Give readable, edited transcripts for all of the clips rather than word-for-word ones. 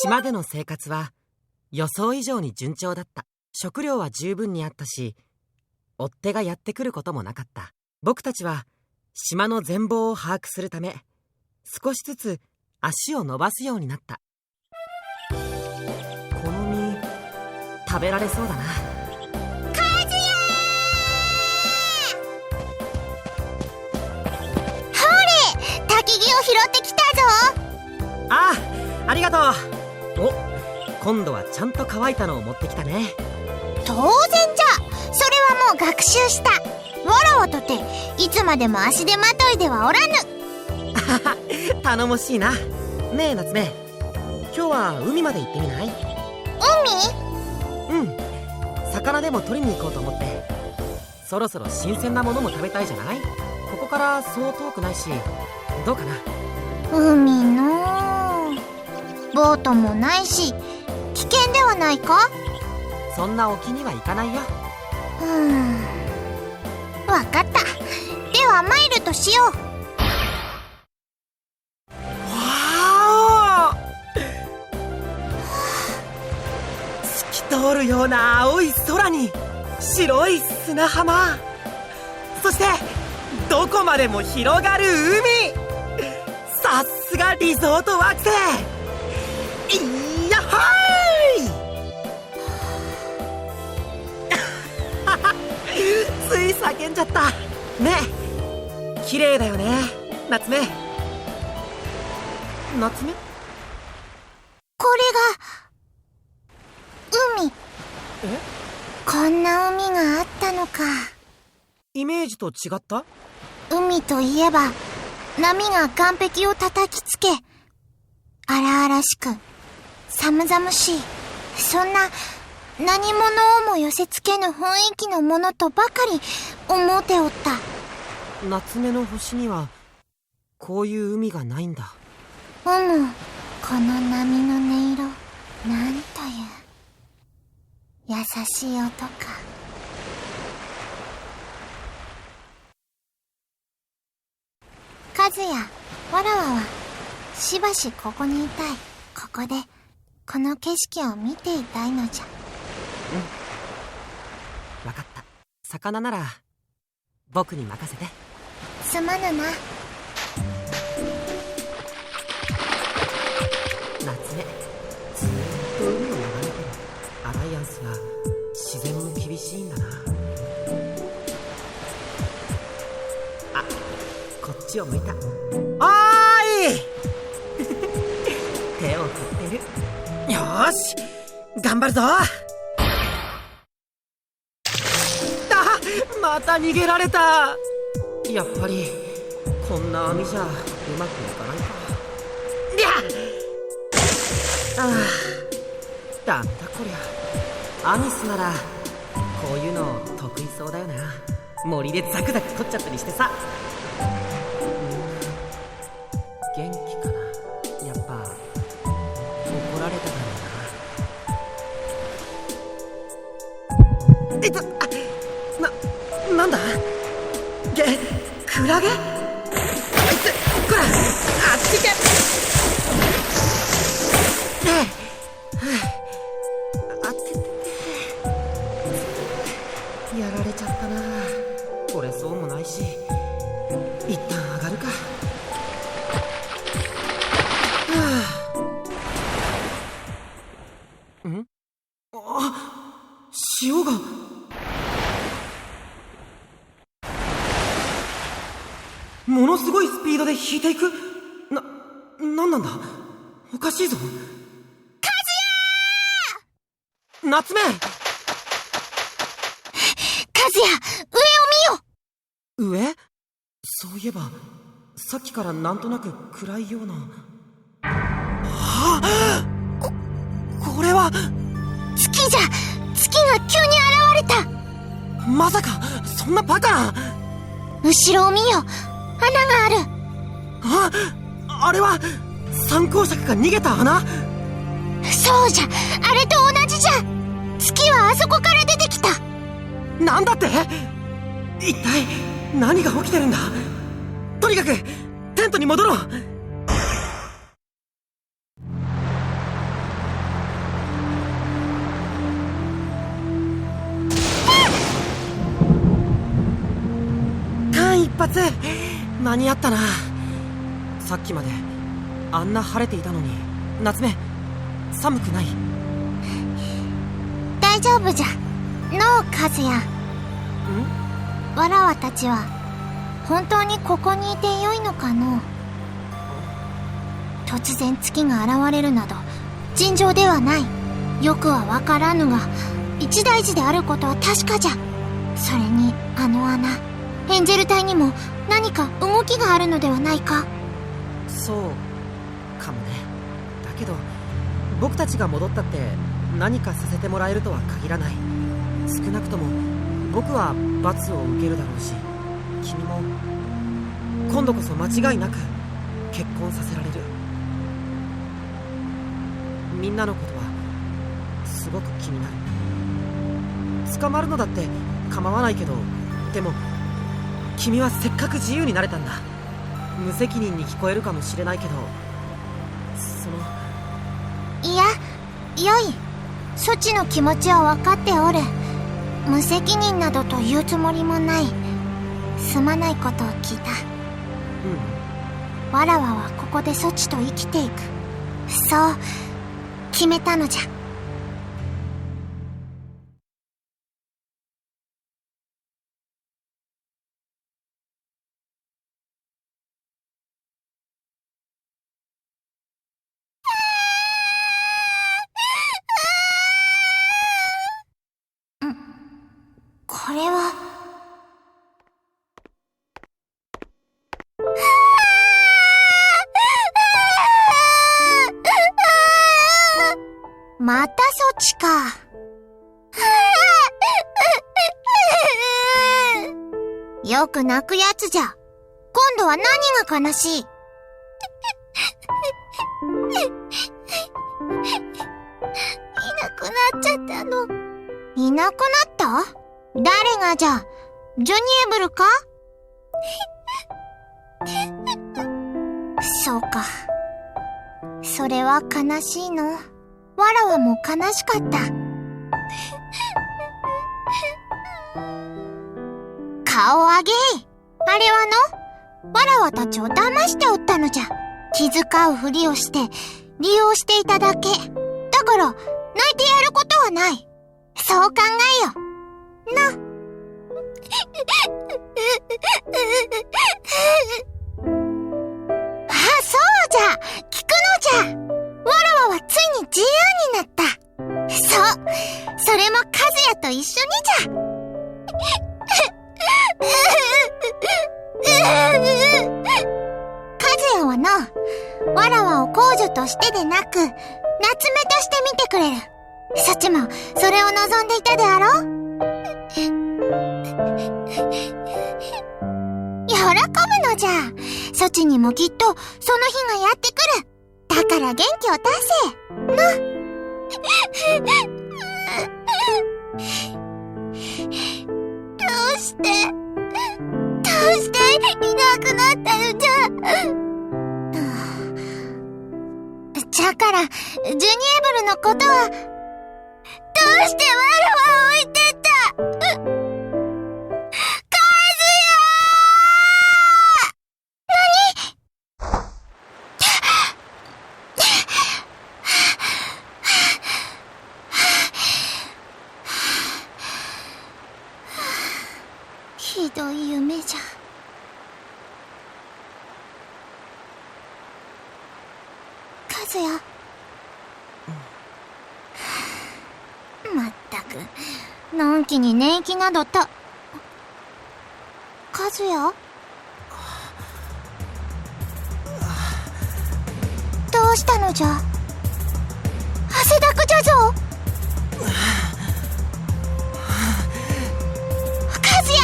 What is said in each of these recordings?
島での生活は予想以上に順調だった。食料は十分にあったし、追っ手がやってくることもなかった。僕たちは島の全貌を把握するため、少しずつ足を伸ばすようになった。この実、食べられそうだな。焚き木を拾ってきたぞ。ああ、ありがとう。お、今度はちゃんと乾いたのを持ってきたね。当然じゃ。それはもう学習した。わらわとていつまでも足手まといではおらぬ。頼もしいな。ねえ夏目、今日は海まで行ってみない？海？うん、魚でも取りに行こうと思って。そろそろ新鮮なものも食べたいじゃない？ここからそう遠くないし、どうかな？海のボートもないし危険ではないか？そんな沖には行かないよ。わかった。では参るとしよう。わお、透き通るような青い空に白い砂浜、そしてどこまでも広がる海。さすがリゾート惑星。いやっはーいつい叫んじゃったね。え、綺麗だよね夏目。夏目？これが海。こんな海があったのか。イメージと違った？海といえば波が岸壁を叩きつけ、荒々しく寒々しい、そんな何者をも寄せつけぬ雰囲気のものとばかり思うておった。夏目の星にはこういう海がないんだ。この波の音色、なんという優しい音か。和也、わらわはしばしここにいたい。ここでこの景色を見ていたいのじゃ。わかった。魚なら僕に任せて。すまぬな。夏目、ずっと海を眺めてる。アライアンスは自然も厳しいんだな。あ、こっちを向いた。おーい手を振ってる。よーし、頑張るぞ。また逃げられた。やっぱりこんな網じゃうまくいかないか。りゃああ、ダメだこりゃ。アミスならこういうの得意そうだよな。森でザクザク取っちゃったりしてさ。元気かな。やっぱ怒られただろうな。なんだクラゲ。あいつこら、あっち行け。あってってやられちゃったな。取れそうもないし一旦上がるか。潮がものすごいスピードで引いていく。なんなんだ、おかしいぞ。和也！夏目！和也、上を見よ！上？そういえばさっきからなんとなく暗いような。これは月じゃ！月が急に現れた！まさかそんなバカな。後ろを見よ！穴がある！あれは三光尺が逃げた穴？そうじゃ、あれと同じじゃ！月はあそこから出てきた！なんだって？一体何が起きてるんだ？とにかくテントに戻ろう。間一髪間に合ったな。さっきまであんな晴れていたのに。夏目、寒くない？大丈夫じゃのう、和也。わらわたちは本当にここにいてよいのかのう。突然月が現れるなど尋常ではない。よくはわからぬが一大事であることは確かじゃ。それにあの穴、エンジェル隊にも何か動きがあるのではないか。そうかもね。だけど僕たちが戻ったって何かさせてもらえるとは限らない。少なくとも僕は罰を受けるだろうし、君も今度こそ間違いなく結婚させられる。みんなのことはすごく気になる。捕まるのだって構わないけど、でも君はせっかく自由になれたんだ。無責任に聞こえるかもしれないけど、いや、よい。そちの気持ちは分かっておる。無責任などと言うつもりもない。すまないことを聞いた。わらわはここでそちと生きていく、そう決めたのじゃ。これはまたそっちか。よく泣くやつじゃ。今度は何が悲しい？いなくなっちゃったの。いなくなった？誰がじゃ？ジョニエブルか？そうか。それは悲しいの。わらわも悲しかった。顔を上げい。あれはの、わらわたちを騙しておったのじゃ。気遣うふりをして利用していただけ。だから泣いてやることはない。そう考えよな。あ、そうじゃ、聞くのじゃ。わらわはついに自由になった。そう、それも和也と一緒にじゃ。公女としてでなく、夏目として見てくれる。そっちも、それを望んでいたであろう？喜ぶのじゃ。そちにもきっと、その日がやってくる。だから元気を出せ。な。どうしていなくなったのじゃ。じゃから、ジュニエブルのことは、どうしてわらわを置いてった？カズヤ！ひどい夢じゃ。カズヤ。まったく、のんきに寝息などカズヤ？どうしたのじゃ？汗だくじゃぞ。カズヤ！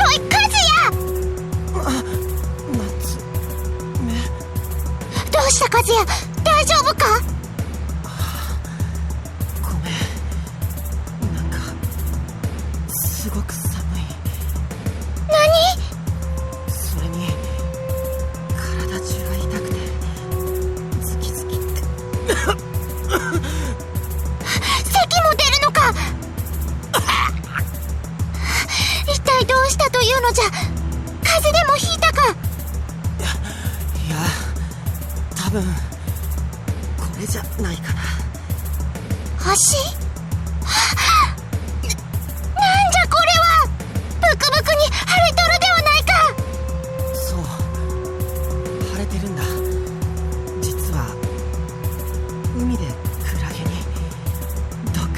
おい、カズヤ！夏目。どうしたカズヤ？大丈夫か？ごめん。なんか、すごく寒い。何？それに、体中が痛くて、ズキズキって。咳も出るのか？一体どうしたというのじゃ？風邪でもひいたか？いや、多分、これじゃないかな。足？なんじゃこれは！ブクブクに腫れとるではないか！そう、腫れてるんだ。実は、海でクラゲに、毒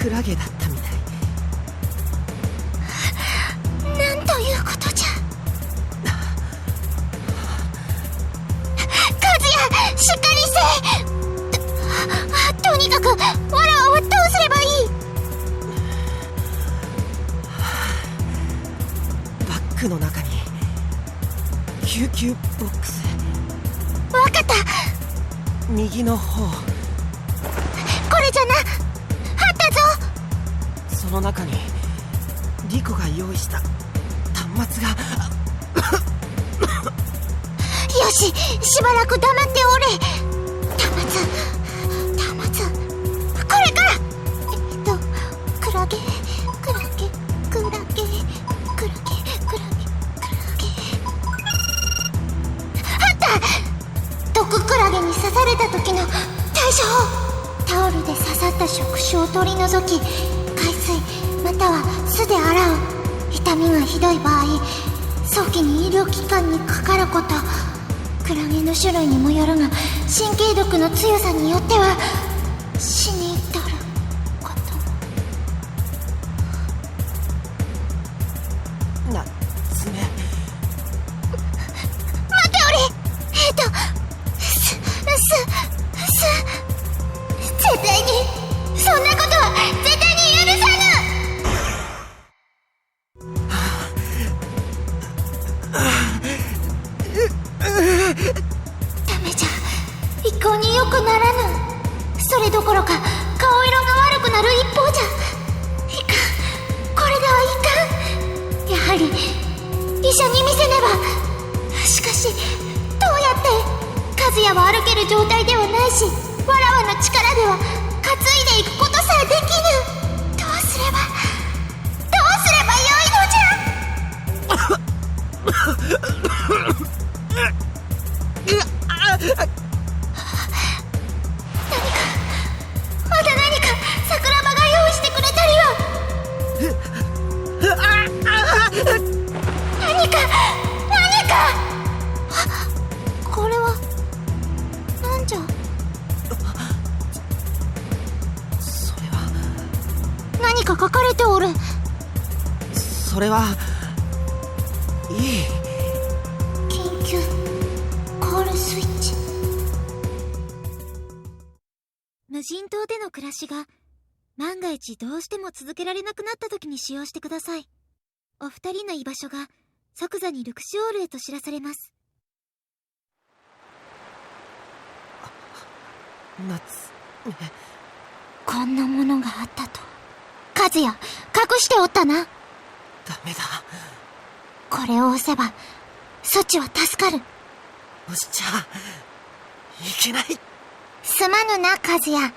クラゲだったみたい。なんということじゃ。カズヤ、しっかりせ！とにかく、わらわはどうすればいい？バッグの中に、救急ボックス。わかった！右の方。これじゃな！あったぞ！その中に、リコが用意した端末が。よし、しばらく黙っておれ。端末。これからクラゲ。あった！毒クラゲに刺された時の対処法。タオルで刺さった触手を取り除き、海水または酢で洗う。痛みがひどい場合、早期に医療機関にかかること。クラゲの種類にもよるが、神経毒の強さによっては死に至ることも。夏目。待っておれ！絶対に、そんなことは絶対に許さぬ！ダメじゃ、一向に良くならぬ。それどころか、顔色が悪くなる一方じゃ。いかん、これではいかん。やはり、医者に見せねば。しかし、どうやって？カズヤは歩ける状態ではないし、わらわの力では担いでいくことさえできぬ。どうすればよいのじゃ。まだ何か桜庭が用意してくれたりは。何かこれはなんじゃ。それは。何か書かれておる。それは、いい。緊急コールスイッチ。無人島での暮らしが万が一どうしても続けられなくなった時に使用してください。お二人の居場所が即座にルクシオールへと知らされます。夏目。こんなものがあったと。和也、隠しておったな。ダメだ。これを押せばそちは助かる。押しちゃいけない。すまぬな、和也。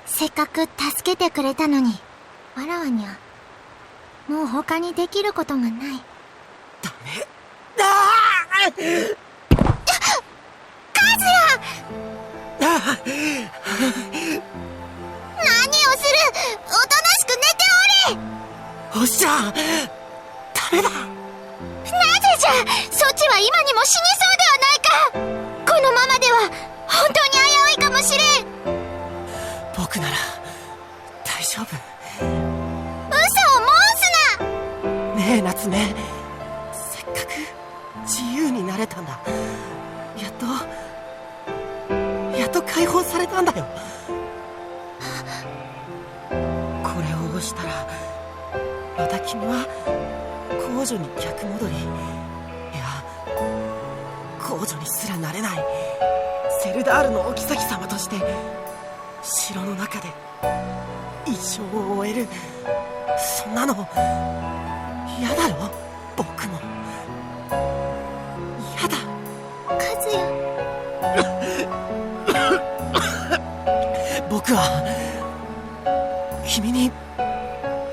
せっかく助けてくれたのに、わらわにはもう他にできることがない。ダメだ。和也！何をする！おとなしく寝ておれ！おっしゃダメだ。なぜじゃ！そちは今にも死にそうではないか！このままでは本当に危ういかもしれん！僕なら大丈夫。嘘を申すな！ねえ夏目、せっかく自由になれたんだ。やっと解放されたんだよ。これを押したらまた君は公女に逆戻り、いや公女にすらなれないセルダールのお妃様として城の中で一生を終える。そんなの嫌だろ。僕も嫌だ。和也、僕は君に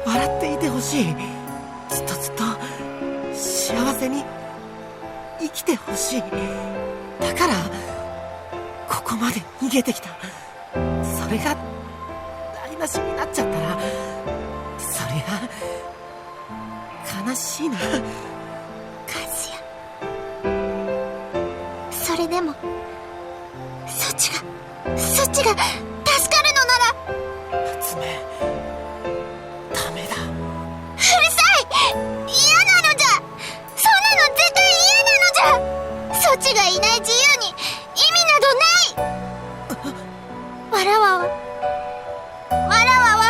笑っていてほしい。ずっと幸せに生きてほしい。だからここまで逃げてきた。それが台無しになっちゃったらそりゃ悲しいな。和也、それでもそっちが助かるのなら。夏目、ダメだ。うるさい！嫌なのじゃ！そんなの絶対嫌なのじゃ！そっちがいない自由に意味などない！わらわは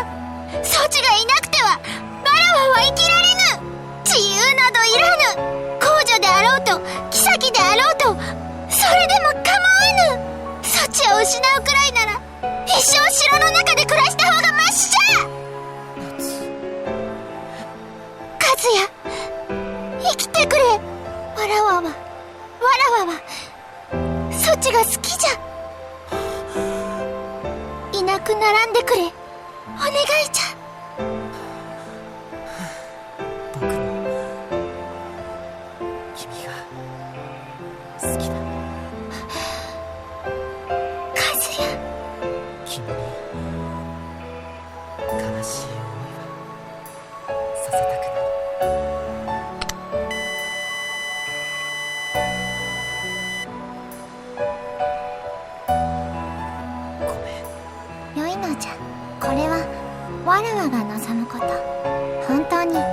そっちがいなくてはわらわは生きられぬ！自由などいらぬ！公女であろうと妃であろうとそれでも構わぬ！そっちを失うくらいなら一生城の中で暮らした方がましじゃ！和也、生きてくれ！わらわはそっちが好きじゃ！いなくならんでくれ！お願いじゃ！僕も君が好きだ。和也、君に悲しい思いはさせたくない。ごめん。よいのじゃ。これはわらわが望むこと。本当によいの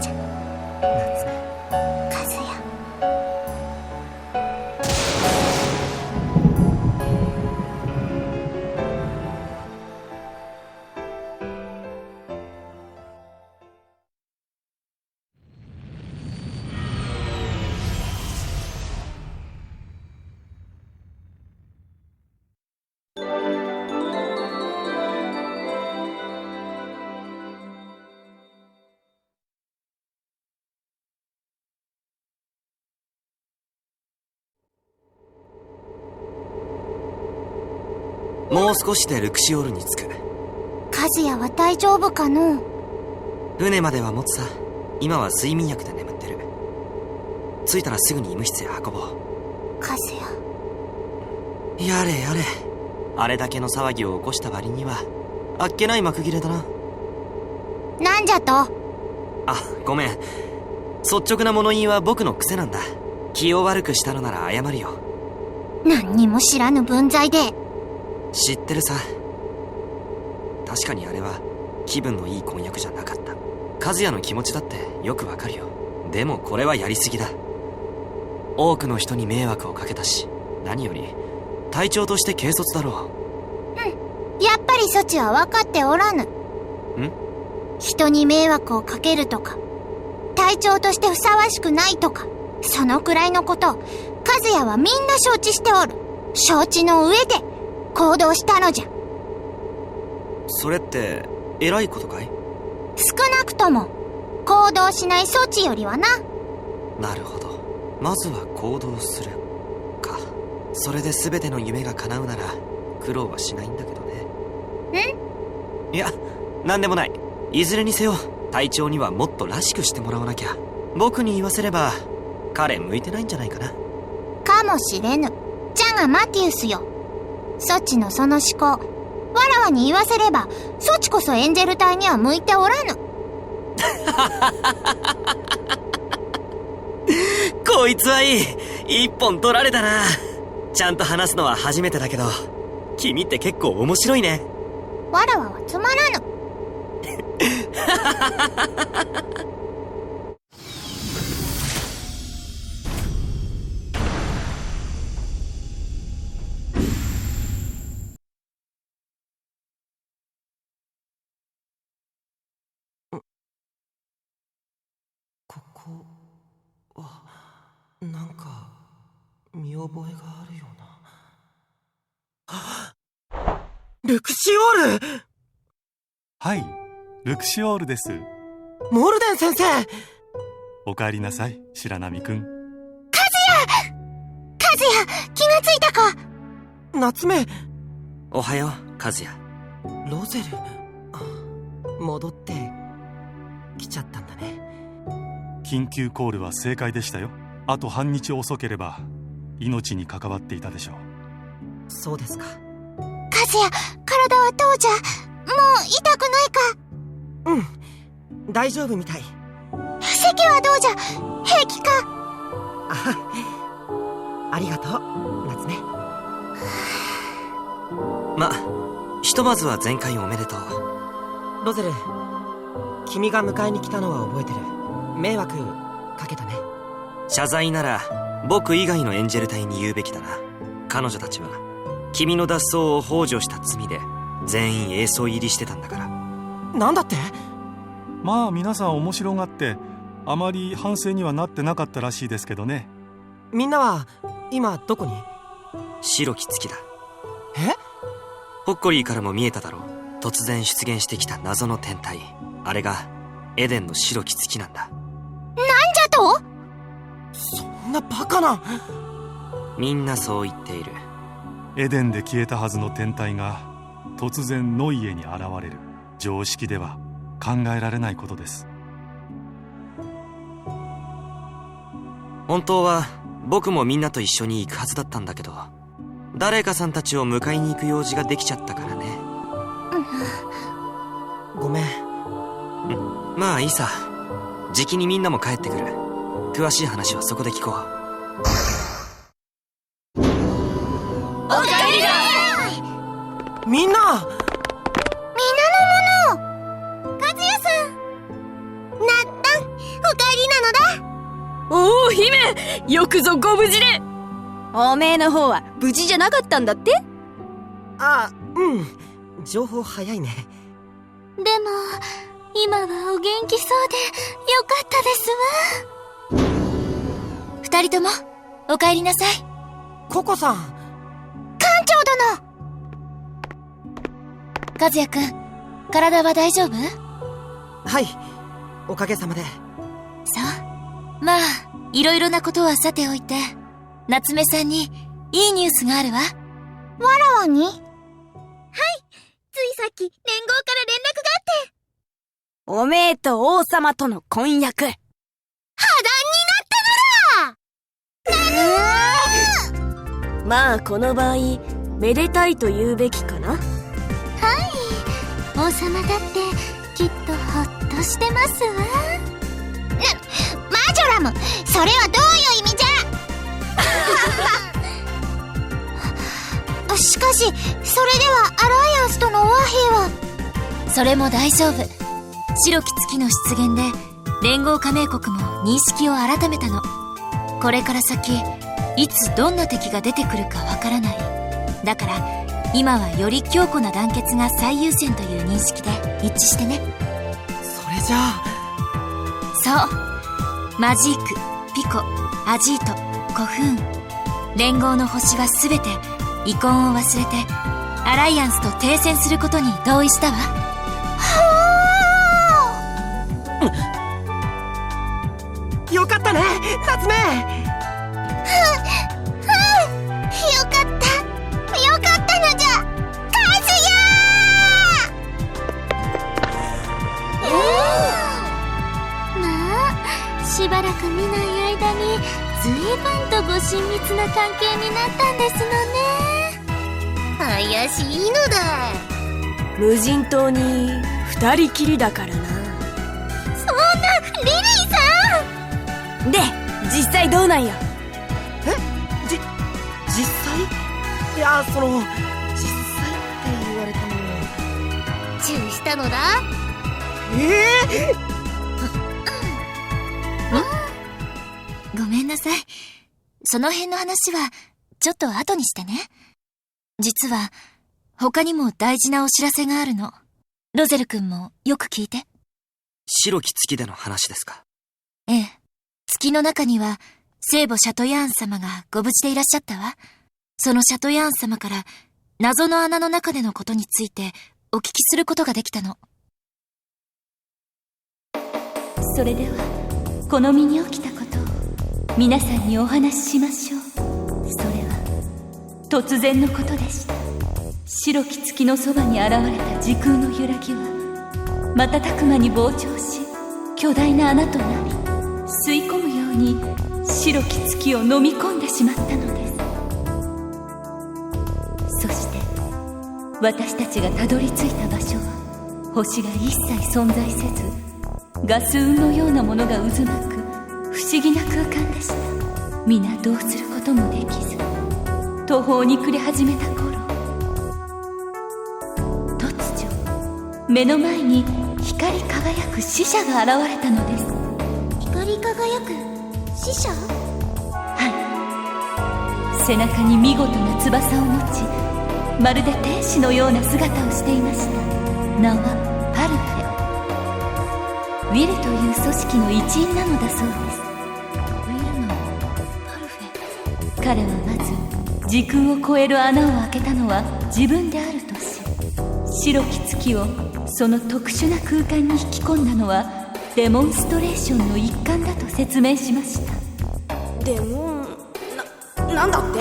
じゃ。夏目、和也、もう少しでルクシオールに着く。和也は大丈夫かの？船までは持つさ。今は睡眠薬で眠ってる。着いたらすぐに医務室へ運ぼう。和也、やれやれ。あれだけの騒ぎを起こした割にはあっけない幕切れだな。なんじゃと？あ、ごめん。率直な物言いは僕の癖なんだ。気を悪くしたのなら謝るよ。何にも知らぬ分際で。知ってるさ。確かにあれは気分のいい婚約じゃなかった。和也の気持ちだってよくわかるよ。でもこれはやりすぎだ。多くの人に迷惑をかけたし、何より隊長として軽率だろう。やっぱりそちは分かっておらぬ。人に迷惑をかけるとか、隊長としてふさわしくないとか、そのくらいのこと、和也はみんな承知しておる。承知の上で行動したのじゃ。それって偉いことかい？少なくとも行動しない措置よりはな。なるほど。まずは行動するか。それで全ての夢が叶うなら苦労はしないんだけどね。いや、なんでもない。いずれにせよ隊長にはもっとらしくしてもらわなきゃ。僕に言わせれば彼向いてないんじゃないかな。かもしれぬ。じゃがマティウスよ、そちのその思考、わらわに言わせればそちこそエンジェル隊には向いておらぬ。こいつはいい。一本取られたな。ちゃんと話すのは初めてだけど、君って結構面白いね。わらわはつまらぬ。ここはなんか見覚えがあるような。ルクシオール。はい、ルクシオールです。モルデン先生。お帰りなさい、白波くん。和也、気がついたか。夏目。おはよう、和也。ロゼル、戻ってきちゃったんだね。緊急コールは正解でしたよ。あと半日遅ければ命に関わっていたでしょう。そうですか。和也、体はどうじゃ。もう痛くないか。大丈夫みたい。席はどうじゃ。平気か。ありがとう、夏目。ひとまずは前回おめでとう。ロゼル、君が迎えに来たのは覚えてる。迷惑かけたね。謝罪なら僕以外のエンジェル隊に言うべきだな。彼女たちは君の脱走を幇助した罪で全員英曹入りしてたんだから。なんだって？まあ皆さん面白がってあまり反省にはなってなかったらしいですけどね。みんなは今どこに？白き月だ。え？ホッコリーからも見えただろう。突然出現してきた謎の天体。あれがエデンの白き月なんだ。なんじゃと？そんなバカな。みんなそう言っている。エデンで消えたはずの天体が突然ノイエに現れる。常識では考えられないことです。本当は僕もみんなと一緒に行くはずだったんだけど、誰かさんたちを迎えに行く用事ができちゃったからね。ごめん。まあいいさ。じきにみんなも帰ってくる。詳しい話はそこで聞こう。おかえりだ。みんな。皆の者。和也さん。なったん、おかえりなのだ。おお、姫、よくぞご無事で。おめえの方は無事じゃなかったんだって？情報早いね。でも今はお元気そうでよかったですわ。二人ともお帰りなさい。ココさん。艦長殿。和也くん、体は大丈夫？はい、おかげさまで。そう。まあいろいろなことはさておいて、夏目さんにいいニュースがあるわ。わらわに？はい、ついさっき連合から連絡があって。おめえと王様との婚約。破談になったのだ。まあこの場合めでたいと言うべきかな。はい、王様だってきっとほっとしてますわ。マジョラム、それはどういう意味じゃ。しかしそれではアライアンスとの和平は。それも大丈夫。白き月の出現で連合加盟国も認識を改めたの。これから先いつどんな敵が出てくるかわからない。だから今はより強固な団結が最優先という認識で一致してね。それじゃあ。そう、マジーク、ピコ、アジート、コフーン、連合の星はすべて遺恨を忘れてアライアンスと停戦することに同意したわ。よかったね、夏目。よかったのじゃ、カズヤー。まあ、しばらく見ない間に随分とご親密な関係になったんですのね。怪しいのだ。無人島に二人きりだからな。そんなリリーさん。で、実際どうなんや。実際？いや、実際って言われても。チューしたのだ。ごめんなさい。その辺の話はちょっと後にしてね。実は他にも大事なお知らせがあるの。ロゼル君もよく聞いて。白き月での話ですか？ええ。月の中には聖母シャトヤーン様がご無事でいらっしゃったわ。そのシャトヤーン様から謎の穴の中でのことについてお聞きすることができたの。それではこの身に起きたことを皆さんにお話ししましょう。それは突然のことでした。白き月のそばに現れた時空の揺らぎは瞬く間に膨張し、巨大な穴となり、吸い込むように白き月を飲み込んでしまったのです。そして私たちがたどり着いた場所は星が一切存在せず、ガス雲のようなものが渦巻く不思議な空間でした。皆どうすることもできず途方に暮れ始めた頃、突如目の前に光り輝く死者が現れたのです。光り輝く死者？はい。背中に見事な翼を持ち、まるで天使のような姿をしていました。名はパルフェ。ウィルという組織の一員なのだそうです。ウィルのパルフェ。彼はまず時空を超える穴を開けたのは自分であるとし、白き月をその特殊な空間に引き込んだのはデモンストレーションの一環だと説明しました。デモンなんだって？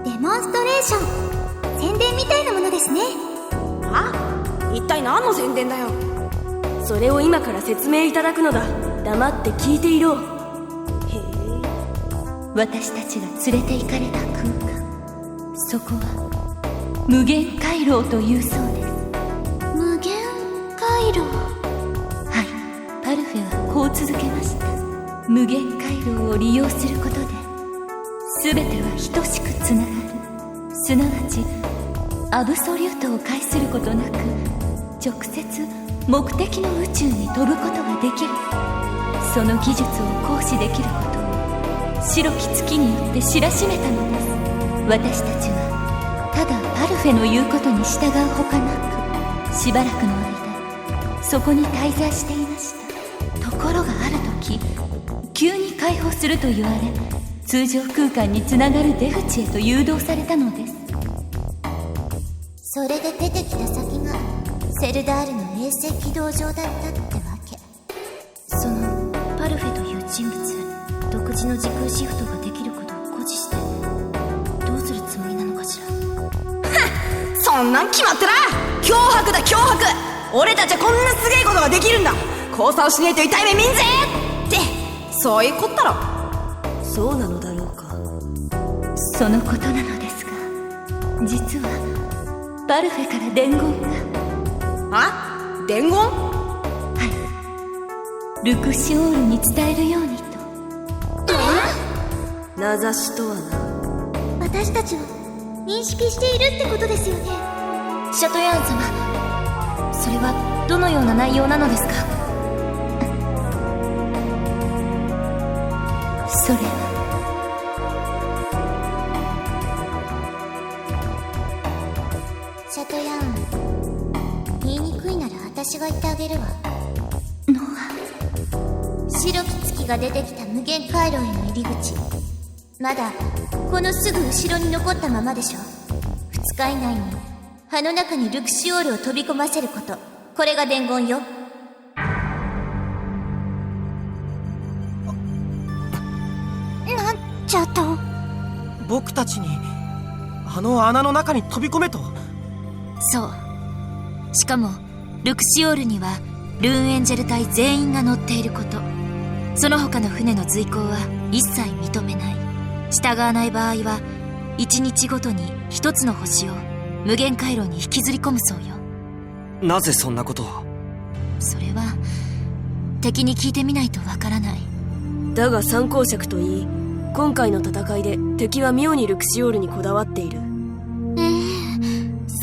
デモンストレーション、宣伝みたいなものですね。一体何の宣伝だよ。それを今から説明いただくのだ。黙って聞いていろ。へえ。私たちが連れて行かれた空間、そこは無限回廊というそうです。無限回廊。はい。パルフェはこう続けました。無限回廊を利用することで全ては等しくつながる。すなわちアブソリュートを介することなく直接目的の宇宙に飛ぶことができる。その技術を行使できることを白き月によって知らしめたのです。私たちはただパルフェの言うことに従うほかなく、しばらくの間そこに滞在していました。ところがある時、急に解放すると言われ、通常空間につながる出口へと誘導されたのです。それで出てきた先がセルダールの衛星軌道上だったってわけ。そのパルフェという人物、独自の時空シフトができることを誇示してどうするつもりなのかしら。そんなん決まってら脅迫だ、脅迫。俺たちはこんなすげえことができるんだ。交差をしねえと痛い目見んぜってそういうこったろ。そうなのだろうか。そのことなのですが、実はパルフェから伝言が。伝言？はい。ルクシオールに伝えるようにと。名指しとはな。私たちを認識しているってことですよね。シャトヤーン様、それはどのような内容なのですか？それはチャトヤン、言いにくいなら私が言ってあげるわ。白き月が出てきた無限回廊への入り口、まだこのすぐ後ろに残ったままでしょ。2日以内に葉の中にルクシオールを飛び込ませること、これが伝言よ。なんちゃと。僕たちにあの穴の中に飛び込めと。そう。しかもルクシオールにはルーンエンジェル隊全員が乗っていること、その他の船の随行は一切認めない。従わない場合は1日ごとに1つの星を無限回廊に引きずり込むそうよ。なぜそんなことを？それは敵に聞いてみないとわからない。だが参考尺といい、今回の戦いで敵は妙にルクシオールにこだわっている。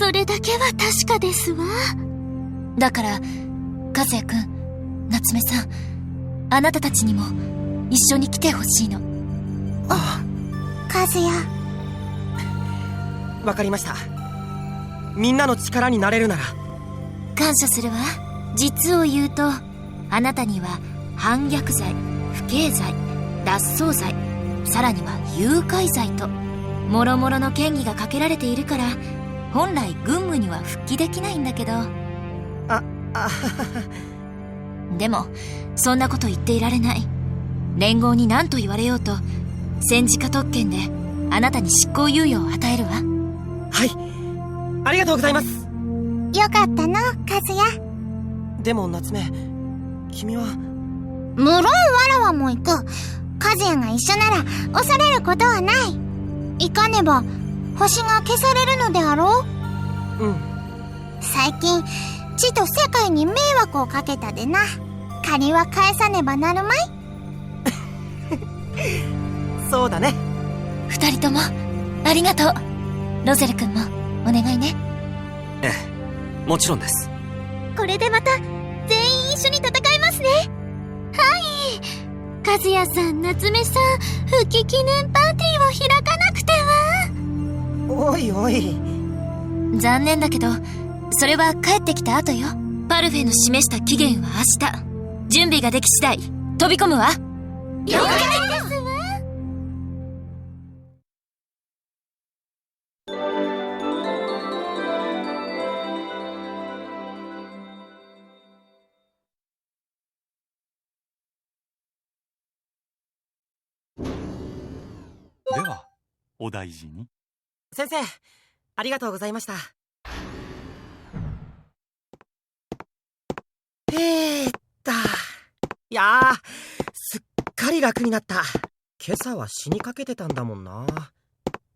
それだけは確かですわ。だから和也くん、夏目さん、あなたたちにも一緒に来てほしいの。あ和也。わかりました。みんなの力になれるなら。感謝するわ。実を言うとあなたには反逆罪、不敬罪、脱走罪、さらには誘拐罪ともろもろの嫌疑がかけられているから、本来軍務には復帰できないんだけど。でもそんなこと言っていられない。連合に何と言われようと戦時下特権であなたに執行猶予を与えるわ。はい、ありがとうございます。よかったの、和也。でも夏目、君は。無論わらわも行く。和也が一緒なら恐れることはない。行かねば星が消されるのであろう。うん。最近地と世界に迷惑をかけたでな。借りは返さねばなるまい。そうだね。二人ともありがとう。ロゼル君もお願いね。ええ、もちろんです。これでまた全員一緒に戦いますね。はい。和也さん、夏目さん、復帰記念パーティーを開かなくては。おいおい。残念だけどそれは帰ってきた後よ。パルフェの示した期限は明日。準備ができ次第飛び込むわ。了解ですわ。ではお大事に。先生、ありがとうございました。いやー、すっかり楽になった。今朝は死にかけてたんだもんな。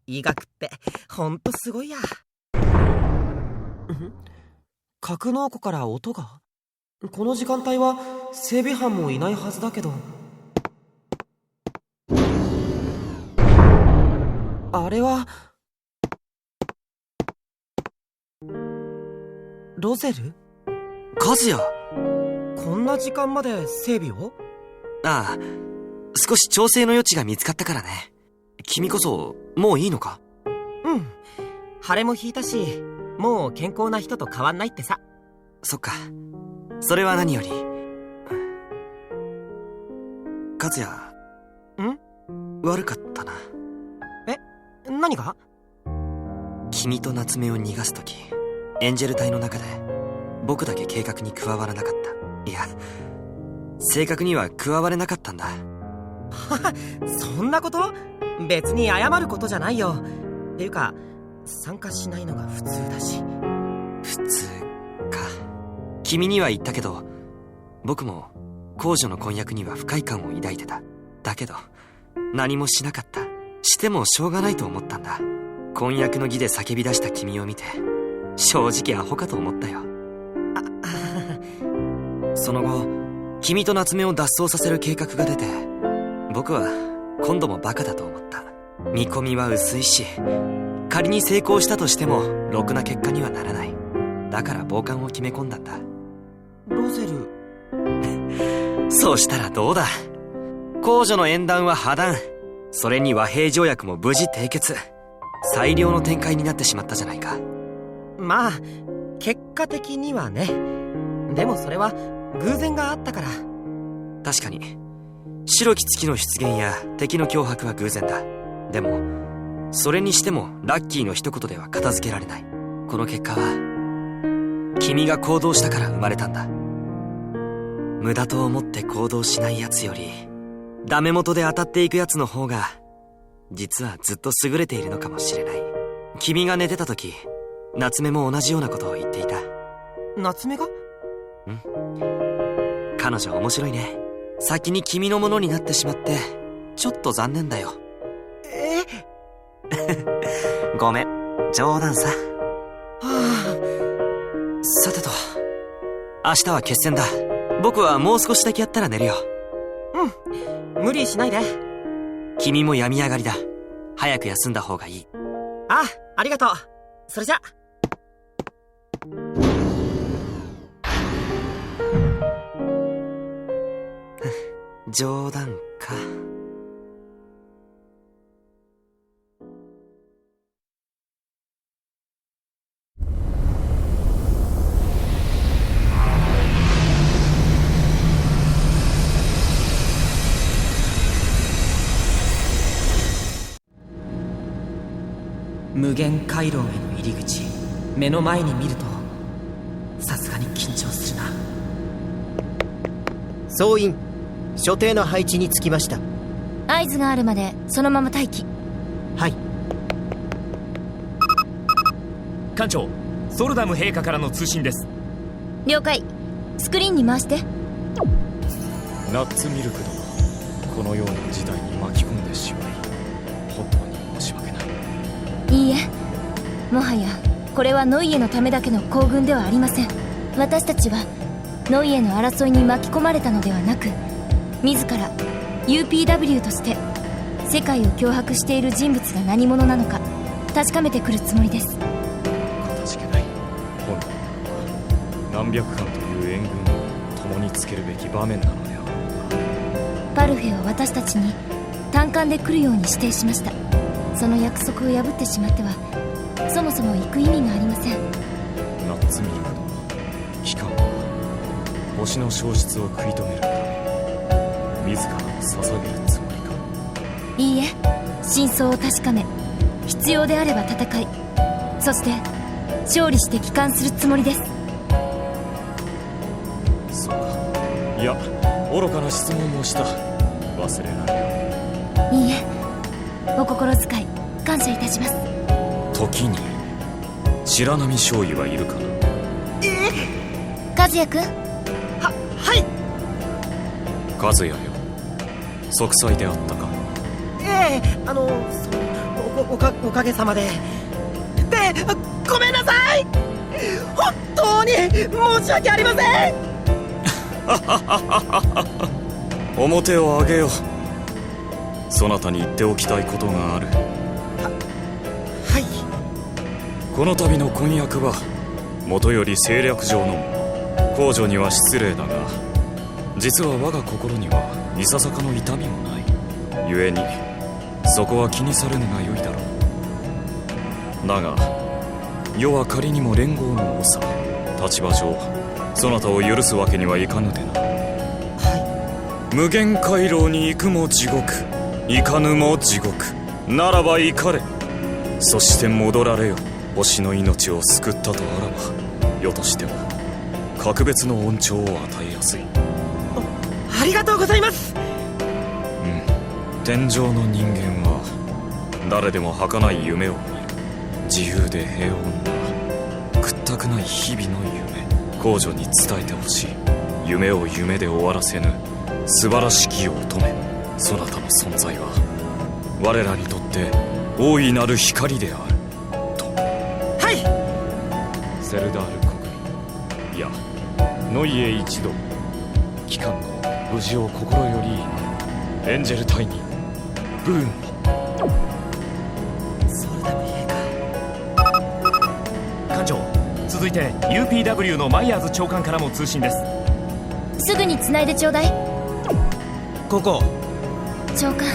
医学ってほんとすごいや。格納庫から音が？この時間帯は整備班もいないはずだけど。あれはロゼル？和也。こんな時間まで整備を？ああ、少し調整の余地が見つかったからね。君こそもういいのか？うん、腫れも引いたし、もう健康な人と変わんないってさ。そっか、それは何より。和也。悪かったな。何が？君と夏目を逃がすとき、エンジェル隊の中で僕だけ計画に加わらなかった。いや、正確には加われなかったんだ。そんなこと？別に謝ることじゃないよ。っていうか、参加しないのが普通だし。普通か。君には言ったけど、僕も公女の婚約には不快感を抱いてた。だけど何もしなかった。してもしょうがないと思ったんだ。婚約の儀で叫び出した君を見て、正直アホかと思ったよ。その後、君と夏目を脱走させる計画が出て、僕は今度もバカだと思った。見込みは薄いし、仮に成功したとしてもろくな結果にはならない。だから傍観を決め込んだんだ。ロゼル。そうしたらどうだ。公女の縁談は破談、それに和平条約も無事締結。最良の展開になってしまったじゃないか。まあ結果的にはね。でもそれは偶然があったから。確かに白き月の出現や敵の脅迫は偶然だ。でもそれにしてもラッキーの一言では片付けられない。この結果は君が行動したから生まれたんだ。無駄と思って行動しないやつよりダメ元で当たっていくやつの方が実はずっと優れているのかもしれない。君が寝てた時夏目も同じようなことを言っていた。夏目が？彼女面白いね。先に君のものになってしまってちょっと残念だよ。ごめん、冗談さ。さてと、明日は決戦だ。僕はもう少しだけやったら寝るよ。無理しないで。君も病み上がりだ。早く休んだ方がいい。ありがとう。それじゃ。冗談か。無限回廊への入り口、目の前に見るとさすがに緊張するな。総員、所定の配置につきました。合図があるまでそのまま待機。はい。艦長、ソルダム陛下からの通信です。了解。スクリーンに回して。ナッツミルク殿、このような事態に巻き込んでしまい本当に申し訳ない。いいえ、もはやこれはノイエのためだけの行軍ではありません。私たちはノイエの争いに巻き込まれたのではなく、自ら UPW として世界を脅迫している人物が何者なのか確かめてくるつもりです。かたじけない。本来は何百艦という援軍を共につけるべき場面なのであろうが、パルフェは私たちに単艦で来るように指定しました。その約束を破ってしまってはそもそも行く意味がありません。ナッツミルク殿、機関は星の消失を食い止めるため自らを捧げるつもりか。いいえ、真相を確かめ必要であれば戦い、そして勝利して帰還するつもりです。そうか。いや、愚かな質問をした。忘れられよ。いいえ、お心遣い感謝いたします。時に白波醤油はいるかな。和也君。はい和也よ、息災であったか。おかげさまで。ごめんなさい。本当に申し訳ありません。面を上げよう。そなたに言っておきたいことがある。はい。この度の婚約はもとより政略上のもの。公女には失礼だが、実は我が心にはいささかの痛みもない。故にそこは気にされぬがよいだろう。だが世は仮にも連合の長、立場上そなたを許すわけにはいかぬでな。無限回廊に行くも地獄、行かぬも地獄。ならば行かれ。そして戻られよ。星の命を救ったとあらば世としては格別の恩寵を与えやすい。ありがとうございます。天上の人間は誰でも儚い夢を見る。自由で平穏な屈託ない日々の夢、公女に伝えてほしい。夢を夢で終わらせぬ素晴らしき乙女。そなたの存在は我らにとって大いなる光であると。はい。セルダール国民、いやノイエ一同、機関の無事を心より祈る。エンジェル隊にブーンを。ソルダム陛下。艦長、続いて UPW のマイヤーズ長官からも通信です。すぐに繋いでちょうだい。ここ長官、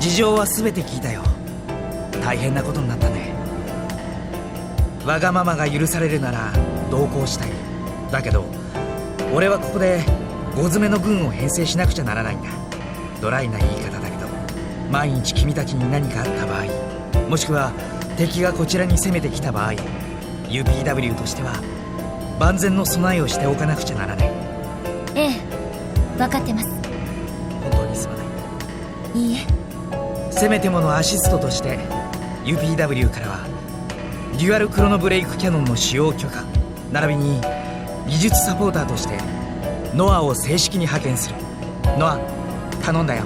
事情は全て聞いたよ。大変なことになったね。わがままが許されるなら同行したい。だけど俺はここで5詰めの軍を編成しなくちゃならないんだ。ドライな言い方だけど、万一君たちに何かあった場合、もしくは敵がこちらに攻めてきた場合、 UPW としては万全の備えをしておかなくちゃならない。ええ、分かってます。本当にすまない。いいえ。せめてものアシストとして UPW からはデュアルクロノブレイクキャノンの使用許可並びに技術サポーターとしてノアを正式に派遣する。ノア、頼んだよ。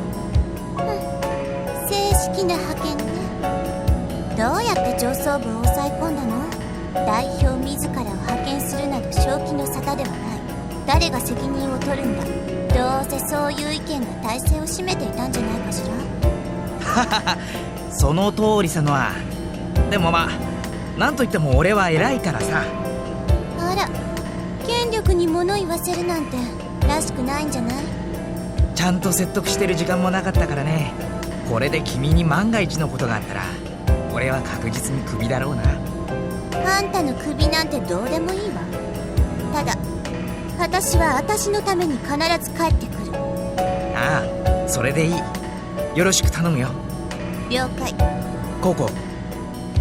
正式な派遣ね。どうやって上層部を抑え込んだの？代表自らを派遣するなど正気の沙汰ではない。誰が責任を取るんだ。どうせそういう意見が大勢を占めていたんじゃないかしら。その通りさノア。でもまあなんといっても俺は偉いからさ。あら、権力に物言わせるなんてらしくないんじゃない？ちゃんと説得してる時間もなかったからね。これで君に万が一のことがあったら俺は確実にクビだろうな。あんたのクビなんてどうでもいいわ。ただ私は私のために必ず帰ってくる。ああ、それでいい。よろしく頼むよ。了解。ココ。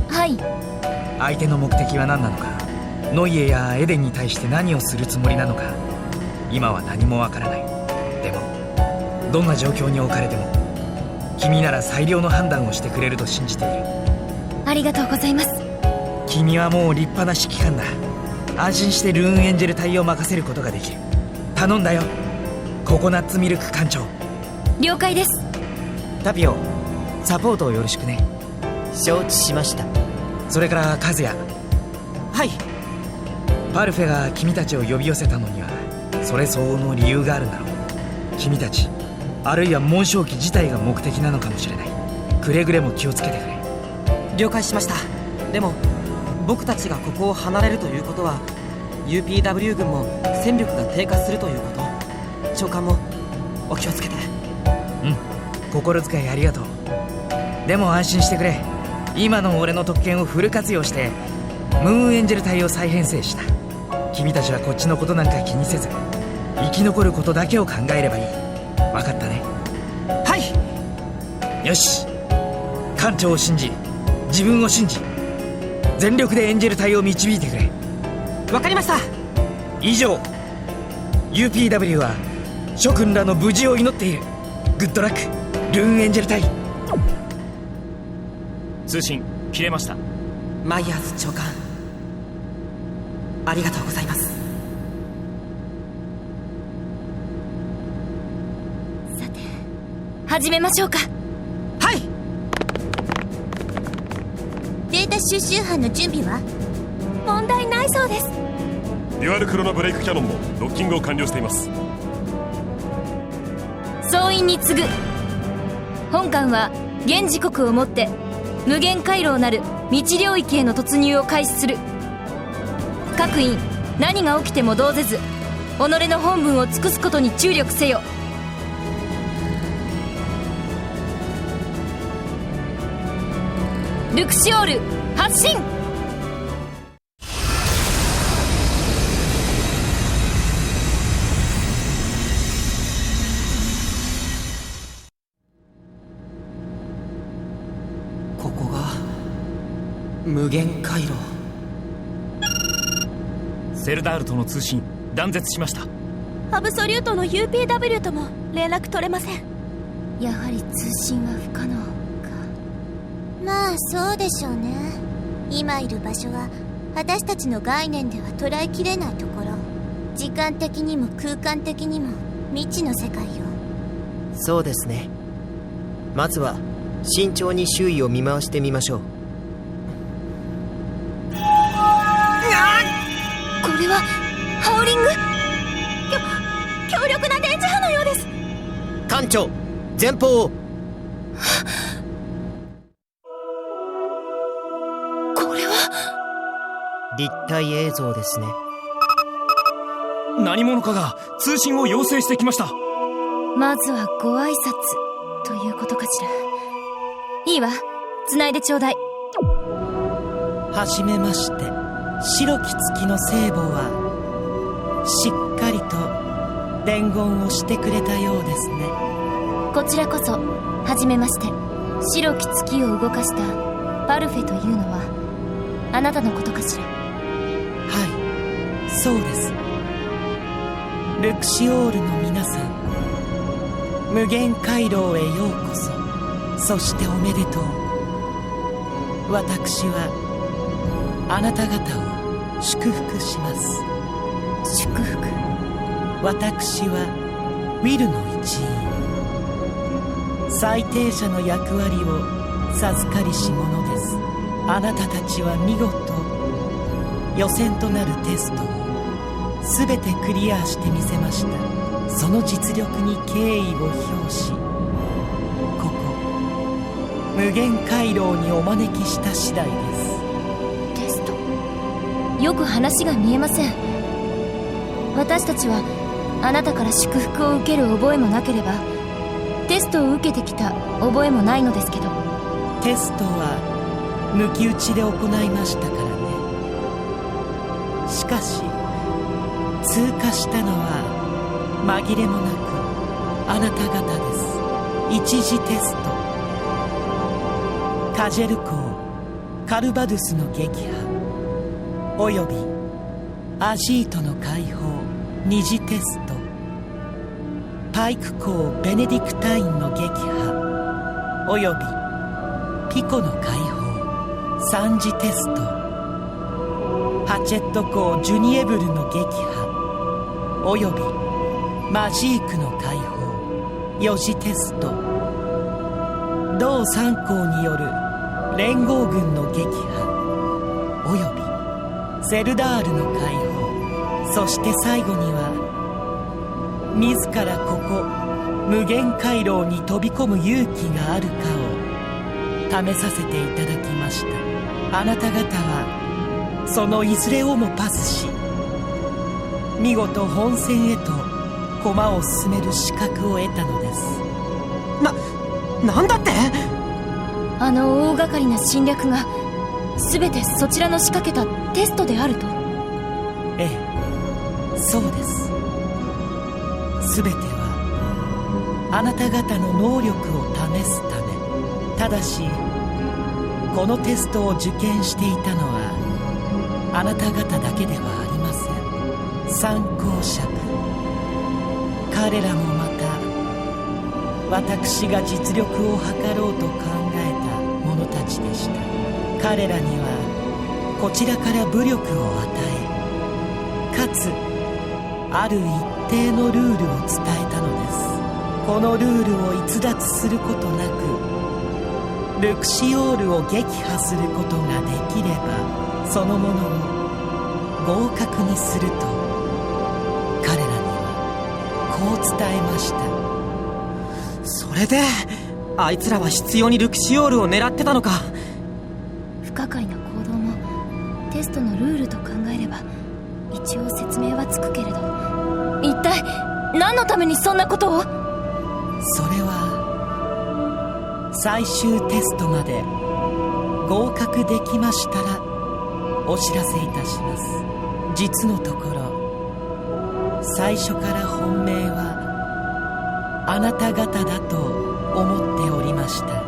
はい。相手の目的は何なのか、ノイエやエデンに対して何をするつもりなのか、今は何もわからない。でもどんな状況に置かれても君なら最良の判断をしてくれると信じている。ありがとうございます。君はもう立派な指揮官だ。安心してルーンエンジェル隊を任せることができる。頼んだよ、ココナッツミルク艦長。了解です。タピオ、サポートをよろしくね。承知しました。それからカズヤ。はい。パルフェが君たちを呼び寄せたのにはそれ相応の理由があるんだろう。君たちあるいは紋章機自体が目的なのかもしれない。くれぐれも気をつけてくれ。了解しました。でも僕たちがここを離れるということは UPW 軍も戦力が低下するということ。長官もお気をつけて。うん、心遣いありがとう。でも安心してくれ。今の俺の特権をフル活用してムーンエンジェル隊を再編成した。君たちはこっちのことなんか気にせず生き残ることだけを考えればいい。分かったね。はい。よし、艦長を信じ自分を信じ全力でエンジェル隊を導いてくれ。わかりました。以上、 UPW は諸君らの無事を祈っている。グッドラックルーンエンジェル隊。通信切れました。マイヤーズ長官、ありがとうございます。さて始めましょうか。はい。データ収集班の準備は？問題ないそうです。デュアルクロノブレイクキャノンもドッキングを完了しています。総員に次ぐ。本艦は現時刻をもって無限回廊なる未知領域への突入を開始する。各員何が起きても動ぜず己の本分を尽くすことに注力せよ。ルクシオール発進。ここが無限回廊。セルダールとの通信断絶しました。アブソリュートの UPW とも連絡取れません。やはり通信は不可能か。まあそうでしょうね。今いる場所は私たちの概念では捉えきれないところ。時間的にも空間的にも未知の世界よ。そうですね。まずは慎重に周囲を見回してみましょう。これはハウリング。強力な電磁波のようです。艦長、前方を。これは立体映像ですね。何者かが通信を要請してきました。まずはご挨拶ということかしら。いいわ、繋いでちょうだい。はじめまして。白き月の聖母はしっかりと伝言をしてくれたようですね。こちらこそはじめまして。白き月を動かしたパルフェというのはあなたのことかしら。はい、そうです。ルクシオールの皆さん、無限回廊へようこそ。そしておめでとう。私はあなた方を祝福します。祝福。私はウィルの一員、裁定者の役割を授かりし者です。あなたたちは見事予選となるテストを全てクリアしてみせました。その実力に敬意を表し、ここ無限回廊にお招きした次第です。テスト。よく話が見えません。私たちはあなたから祝福を受ける覚えもなければテストを受けてきた覚えもないのですけど。テストは抜き打ちで行いましたからね。しかし通過したのは紛れもなくあなた方です。一次テスト、カジェル港カルバドゥスの撃破およびアジートの解放二次テスト、パイク港ベネディクタインの撃破およびピコの解放三次テスト、ハチェット港ジュニエブルの撃破およびマジークの解放四次テスト、同3港による連合軍の撃破およびゼルダールの解放、そして最後には自らここ無限回廊に飛び込む勇気があるかを試させていただきました。あなた方はそのいずれをもパスし、見事本戦へと駒を進める資格を得たのです。なんだって？あの大掛かりな侵略が全てそちらの仕掛けたテストであると？ええ、そうです。全てはあなた方の能力を試すため。ただしこのテストを受験していたのはあなた方だけではありません。参考者、彼らもまた私が実力を測ろうと考えた者たちでした。彼らにはこちらから武力を与え、かつある一定のルールを伝えたのです。このルールを逸脱することなくルクシオールを撃破することができればそのものを合格にすると彼らにはこう伝えました。それであいつらは執拗にルクシオールを狙ってたのか。不可解な行動もテストのルールと考えれば一応説明はつくけれど、一体何のためにそんなことを？それは最終テストまで合格できましたらお知らせいたします。実のところ最初から本命はあなた方だと思っておりました。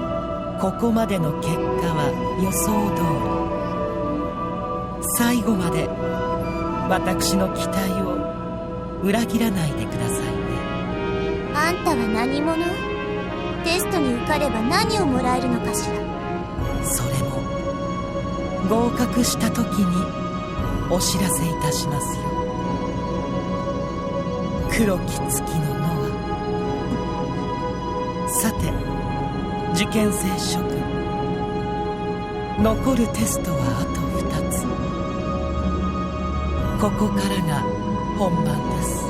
ここまでの結果は予想通り。最後まで私の期待を裏切らないでくださいね。あんたは何者？テストに受かれば何をもらえるのかしら。それも合格した時にお知らせいたしますよ。黒き月のノア。さて受験生諸君、残るテストはあと2つ。ここからが本番です。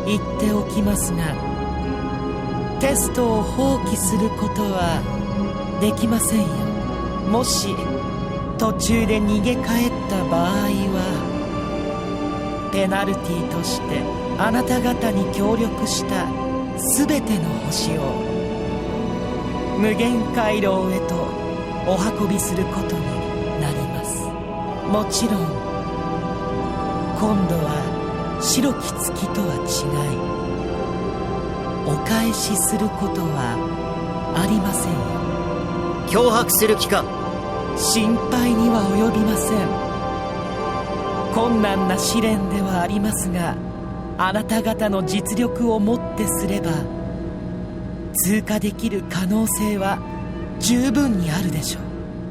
言っておきますがテストを放棄することはできませんよ。もし途中で逃げ帰った場合はペナルティとしてあなた方に協力した全ての星を無限回廊へとお運びすることになります。もちろん今度は白き月とは違い、お返しすることはありませんよ。脅迫する気か？心配には及びません。困難な試練ではありますが、あなた方の実力をもってすれば通過できる可能性は十分にあるでしょ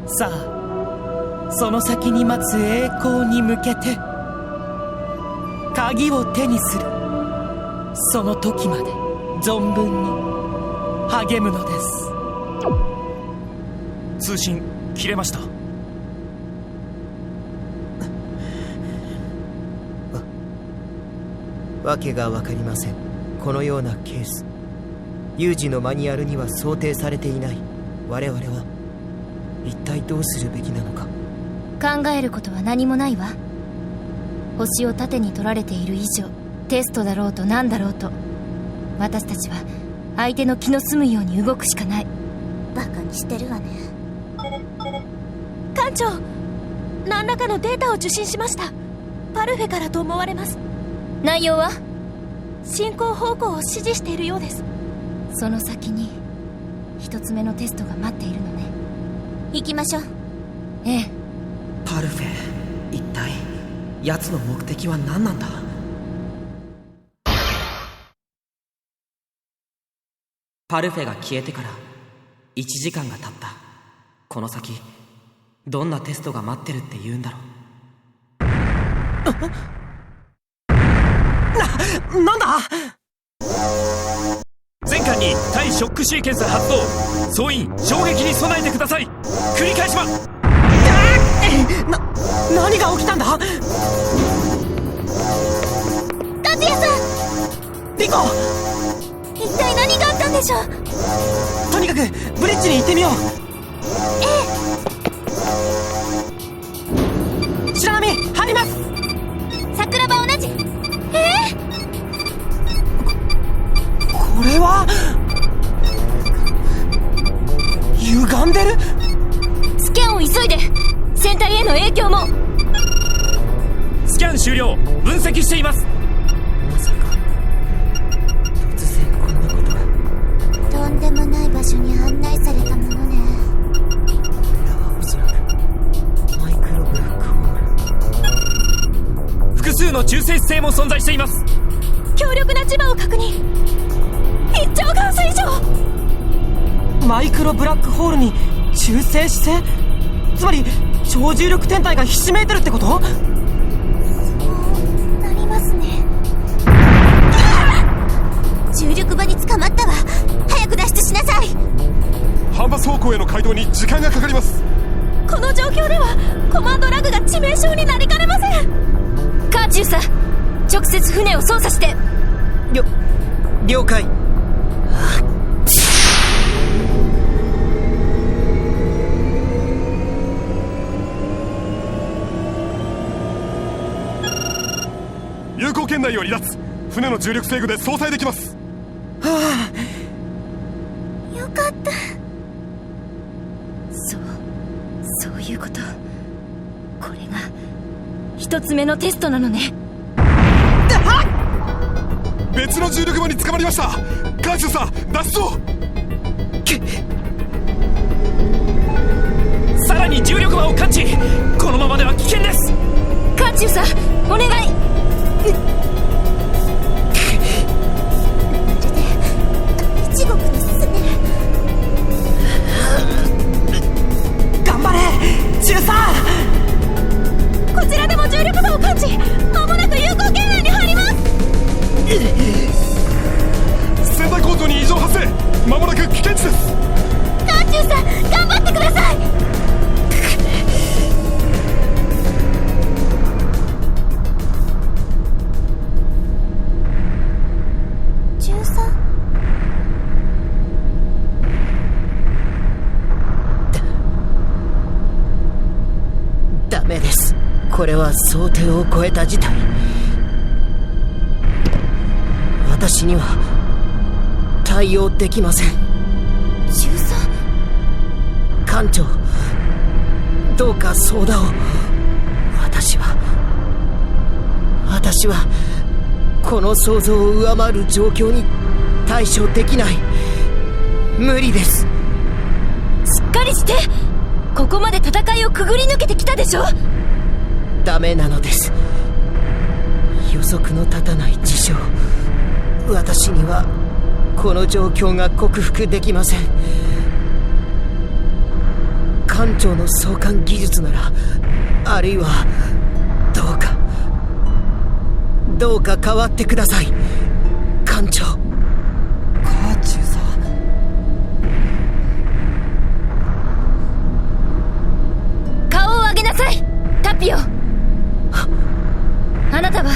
う。さあ、その先に待つ栄光に向けて鍵を手にする、その時まで存分に励むのです。通信切れました。わけが分かりません。このようなケース、有事のマニュアルには想定されていない。我々は一体どうするべきなのか。考えることは何もないわ。星を盾に取られている以上、テストだろうと何だろうと、私たちは相手の気の済むように動くしかない。バカにしてるわね。艦長、何らかのデータを受信しました。パルフェからと思われます。内容は？進行方向を指示しているようです。その先に一つ目のテストが待っているのね。行きましょう。ええ。パルフェ、一体奴の目的は何なんだ？パルフェが消えてから1時間が経った。この先どんなテストが待ってるって言うんだろう。なんだ？全艦に対ショックシーケンス発動。総員衝撃に備えてください。繰り返します。何が起きたんだ？カズヤさん！リコ！一体何があったんでしょう？とにかくブリッジに行ってみよう。白波入ります。桜庭同じ。これは歪んでる。スキャンを急いで。船体への影響も。スキャン終了。分析しています。まさか突然こんなことが。とんでもない場所に案内されたものね。これらはおそらくマイクロブラックホール。複数の中性子星も存在しています。強力な磁場を確認。1兆ガウス以上。マイクロブラックホールに中性子星？つまり超重力天体がひしめいてるってこと？そうなりますね。重力場に捕まったわ。早く脱出しなさい。反発方向への街道に時間がかかります。この状況ではコマンドラグが致命傷になりかねません。カーチューサ、直接船を操作して。了解。有効圏内を離脱。船の重力制御で相殺できます。よかった。そういうこと。これが一つ目のテストなのね。別の重力場に捕まりました。カーチューさん、脱出を。さらに重力場を感知。このままでは危険です。カーチューさん、お願い。地獄に進める。頑張れ中佐。こちらでも重力場を感知。間もなく有効圏内に入ります。船体構造に異常発生。間もなく危険地です。カーチューさん、頑張ってください。ダメです。これは想定を超えた事態。私には対応できません。中佐？艦長、どうか相談を。私は私はこの想像を上回る状況に対処できない。無理です。しっかりして。ここまで戦いをくぐり抜けてきたでしょ。ダメなのです。予測の立たない事象、私にはこの状況が克服できません。艦長の操艦技術なら、あるいはどうか変わってください、艦長。カーチューさん、顔を上げなさい、タピオ。あなたは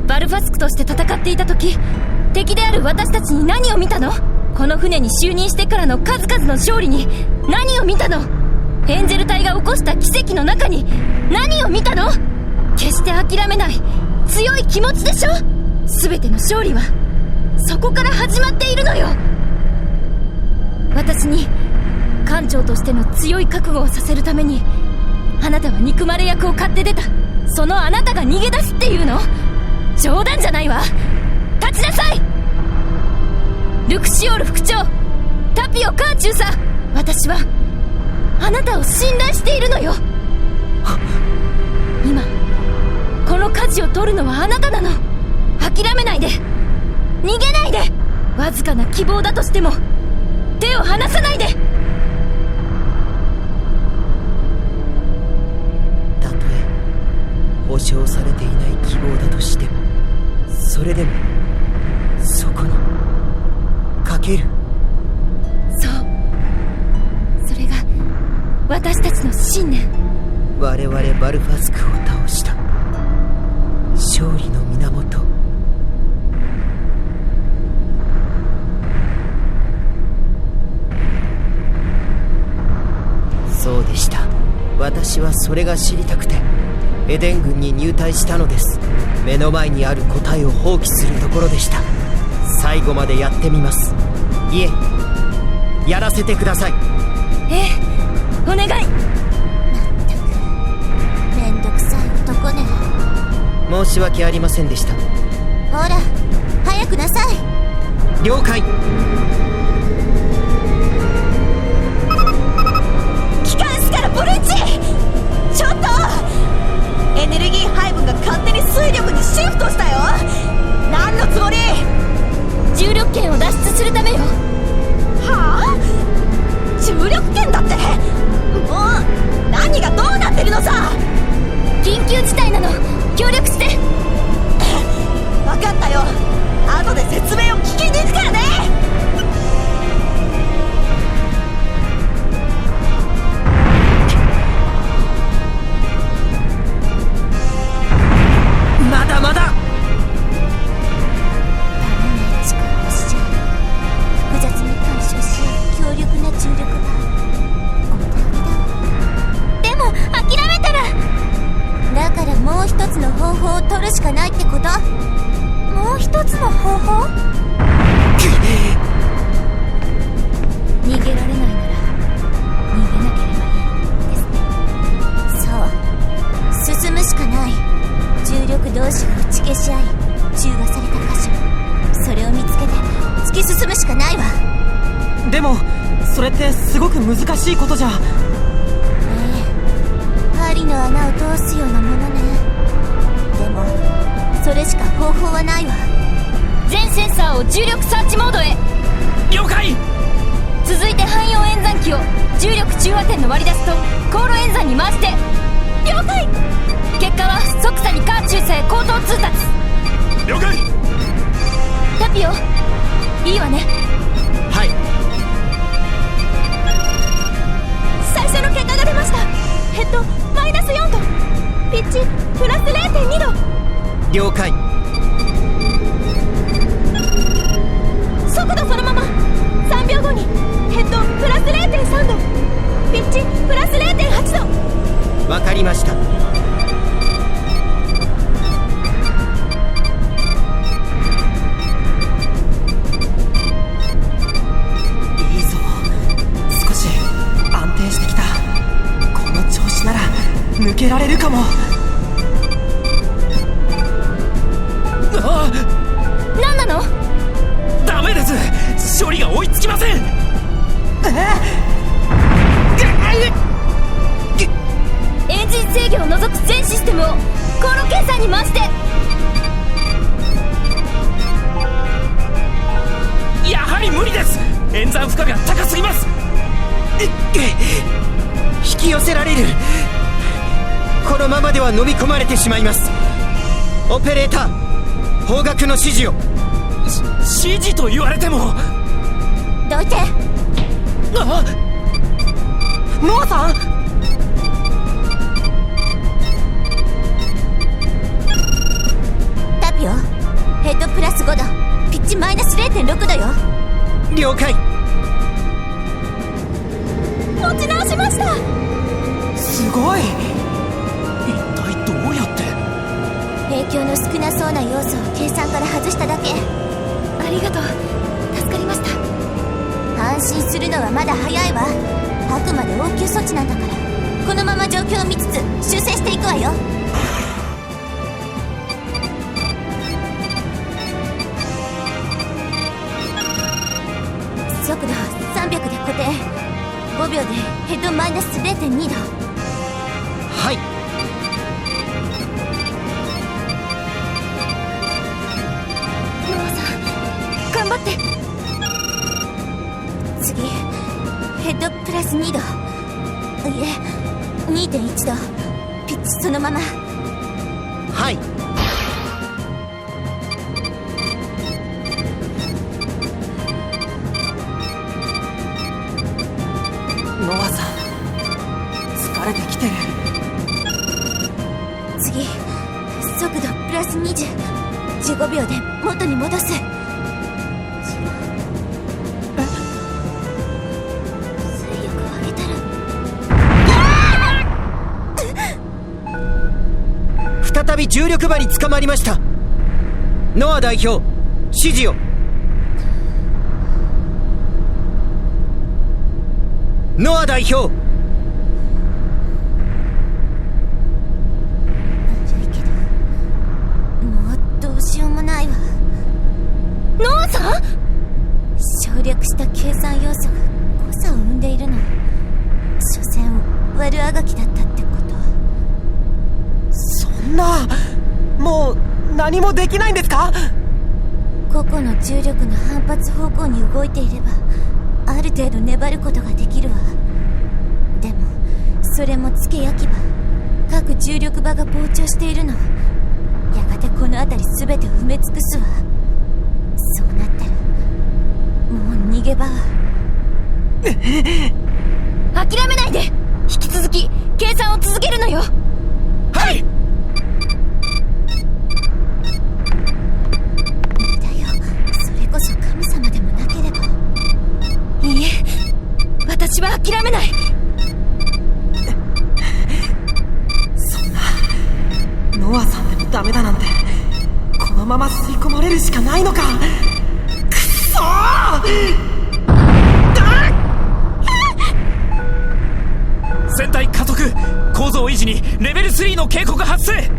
バルファスクとして戦っていた時、敵である私たちに何を見たの？この船に就任してからの数々の勝利に何を見たの？エンジェル隊が起こした奇跡の中に何を見たの？決して諦めない強い気持ちでしょ。全ての勝利はそこから始まっているのよ。私に艦長としての強い覚悟をさせるために、あなたは憎まれ役を買って出た。そのあなたが逃げ出すっていうの？冗談じゃないわ。立ちなさい。ルクシオール副長、タピオ・カーチューさん、私はあなたを信頼しているのよ。今この舵を取るのはあなたなの。諦めないで、逃げないで。わずかな希望だとしても手を離さないで。たとえ保証されていない希望だとしても、それでもそこにかける。そう、それが私たちの信念。我々バルファスクを倒した勝利の源。そうでした。私はそれが知りたくてエデン軍に入隊したのです。目の前にある答えを放棄するところでした。最後までやってみます。いえ、やらせてください。ええ、お願い。めんどくさい男ね。申し訳ありませんでした。ほら早くなさい。了解。機関室からブルーチ、ちょっとエネルギー配分が勝手に水力にシフトしたよ。何のつもり？重力圏を脱出するためよ。はあ？重力圏だって。もう何がどうなってるのさ。緊急事態なの、協力して。分かったよ、後で説明を聞きに行くからね。まだまだ。力をしちゃう。複雑に干渉し合う強力な重力がお手上げだ。でも諦めたら、だからもう一つの方法を取るしかないってこと？もう一つの方法？逃げられないなら逃げなければいいですね。そう、進むしかない。重力同士が打ち消し合い中和された箇所、それを見つけて突き進むしかないわ。でもそれってすごく難しいことじゃ。針の穴を通すようなものね。でもそれしか方法はないわ。全センサーを重力サーチモードへ。了解。続いて汎用演算機を重力中和点の割り出しと航路演算に回して。了解。結果は即座にカーチューサへ口頭通達。了解。タピオ、いいわね。はい。最初の結果が出ました。マイナス4度、ピッチプラス 0.2 度。了解。速度そのまま。3秒後にヘッドプラス 0.3 度、ピッチプラス 0.8 度。わかりました。いいぞ、少し安定してきた。この調子なら抜けられるかも。ません。エンジン制御を除く全システムを航路計算に回して。やはり無理です。演算負荷が高すぎます。引き寄せられる。このままでは飲み込まれてしまいます。オペレーター、方角の指示を。指示と言われても。どいて。あ、ノアさん。タピオ、ヘッドプラス5度、ピッチマイナス 0.6 度よ。了解。持ち直しました。すごい。一体どうやって。影響の少なそうな要素を計算から外しただけ。ありがとう、助かりました。安心するのはまだ早いわ。あくまで応急措置なんだから、このまま状況を見つつ修正していくわよ。速度300で固定。5秒でヘッドマイナス 0.2 度。はい。ノアさん、頑張って。次、ヘッドプラス2度、いえ 2.1 度。ピッチそのまま。はい。ノアさん、疲れてきてる。次、速度プラス20、15秒で元に戻す。水力を上げたら。再び重力場に捕まりました。ノア代表、指示を。ノア代表。悪いけど、もうどうしようもないわ。ノアさん。省略した計算要素が誤差を生んでいるの。所詮悪あがきだったってこと。そんな、もう何もできないんですか。個々の重力の反発方向に動いていれば、ある程度粘ることができるわ。でもそれもつけ焼き場、各重力場が膨張しているの。やがてこの辺り全て埋め尽くすわ。そうなったらもう逃げ場は。諦めないで。引き続き計算を続けるのよ。はい。だよ、それこそ神様でもなければ。いいえ、私は諦めない。そんな、ノアさんでもダメだなんて、このまま吸い込まれるしかないのか。くそー。船体加速、構造維持にレベル3の警告発生。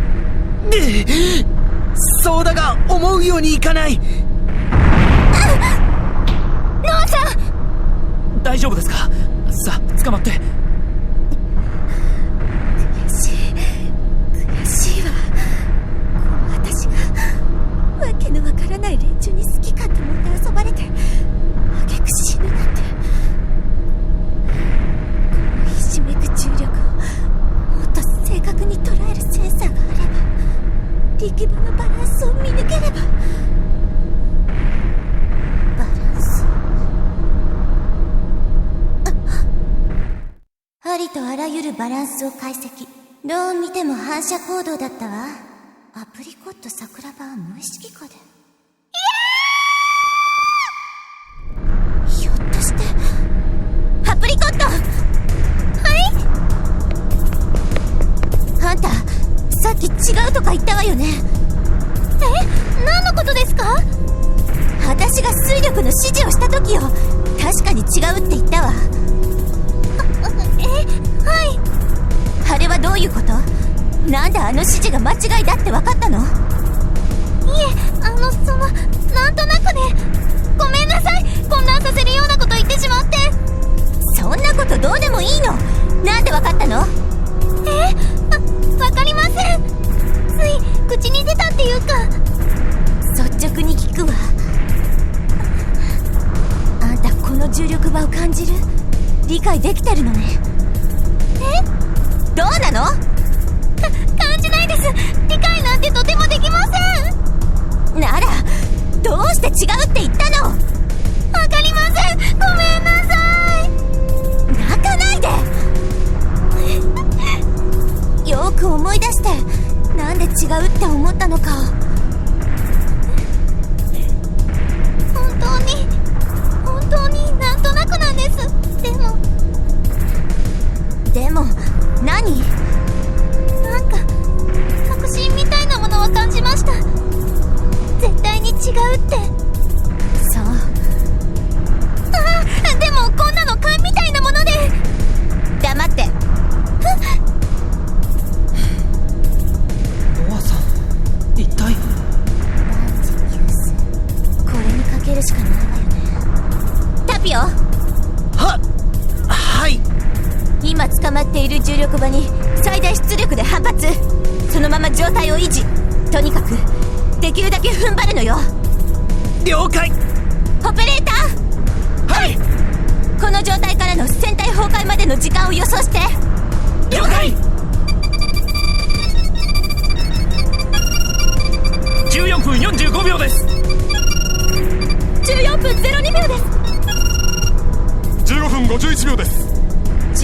そうだが思うようにいかない。ノアさん、大丈夫ですか。さあ捕まって。悔しいわ。私がわけのわからない連中に好き勝手持って遊ばれて、挙句死ぬなんて。このひしめく重力をもっと正確に捉えるセンサーがあれば、力場のバランスを見抜ければ。バランス、ありとあらゆるバランスを解析。どう見ても反射行動だったわ。アプリコット桜庭は無意識化で。ひょっとしてアプリコット。はい。あんたさっき違うとか言ったわよね。何のことですか。私が水力の指示をした時よ、確かに違うって言ったわ。はい。あれはどういうこと。なんであの指示が間違いだって分かったの。いえ、なんとなくね。ごめんなさい、混乱させるようなことていうか、率直に聞くわ。あんたこの重力場を感じる？理解できてるのね。どうなの？感じないです。理解なんてとてもできません。ならどうして違うって言ったの？わかりません。ごめんなさい。泣かないで。よーく思い出して、なんで違うって思ったのか。本当になんとなくなんです。でも何？なんか確信みたいなものは感じました。絶対に違うって。そう。でもこんなの勘みたいなもので。黙って。ノアさん、一体。これにかけるしかないわよね。タピオ。はい。今捕まっている重力場に最大出力で反発。そのまま状態を維持。とにかくできるだけ踏ん張るのよ。了解。オペレーター。はい。この状態からの船体崩壊までの時間を予想して。了解。14分45秒です。14分02秒です。15分51秒です。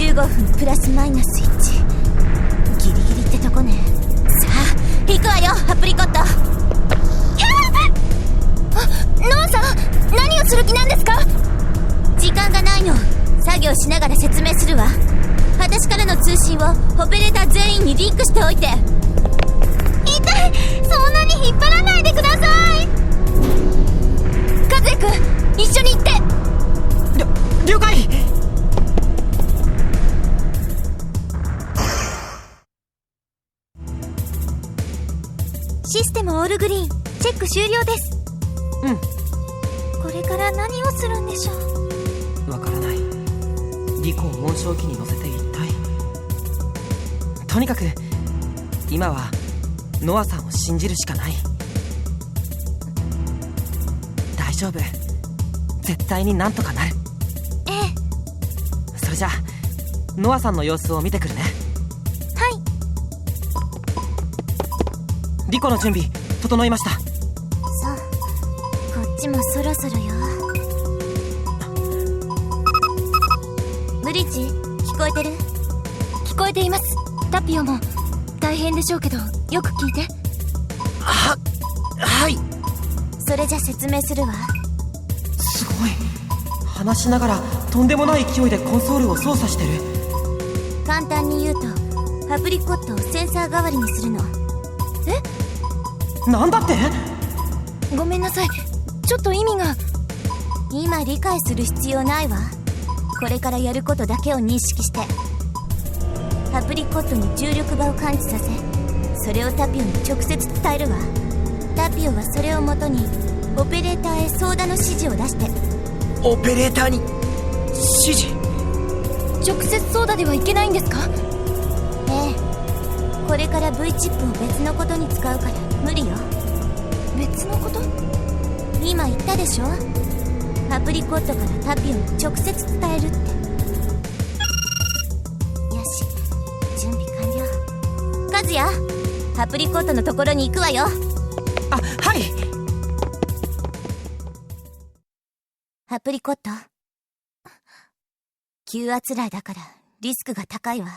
15分プラスマイナス1。ギリギリってとこね。さあ行くわよ、アプリコット。ノアさん、何をする気なんですか？時間がないの。作業しながら説明するわ。私からの通信をオペレーター全員にリンクしておいて。痛い。そんなに引っ張らないでください。和也君、一緒に行って。了解。システムオールグリーン、チェック終了です。これから何をするんでしょう。わからない。リコを紋章機に乗せて一体。とにかく今はノアさんを信じるしかない。大丈夫。絶対になんとかなる。ええ。それじゃあノアさんの様子を見てくるね。はい。リコの準備整いました。そう、こっちもそろそろよ。ブリッジ、聞こえてる？聞こえています。タピオも大変でしょうけど、よく聞いて。はい。それじゃ説明するわ。すごい。話しながらとんでもない勢いでコンソールを操作してる。簡単に言うと、アプリコットをセンサー代わりにするの。なんだって？ごめんなさい、ちょっと意味が。今理解する必要ないわ。これからやることだけを認識して。アプリコットに重力場を感知させ、それをタピオに直接伝えるわ。タピオはそれをもとにオペレーターへ操舵の指示を出して。オペレーターに指示？直接操舵ではいけないんですか？ええ。これから V チップを別のことに使うから無理よ。別のこと？今言ったでしょ、アプリコットからタピオに直接伝えるって。よし、準備完了。和也、アプリコットのところに行くわよ。はい。アプリコット、急圧雷だからリスクが高いわ。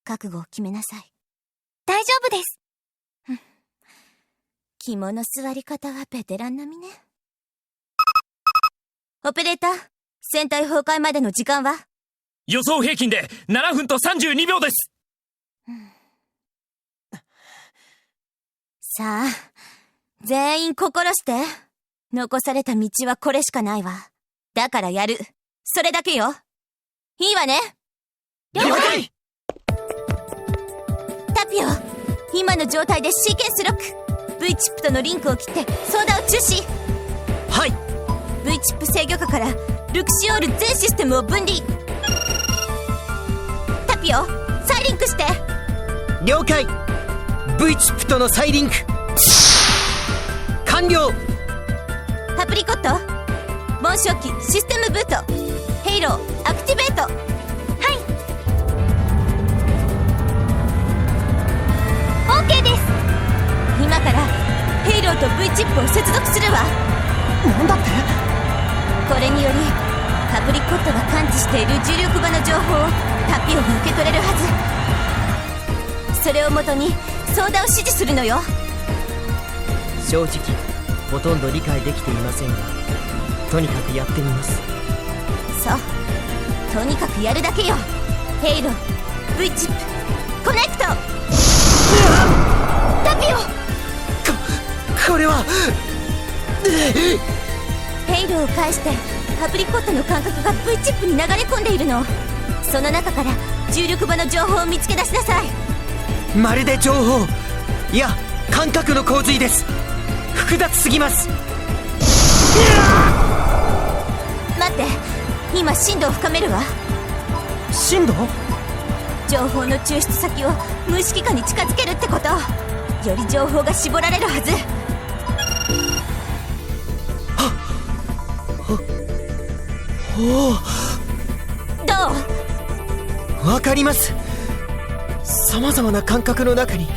覚悟を決めなさい。大丈夫です。肝の座り方はベテラン並みね。オペレーター、船体崩壊までの時間は？予想平均で7分と32秒です。さあ、全員心して。残された道はこれしかないわ。だからやる。それだけよ。いいわね。了解。タピオ、今の状態でシーケンスロック。V チップとのリンクを切って操舵を中止。はい。 V チップ制御下からルクシオール全システムを分離。タピオ、再リンクして。了解。 V チップとの再リンク。完了。パプリコット、紋章機システムブート、ヘイローアクティベート。OK です。今からヘイローと V チップを接続するわ。なんだって？これによりパプリコットが感知している重力場の情報をタピオが受け取れるはず。それをもとに操舵を指示するのよ。正直ほとんど理解できていませんが、とにかくやってみます。そう、とにかくやるだけよ。ヘイロー V チップコネクト。タピオ、これはヘイローを介してパプリコットの感覚が V チップに流れ込んでいるの。その中から重力場の情報を見つけ出しなさい。まるで情報、いや感覚の洪水です。複雑すぎます。待って、今深度を深めるわ。深度？情報の抽出先を無意識化に近づけるってこと。より情報が絞られるはず。おどお、わかります。様々な感覚の中に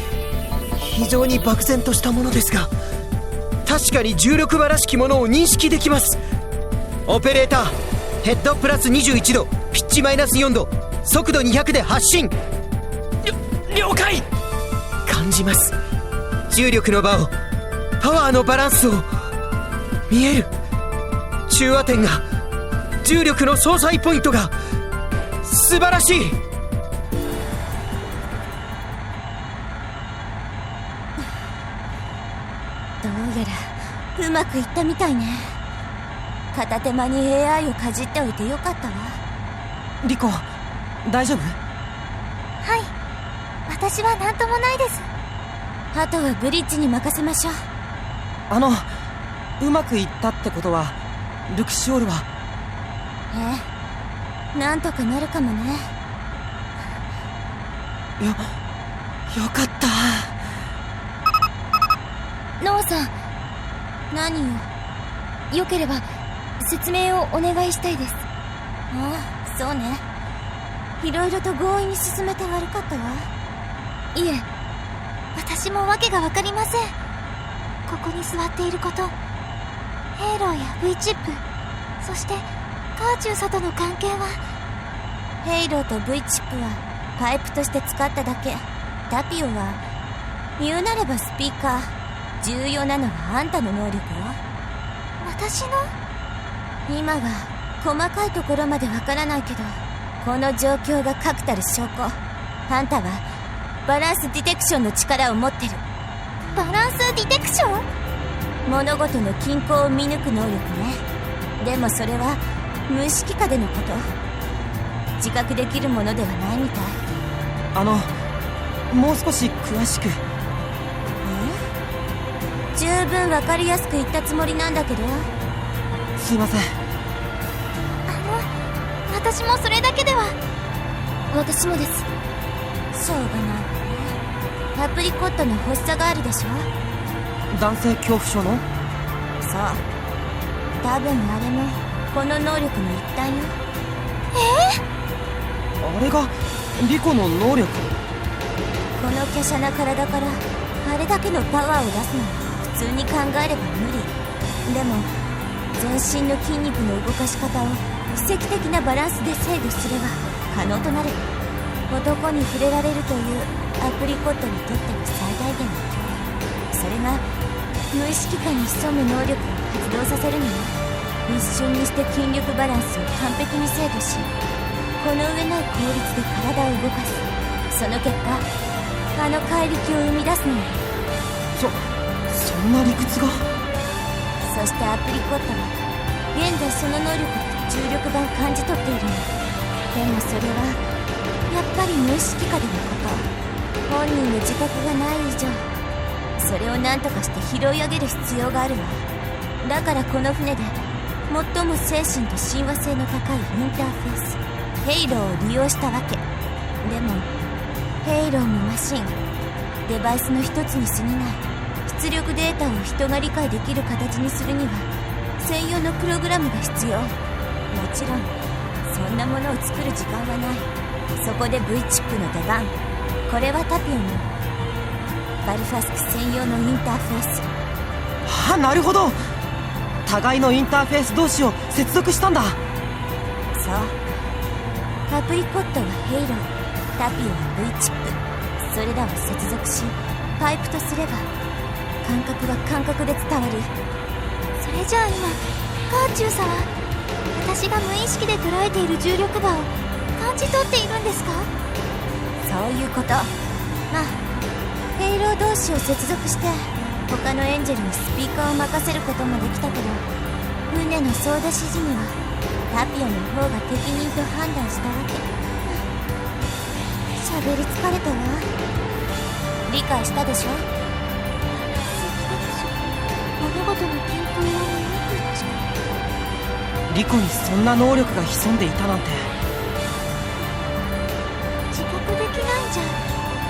非常に漠然としたものですが、確かに重力場らしきものを認識できます。オペレーター、ヘッドプラス21度、ピッチマイナス4度、速度200で発進。了解。感じます。重力の場を、パワーのバランスを。見える。中和点が、重力の相殺ポイントが素晴らしい。どうやらうまくいったみたいね。片手間に AI をかじっておいてよかったわ。リコ、大丈夫？はい、私は何ともないです。あとはブリッジに任せましょう。うまくいったってことはルクシオールは？なんとかなるかもね。よかった。ノーさん、何よ。よければ説明をお願いしたいです。ああ、そうね。いろいろと強引に進めて悪かったわ。いえ、私も訳が分かりません。ここに座っていること、ヘイローや V チップ、そしてカーチューサとの関係は。ヘイローと V チップはパイプとして使っただけ。タピオは言うなればスピーカー。重要なのはあんたの能力よ。私の？今は細かいところまでわからないけど、この状況が確たる証拠。あんたはバランスディテクションの力を持ってる。バランスディテクション？物事の均衡を見抜く能力ね。でもそれは無意識下でのこと。自覚できるものではないみたい。もう少し詳しく。十分わかりやすく言ったつもりなんだけど。すいません。私もそれだけでは。私もです。しょうがない。パプリコットの発作があるでしょ。男性恐怖症の？そう、多分あれもこの能力の一端よ。あれがリコの能力？この華奢な体からあれだけのパワーを出すのは普通に考えれば無理。でも全身の筋肉の動かし方を奇跡的なバランスで制御すれば可能となる。男に触れられるというアプリコットにとっての最大限の脅威。それが無意識下に潜む能力を発動させるのよ。一瞬にして筋力バランスを完璧に制御し、この上ない効率で体を動かす。その結果、あの怪力を生み出すのよ。そんな理屈が？そしてアプリコットは現在その能力で重力場を感じ取っているの。でもそれはやっぱり無意識下でのこと。本人の自覚がない以上、それを何とかして拾い上げる必要があるわ。だからこの船で最も精神と親和性の高いインターフェース、ヘイローを利用したわけ。でもヘイローもマシン、デバイスの一つに過ぎない。出力データを人が理解できる形にするには専用のプログラムが必要。もちろんそんなものを作る時間はない。そこで V チップの出番。これはタピオのバルファスク専用のインターフェース。はあ、なるほど。互いのインターフェース同士を接続したんだ。そう。カプリコットはヘイロー、タピオは V チップ。それらを接続しパイプとすれば感覚は感覚で伝わる。それじゃあ今カーチュー様、私が無意識で捉えている重力場を感じ取っているんですか？そういうこと。まあヘイロー同士を接続して他のエンジェルにスピーカーを任せることもできたけど、船の操舵指示にはタピオの方が適任と判断したわけ。喋り疲れたわ。理解したでしょ？物事の検討を見なくちゃ。リコにそんな能力が潜んでいたなんて。自覚できないんじゃ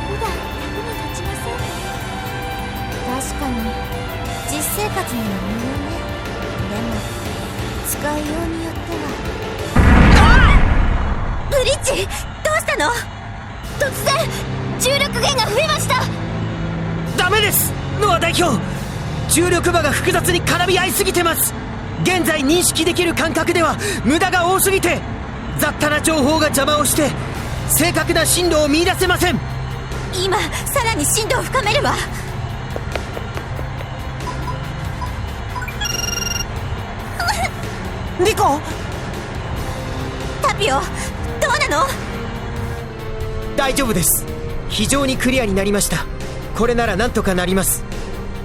普段役に立ちませんね。確かに実生活には無用ね。でも使いようによっては。ブリッジ、どうしたの？突然重力源が増えました。ダメです、ノア代表。重力場が複雑に絡み合いすぎてます。現在認識できる感覚では無駄が多すぎて、雑多な情報が邪魔をして正確な進路を見出せません。今さらに進路を深めるわ。リコ！タピオ、どうなの？大丈夫です。非常にクリアになりました。これならなんとかなります。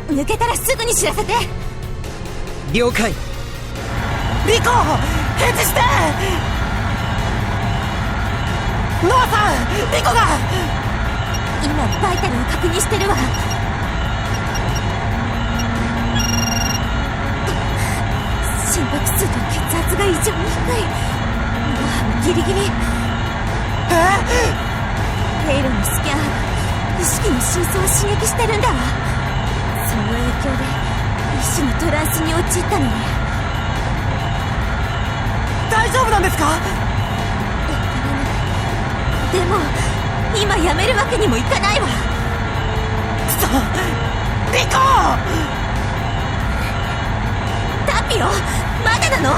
抜けたらすぐに知らせて。了解。リコ！返事して！ノアさん、リコが！今バイタルを確認してるわ。心拍数と血圧が異常に低い。ノアもギリギリ。ヘイロのスキャン波が意識の深層を刺激してるんだわ。その影響で一種のトランスに陥ったのね。大丈夫なんですか？わからない。でも今やめるわけにもいかないわ。リコ！タピオ、まだな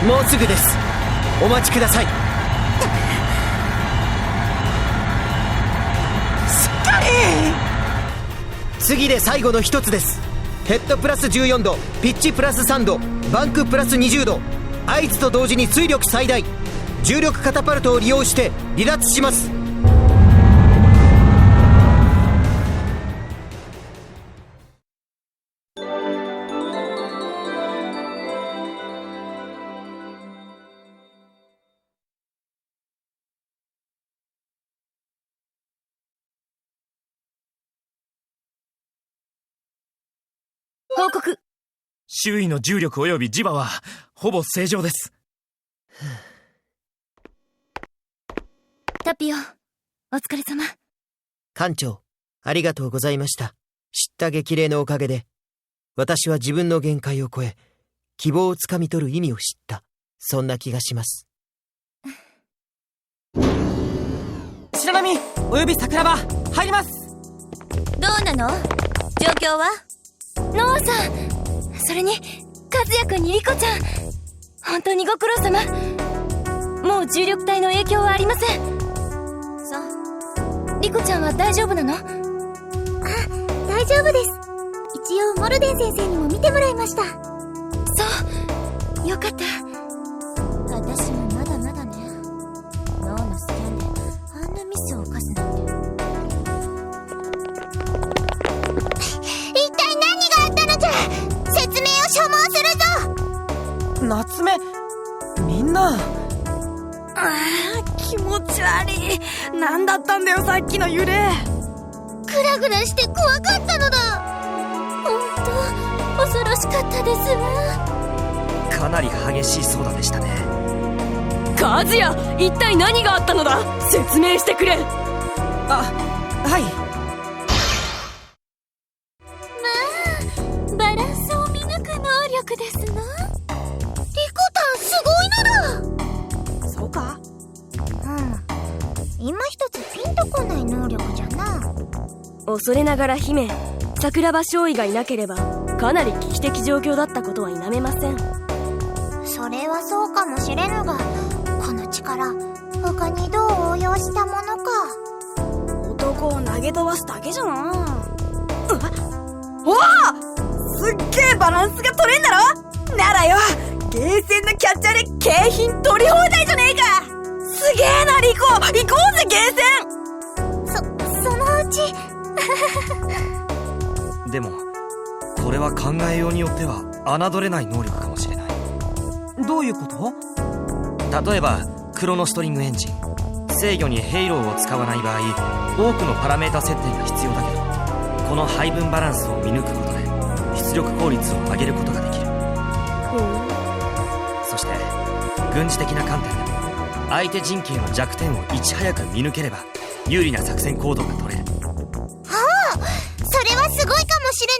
の？もうすぐです。お待ちください。次で最後の一つです。ヘッドプラス14度、ピッチプラス3度、バンクプラス20度。合図と同時に推力最大。重力カタパルトを利用して離脱します。報告。周囲の重力及び磁場はほぼ正常です。タピオ、お疲れ様。艦長、ありがとうございました。知った激励のおかげで私は自分の限界を超え希望をつかみ取る意味を知った。そんな気がします。白波および桜庭入ります。どうなの？状況は？ノアさん、それに和也くんにリコちゃん、本当にご苦労様。もう重力体の影響はありません。そう。リコちゃんは大丈夫なの？あ、大丈夫です。一応モルデン先生にも見てもらいました。そう、よかった。私もまだまだね。脳のスキャンであんなミスを犯すなんて。一体何があったのじゃ。説明を所望するぞ。夏目、みんな。気持ち悪い。何だったんだよさっきの揺れ。グラグラして怖かったのだ。本当恐ろしかったです。かなり激しい操舵でしたね。和也、一体何があったのだ。説明してくれ。あ、はい。バランスを見抜く能力ですの。リコタンすごいのだ。そうか。今一つピンとこない能力じゃな。恐れながら姫、桜庭少尉がいなければかなり危機的状況だったことは否めません。それはそうかもしれぬが、この力他にどう応用したものか。男を投げ飛ばすだけじゃな。おお、すっげえバランスが取れんだろ。ならよ、ゲーセンのキャッチャーで景品取り放題じゃねえか。すげえなリコ、行こうぜゲーセン。そのうちでもこれは考えようによっては侮れない能力かもしれない。どういうこと？例えばクロノストリングエンジン、制御にヘイローを使わない場合多くのパラメータ設定が必要だけど、この配分バランスを見抜くことで出力効率を上げることができる。そして軍事的な観点でも相手陣形の弱点をいち早く見抜ければ有利な作戦行動が取れる。それはすごいかもしれ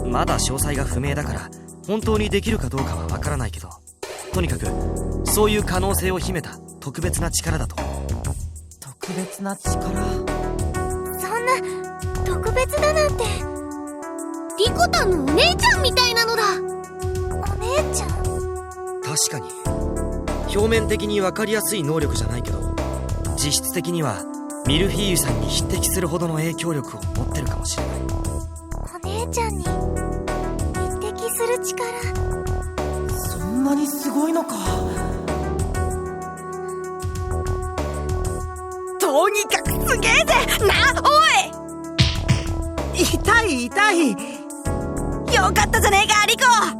ぬの。まだ詳細が不明だから本当にできるかどうかはわからないけど、とにかくそういう可能性を秘めた特別な力だと。特別な力？そんな特別だなんて。リコタンのお姉ちゃんみたいなのだ。お姉ちゃん？確かに表面的に分かりやすい能力じゃないけど、実質的にはミルフィーユさんに匹敵するほどの影響力を持ってるかもしれない。お姉ちゃんに匹敵する力、そんなにすごいのか。とにかくすげえぜな。おい、痛い痛い。よかったじゃねえかリコ。は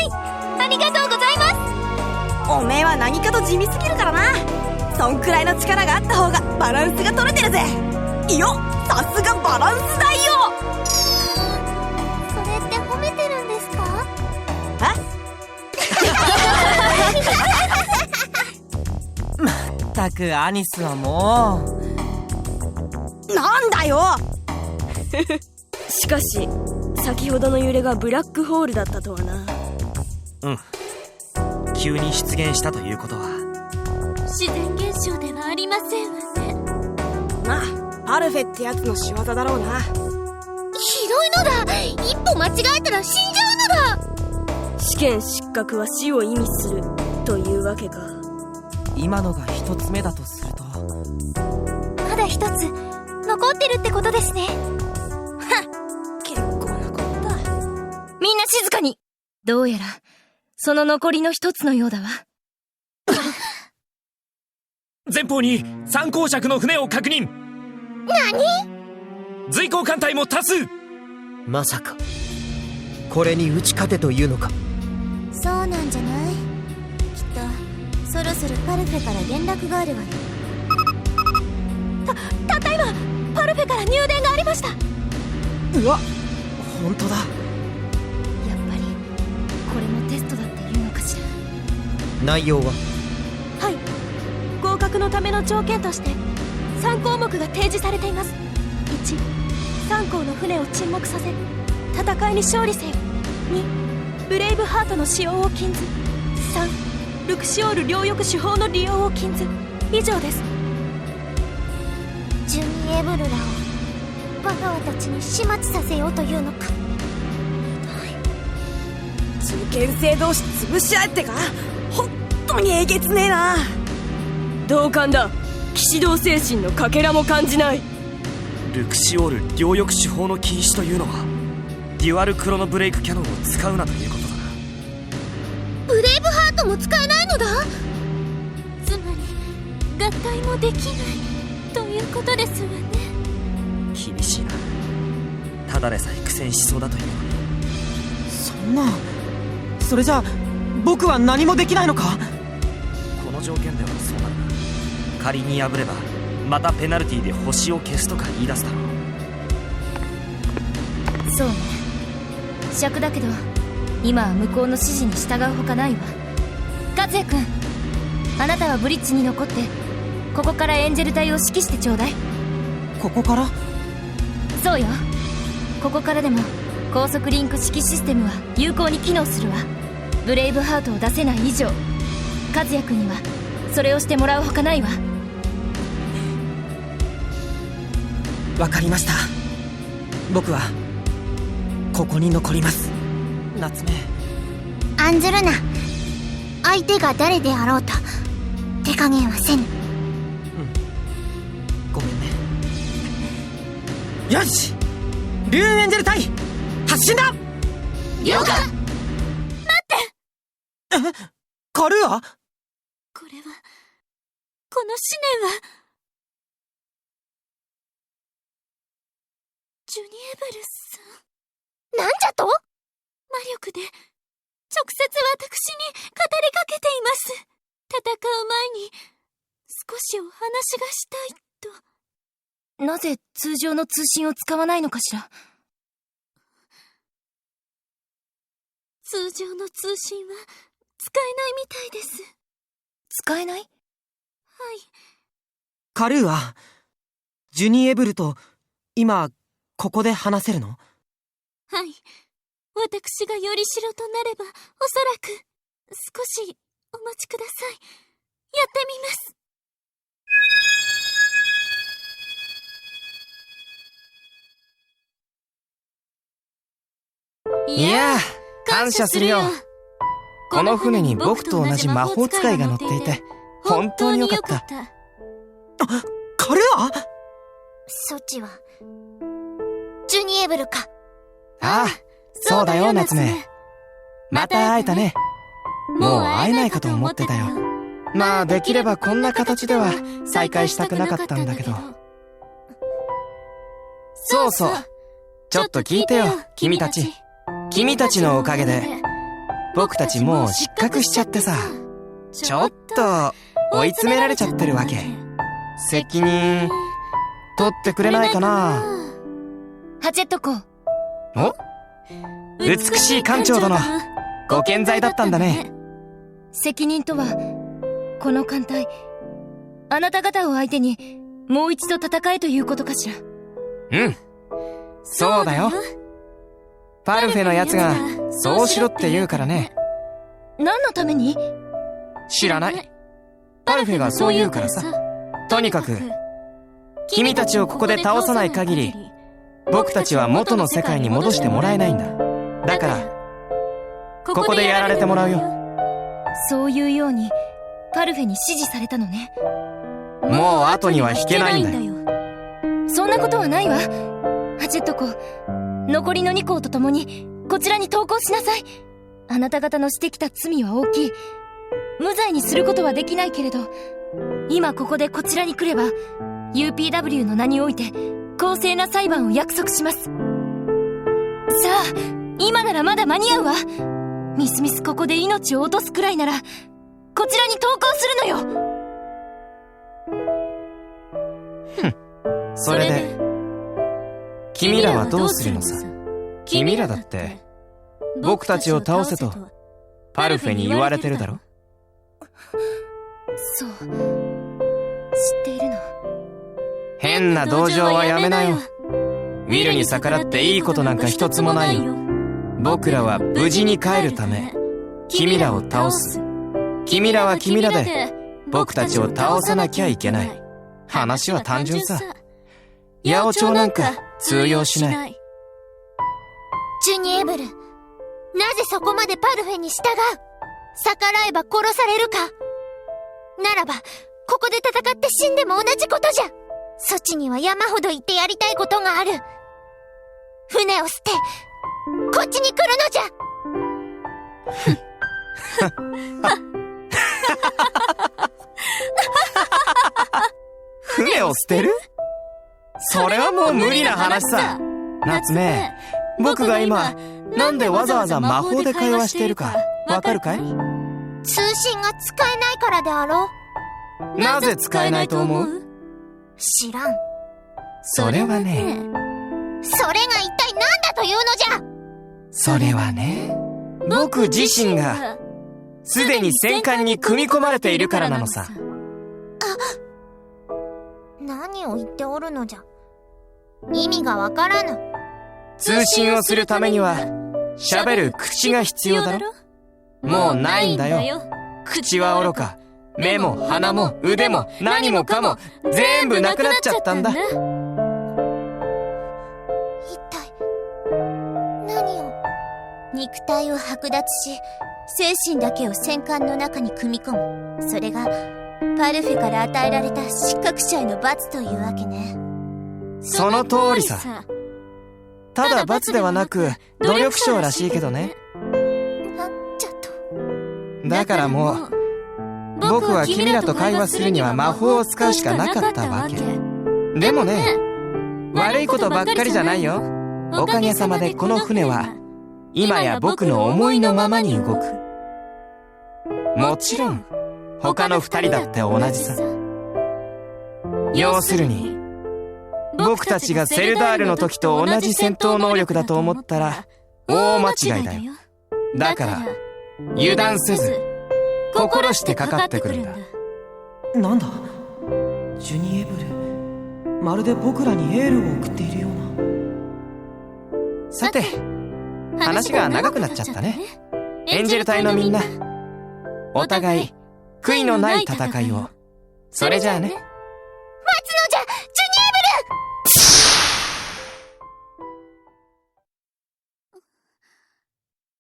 い、ありがとうございます。おめえは何かと地味すぎるからな。そんくらいの力があった方がバランスが取れてるぜ。いよ、さすがバランスだよ。それって褒めてるんですか？まったくアニスはもう。なんだよしかし先ほどの揺れがブラックホールだったとはな。急に出現したということは自然現象ではありませんわね。まあパルフェってやつの仕業だろうな。ひどいのだ。一歩間違えたら死んじゃうのだ。試験失格は死を意味するというわけか。今のが一つ目だとすると、まだ一つ残ってるってことですね。結構なことだ。みんな静かに。どうやらその残りの一つのようだわ。前方に参考尺の船を確認。何？随行艦隊も多数。まさかこれに打ち勝てというのか。そうなんじゃない？きっとそろそろパルフェから連絡があるわよ。たった今パルフェから入電がありました。うわ、本当だ。やっぱりこれもテストだっていうのかしら。内容は？はい、合格のための条件として3項目が提示されています。1、3港の船を沈黙させ戦いに勝利せよ。2、ブレイブハートの使用を禁ず。3、ルクシオール両翼手法の利用を禁ず。以上です。ジュニエブルラをバカワたちに始末させようというのか。受験生同士潰し合えってか。本当にえげつねえな。同感だ。騎士道精神のかけらも感じない。ルクシオール両翼手法の禁止というのはデュアルクロノブレイクキャノンを使うなということだな。ブレイブハートも使えないのだ。つまり合体もできないということですわね。厳しいな。ただでさえ苦戦しそうだというのに。そんな、それじゃあ僕は何もできないのか？この条件ではそうなるが、仮に破ればまたペナルティで星を消すとか言い出すだろう。そうね。尺だけど今は向こうの指示に従うほかないわ。和也君、あなたはブリッジに残ってここからエンジェル隊を指揮してちょうだい。ここから？そうよ。ここからでも高速リンク式システムは有効に機能するわ。ブレイブハートを出せない以上、和也君にはそれをしてもらうほかないわ。わかりました。僕はここに残ります。夏目、案ずるな。相手が誰であろうと手加減はせぬ。ごめんね。よし、竜エンジェル隊発進だ。了解。カルーア、これは、この思念はジュニエブルさん。なんじゃと？魔力で直接私に語りかけています。戦う前に少しお話がしたいと。なぜ通常の通信を使わないのかしら。通常の通信は使えないみたいです。使えない？はい。カルーア、ジュニエブルと今ここで話せるの？はい。私がよりしろとなれば、おそらく少しお待ちください。やってみます。いやー、感謝するよ。この船に僕と同じ魔法使いが乗っていて本当によかった。カルーア？そっちはジュニエブルか。ああ、そうだよ夏目。また会えたね。もう会えないかと思ってたよ。まあできればこんな形では再会したくなかったんだけど。そうそう、ちょっと聞いてよ君たち。君たちのおかげで僕たちもう失格しちゃってさ、ちょっと追い詰められちゃってるわけ。責任取ってくれないかな。ハチェット公。お、美しい艦長殿、ご健在だったんだね。責任とは、この艦隊、あなた方を相手にもう一度戦えということかしら。うん、そうだよ。パルフェのやつがそうしろって言うからね。何のために？知らない。パルフェがそう言うからさ。とにかく君たちをここで倒さない限り僕たちは元の世界に戻してもらえないんだ。だからここでやられてもらうよ。そういうようにパルフェに指示されたのね。もう後には引けないんだよ。そんなことはないわ。ハチェット公、残りの2校と共にこちらに投降しなさい。あなた方のしてきた罪は大きい。無罪にすることはできないけれど、今ここでこちらに来れば UPW の名において公正な裁判を約束します。さあ、今ならまだ間に合うわ。みすみすここで命を落とすくらいならこちらに投降するのよ。それで君らはどうするのさ。君らだって僕たちを倒せとパルフェに言われてるだろ。そう、知っているの。変な同情はやめなよ。ウィルに逆らっていいことなんか一つもないよ。僕らは無事に帰るため君らを倒す。君らは君らで僕たちを倒さなきゃいけない。話は単純さ。八百長なんか通用しない。ジュニエブル、なぜそこまでパルフェに従う？逆らえば殺されるか？ならばここで戦って死んでも同じことじゃ。そっちには山ほど言ってやりたいことがある。船を捨てこっちに来るのじゃ。船を捨てる？それはもう無理な話さ。夏目、僕が今なんでわざわざ魔法で会話しているかわかるかい？通信が使えないからであろう。なぜ使えないと思う？知らん。それはね、それが一体何だというのじゃ。それはね、僕自身がすでに戦艦に組み込まれているからなのさ。何を言っておるのじゃ。意味がわからぬ。通信をするためには喋る口が必要だろ。もうないんだよ。口は愚か、目も鼻も腕も何もかも全部なくなっちゃったんだ。一体何を？肉体を剥奪し、精神だけを戦艦の中に組み込む。それがパルフェから与えられた失格者への罰というわけね。その通りさ。ただ罰ではなく努力賞らしいけどね。ちょっと。だからもう僕は君らと会話するには魔法を使うしかなかったわけ。でもね、悪いことばっかりじゃないよ。おかげさまでこの船は今や僕の思いのままに動く。もちろん他の二人だって同じさ。要するに僕たちがセルダールの時と同じ戦闘能力だと思ったら大間違いだよ。だから油断せず心してかかってくるんだ。なんだ、ジュニエブル、まるで僕らにエールを送っているような。さて、話が長くなっちゃったね。エンジェル隊のみんな、お互い悔いのない戦いを。それじゃあね。待つのじゃ、ジュニエブル！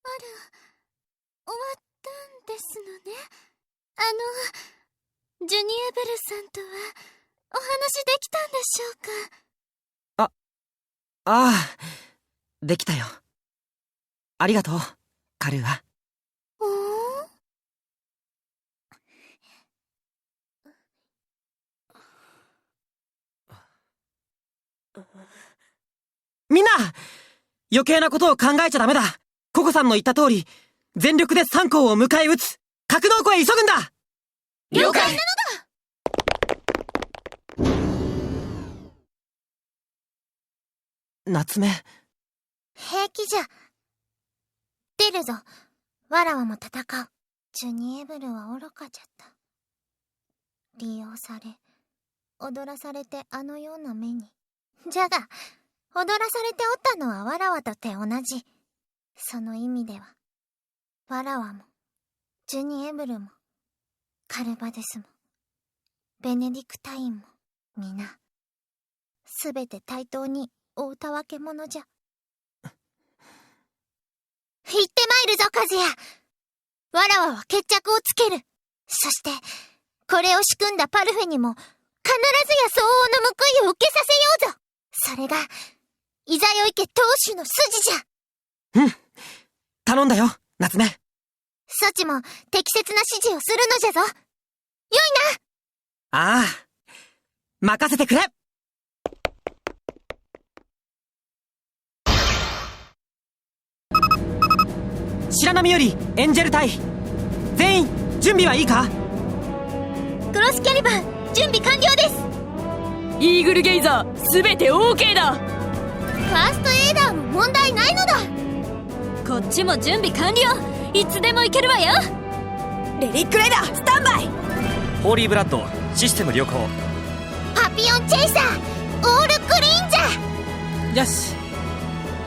あら、終わったんですのね。ジュニエブルさんとはお話できたんでしょうか？ああ、できたよ。ありがとう、カルーア。みんな、余計なことを考えちゃダメだ。ココさんの言った通り、全力で3校を迎え撃つ。格納庫へ急ぐんだ。了解なのだ。夏目。平気じゃ。出るぞ。わらわも戦う。ジュニエブルは愚かじゃった。利用され、踊らされてあのような目に。じゃが、踊らされておったのはわらわとて同じ。その意味では、わらわも、ジュニエブルも、カルバデスも、ベネディクタインも、皆、すべて対等におうたわけ者じゃ。行ってまいるぞ、カズヤ。わらわは決着をつける。そして、これを仕組んだパルフェにも、必ずや相応の報いを受けさせようぞ。それが、イザヨイ家当主の筋じゃ。うん。頼んだよ、夏目。そちも適切な指示をするのじゃぞ。よいな。ああ、任せてくれ。白波よりエンジェル隊、全員準備はいいか？クロスキャリバー準備完了です。イーグルゲイザーすべて OK だ。ファーストエイダーも問題ないのだ。こっちも準備完了。いつでも行けるわよ。レリックレーダースタンバイ。ホーリーブラッドシステム良好。パピオンチェイサーオールクリーンじゃ。よし、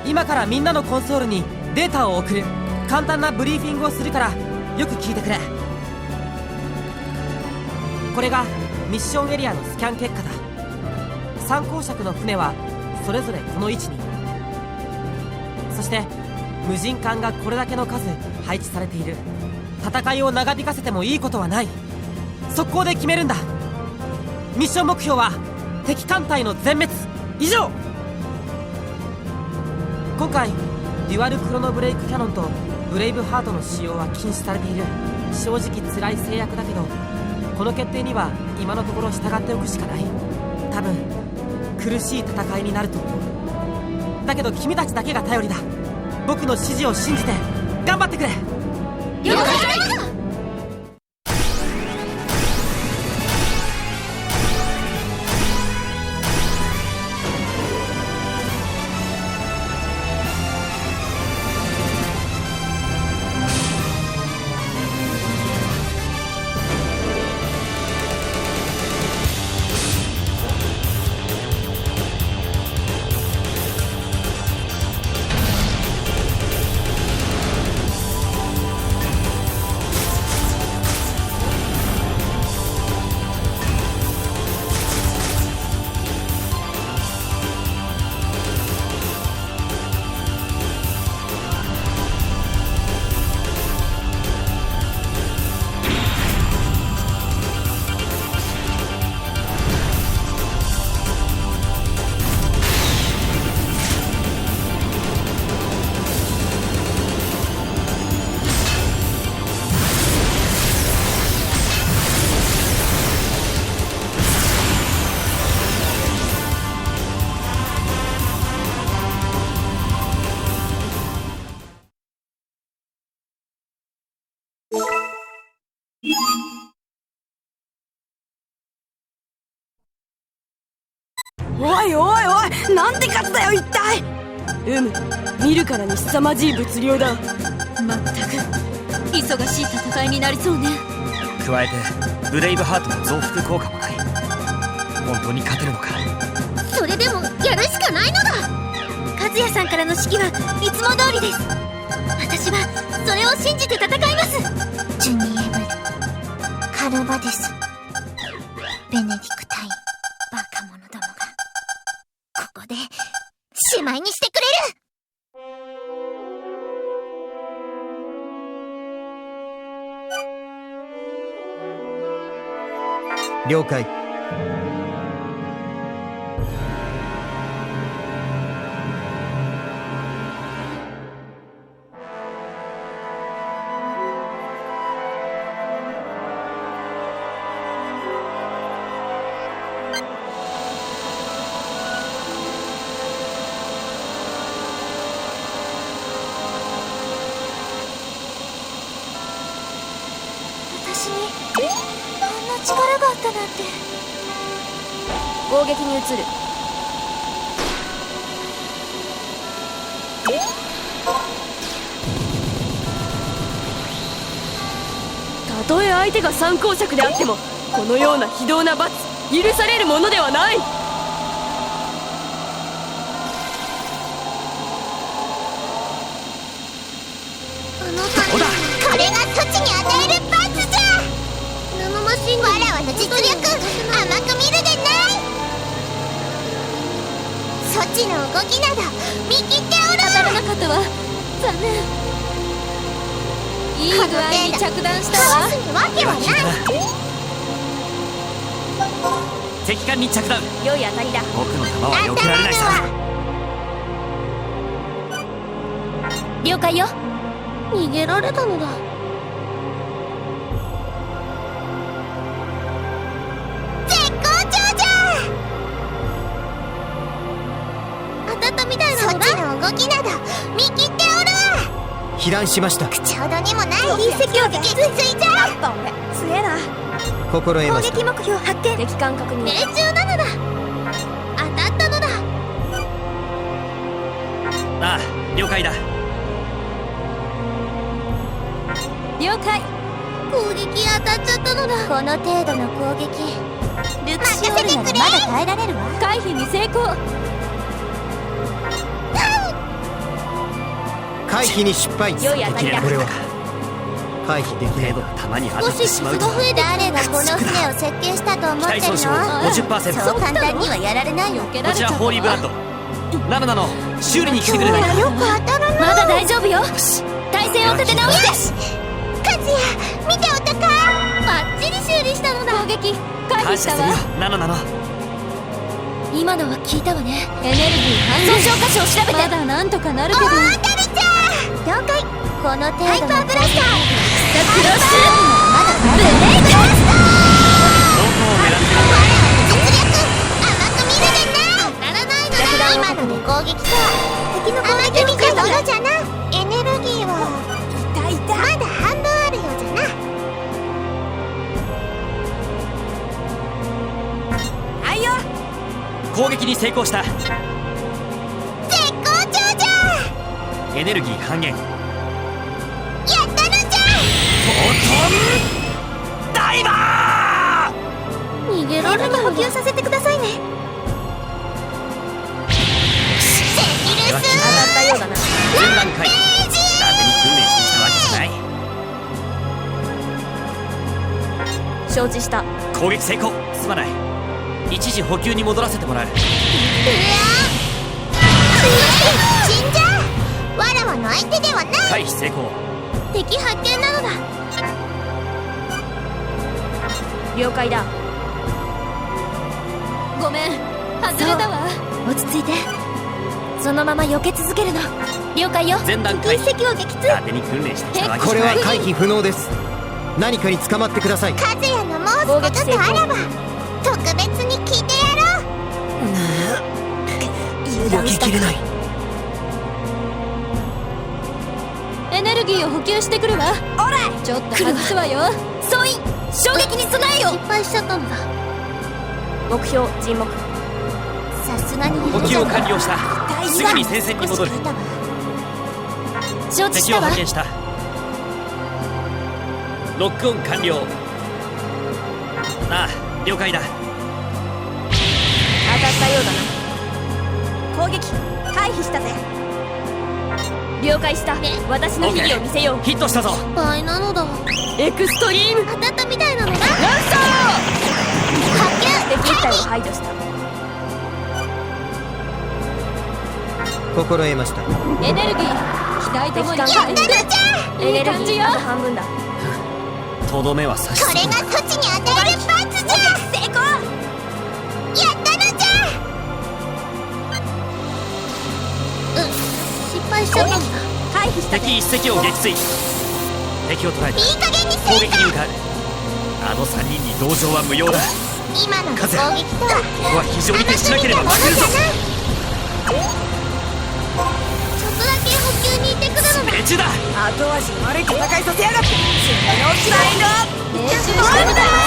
今からみんなのコンソールにデータを送る。簡単なブリーフィングをするからよく聞いてくれ。これがミッションエリアのスキャン結果だ。参考尺の船はそれぞれこの位置に。そして無人艦がこれだけの数配置されている。戦いを長引かせてもいいことはない。速攻で決めるんだ。ミッション目標は敵艦隊の全滅以上。今回デュアルクロノブレイクキャノンとブレイブハートの使用は禁止されている。正直辛い制約だけど、この決定には今のところ従っておくしかない。多分苦しい戦いになると思う。だけど君たちだけが頼りだ。僕の指示を信じて頑張ってくれ。了解。おいおいおい、なんで勝つだよ一体。見るからに凄まじい物量だ。まったく忙しい戦いになりそうね。加えてブレイブハートの増幅効果もない。本当に勝てるのか。それでもやるしかないのだ。和也さんからの指揮はいつも通りです。私はそれを信じて戦います。ジュニエブル、カルバデス、ベネディクタイ、バカ者どもがここでしまいにしてくれる。了解。私にあんな力があったなんて。攻撃に移る。たとえ相手が三公爵であっても、このような非道な罰許されるものではない。これがそちに与える罰じゃ。ナノマシンわらわの実力甘く見るでない。そちの動きなど見切っておる。当たらなかったわ。残念。いい具合に着弾したわ。かわすにわけはない。敵艦に着弾。良い当たりだ。僕の弾は避けられないさ。了解よ。逃げられたのだ。絶好調じゃ。当たったみたいなのだ。そっちの動きなど見切っておる。被弾しました。ちょうどにもない隕石を撃墜じゃ。やっぱ俺強えな。心得ました。攻撃目標発見。敵艦確認。命中なのだ。当たったのだ。ああ、了解だ。了解。攻撃当たっちゃったのだ。この程度の攻撃ルクシオールならまだ耐えられるわ。回避に成功。回避に失敗。良い当たりだ。これは回避できない。程度の弾に当た少ってし人しまうと。増えて誰がこの船を設計したと思ってるの。機体損傷 50%。そう簡単にはやられないよ。避けらこちられちゃったわ。ホーリーブラッド。ナノナノ、修理に来てくれないか。よく当たらない。まだ大丈夫よ。体勢を立て直して。和也見ておったか。バッチリ修理したのだ。攻撃回避感謝するよしたわ。ナノナノ。今のは聞いたわね。エネルギー反応消化を調べて。まだなんとかなるけど。大当たりじゃ。了解。この程度のハイパーブラスター。クロスまだブレイブラスター。どこを狙ってる。実力甘く見るでな。当たらないのだ。今ので攻撃か。敵の攻撃見たものじゃな。エネルギーはまだ半分あるようじゃな。はいよ。攻撃に成功した。絶好調じゃ。エネルギー半減。やったのじゃ。ダイバー。逃げられない。補給させてくださいね。セキルス当たったようだな。前段階。伊達に訓練してきたわけじゃない。承知した。攻撃成功。すまない。一時補給に戻らせてもらう。うわ死んじゃ。わらわの相手ではない。回避成功。敵発見なのだ。了解だ。ごめん。外れたわ。落ち着いて。そのまま避け続けるの。了解よ。前段階。隕石を撃墜。伊達に訓練してきたわけこれじゃない。は回避不能です。何かに捕まってください。和也の申すこととあらば特別に聞いてやろう。避けきれない。エネルギーを補給してくるわ。おらちょっと外すわよ。総員衝撃に備えよ。失敗しちゃったのだ。目標沈黙。さ砂に入れる。補給を完了した。すぐに戦線に戻る。承知したわ。敵を発見した。ロックオン完了。ああ、了解だ。当たったようだな。攻撃回避したぜ。了解した。私の秘技を見せよう。ヒットしたぞ。倍なのだ。エクストリーム。当たったみたいなのだ。ランサ発ー。敵一体を排除した。心得ました。エネルギー機体ともにやったのじゃ。エネルギーあと半分だ。とどめは刺しこれが土地に与える罰じゃ。成功。やったのじゃ。失敗しちゃったんだ。回避した。敵一隻を撃墜。敵を捕らえた。いい加減に攻せいか。撃に向かう。あの3人に同情は無用だ。今の攻撃とここは非常に徹しなければ負けるぞ。ちょっとだけ補給に行ってくるのだ。命中だ。後味悪い戦いさせやがって。死の嫌いの命中したみたいね。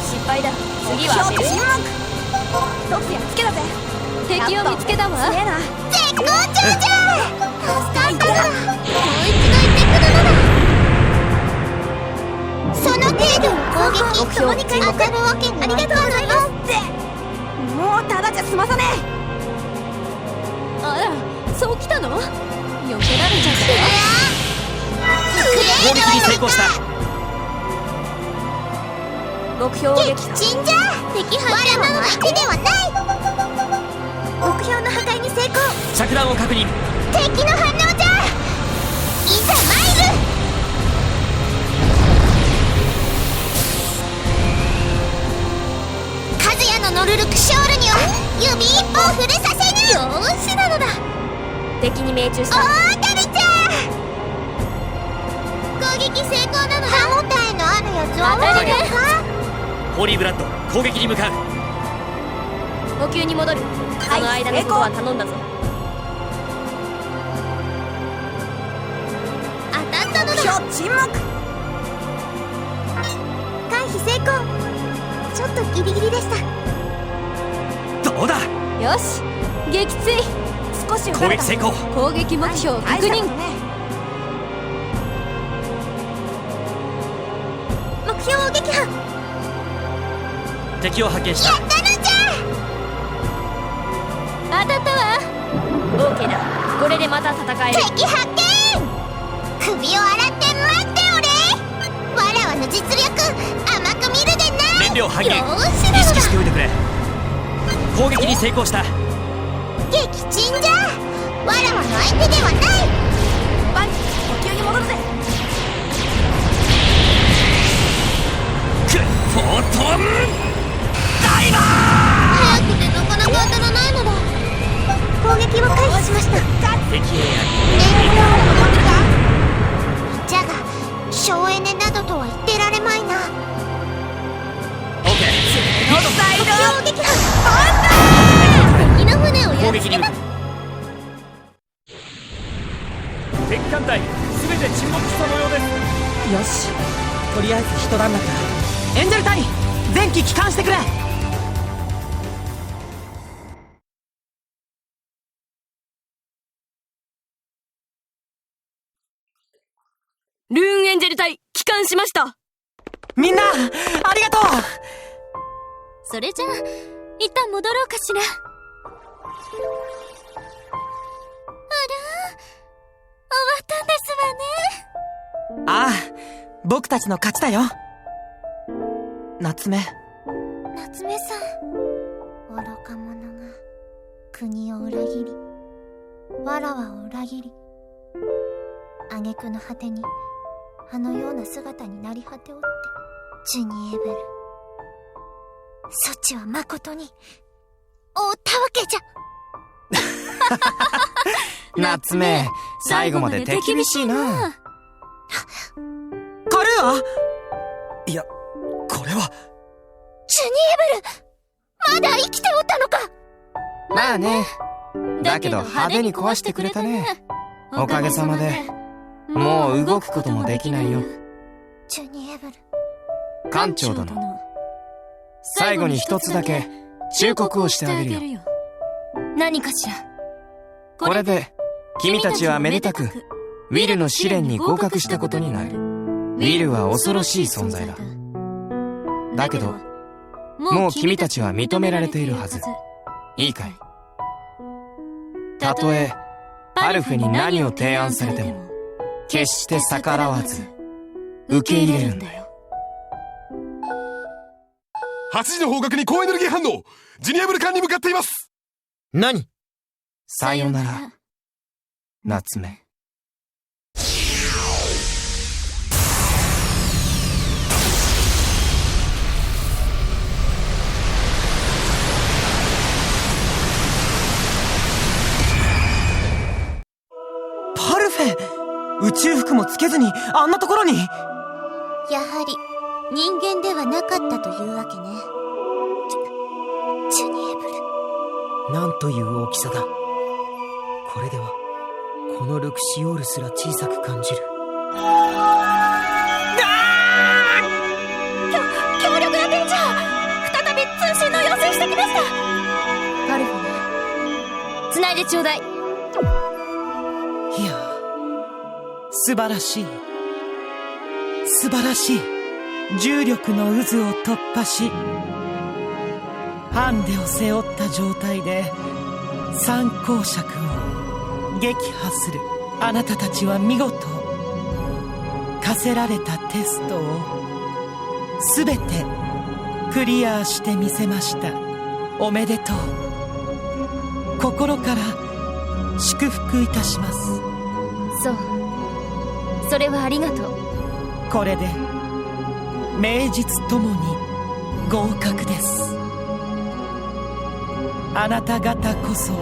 失敗だ。次は当てる。沈黙。一つやっつけたぜ。敵を見つけたわ。すげえな。絶好調じゃ。助かったわ。もう一度行ってくるのだ。その程度の攻撃共に当たるわけにありがとうございますって。もうただじゃ済まさねあら、そうきたの？避けられちゃった。攻撃に成功した。目標を撃破。撃沈じゃ。敵反射の相手ではない。目標の破壊に成功。着弾を確認。敵の反応じゃ。いざ参る。和也のノルルクショールには指一本触れさせぬ。よーしなのだ。敵に命中した。大当たりじゃ。攻撃成功なのだ。歯応えのあるやつは当たりね。ホーリーブラッド、攻撃に向かう。補給に戻る。その間のことは頼んだぞ。当たったのだ。沈黙。回避成功。ちょっとギリギリでした。どうだ。よし、撃墜。少し攻撃成功。攻撃目標確認。目標を撃破。敵を発見した。やったのじゃ。当たったわ。オーケーだ。これでまた戦える。敵発見。首を洗って待っておれ。わらわの実力甘く見るでない。燃料半減。よーしなのだ。意識しておいてくれ。攻撃に成功した。撃沈じゃ。わらわの相手ではない。バンチ補給に戻るぜ。フォートンダイバー。早くてなかなか当たらないのだ。攻撃を回避しました。敵兵じゃが省エネなどとは言ってられまいな。オッケー。攻撃破。敵の船をやっつけた。敵艦隊すべて沈没した模様です。よし、とりあえず一段落だ。エンジェル隊、前期帰還してくれ。ルーンエンジェル隊帰還しました。みんなありがとう。それじゃあ一旦戻ろうかしら。あら、終わったんですわね。ああ、僕たちの勝ちだよ。夏目。夏目さん、愚か者が国を裏切り、わらわを裏切り、挙句の果てにあのような姿になり果ておって、ジュニエベル、そちはまことに負ったわけじゃ。夏目、最後まで手厳しいな。カルーア。いや、これはジュニエベル、まだ生きておったのか。まあね。だけど派手に壊してくれたね。おかげさまでもう動くこともできないよ。ジュニエベル、艦長殿、最後に一つだけ忠告をしてあげるよ。何かしら。これで君たちはめでたくウィルの試練に合格したことになる。ウィルは恐ろしい存在だ。だけどもう君たちは認められているはず。いいかい。たとえパルフェに何を提案されても決して逆らわず受け入れるんだよ。8時の方角に高エネルギー反応、ジニアブル艦に向かっています。何？さよなら夏目。パルフェ、宇宙服もつけずにあんなところに。やはり人間ではなかったというわけね。ジュニエブル。なんという大きさだ。これではこのルクシオールすら小さく感じる。強力な電磁波、再び通信の要請してきました。パルフェね、繋いでちょうだい。いや、素晴らしい。素晴らしい。重力の渦を突破し、ハンデを背負った状態で三光尺を撃破するあなたたちは見事課せられたテストをすべてクリアしてみせました。おめでとう。心から祝福いたします。そう、それはありがとう。これで名実ともに合格です。あなた方こそ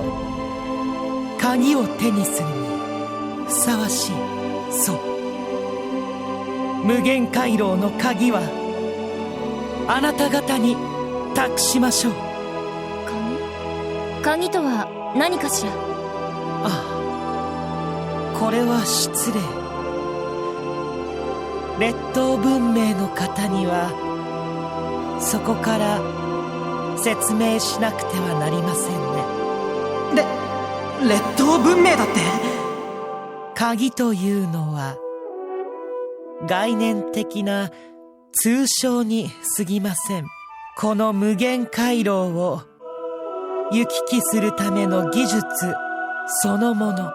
鍵を手にするにふさわしい。そう、無限回廊の鍵はあなた方に託しましょう。鍵とは何かしら。ああ、これは失礼。列島文明の方にはそこから説明しなくてはなりませんね。列島文明だって。鍵というのは概念的な通称に過ぎません。この無限回廊を行き来するための技術そのもの。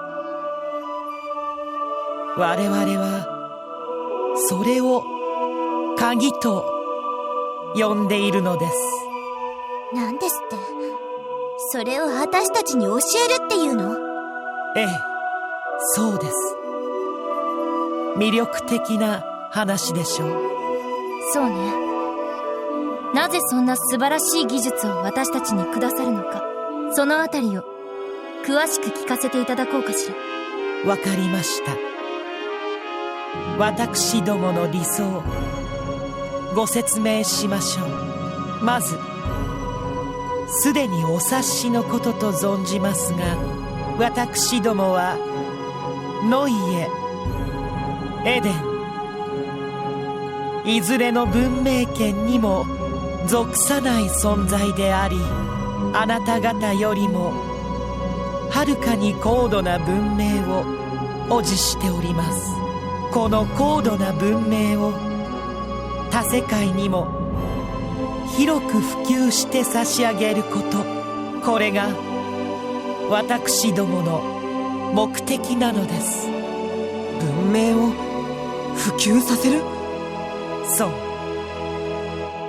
我々はそれを鍵と呼んでいるのです。なんですって？それを私たちに教えるっていうの？ええ、そうです。魅力的な話でしょう。そうね。なぜそんな素晴らしい技術を私たちにくださるのか、そのあたりを詳しく聞かせていただこうかしら。わかりました。私どもの理想ご説明しましょう。まずすでにお察しのことと存じますが、私どもはノイエ、エデン、いずれの文明圏にも属さない存在であり、あなた方よりもはるかに高度な文明を保持しております。この高度な文明を他世界にも広く普及して差し上げること、これが私どもの目的なのです。文明を普及させる？そう、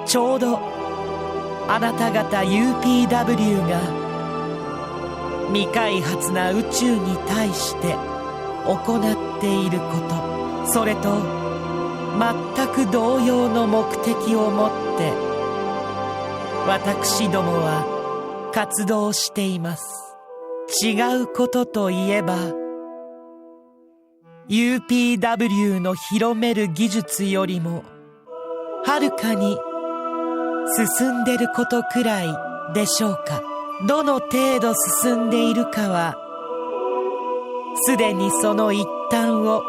ちょうどあなた方 UPW が未開発な宇宙に対して行っていること、それと全く同様の目的を持って私どもは活動しています。違うことといえば UPW の広める技術よりもはるかに進んでることくらいでしょうか。どの程度進んでいるかはすでにその一端を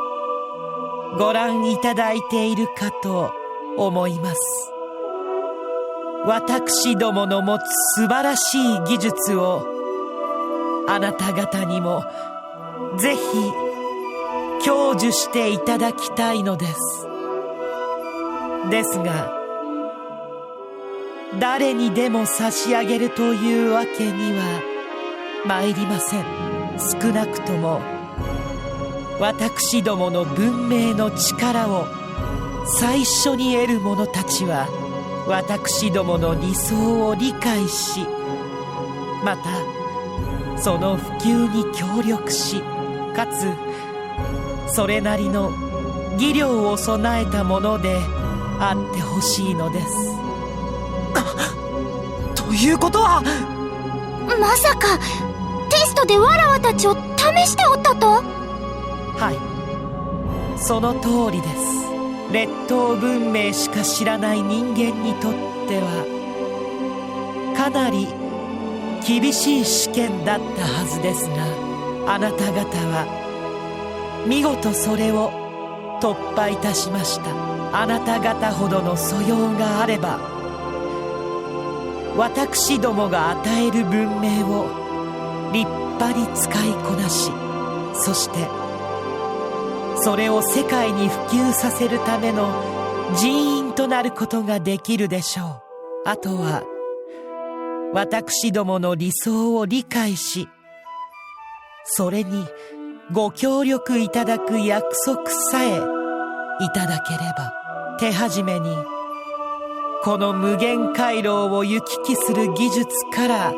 ご覧いただいているかと思います。私どもの持つ素晴らしい技術をあなた方にもぜひ享受していただきたいのです。ですが誰にでも差し上げるというわけには参りません。少なくとも私どもの文明の力を最初に得る者たちは私どもの理想を理解し、またその普及に協力し、かつそれなりの技量を備えたものであってほしいのです。ということは、まさかテストでわらわたちを試しておったと？はい、その通りです。劣等文明しか知らない人間にとってはかなり厳しい試験だったはずですが、あなた方は見事それを突破いたしました。あなた方ほどの素養があれば、私どもが与える文明を立派に使いこなし、そしてそれを世界に普及させるための人員となることができるでしょう。あとは私どもの理想を理解し、それにご協力いただく約束さえいただければ、手始めにこの無限回廊を行き来する技術から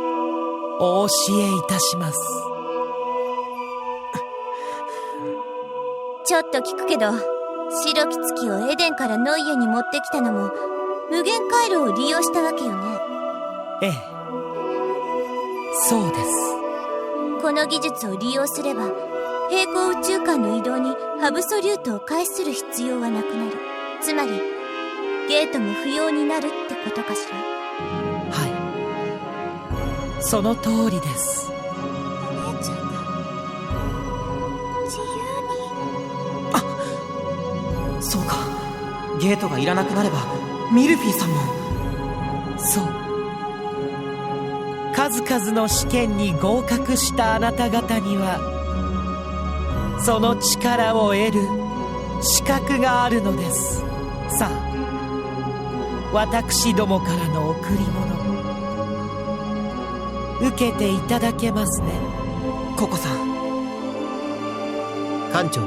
お教えいたします。ちょっと聞くけど、白き月をエデンからノイエに持ってきたのも無限回路を利用したわけよね。ええ、そうです。この技術を利用すれば平行宇宙間の移動にハブソリュートを介する必要はなくなる。つまりゲートも不要になるってことかしら。はい、その通りです。お姉ちゃんが自由に。そうか、ゲートがいらなくなればミルフィーさんも。そう、数々の試験に合格したあなた方にはその力を得る資格があるのです。さあ、私どもからの贈り物受けていただけますね、ココさん。艦長、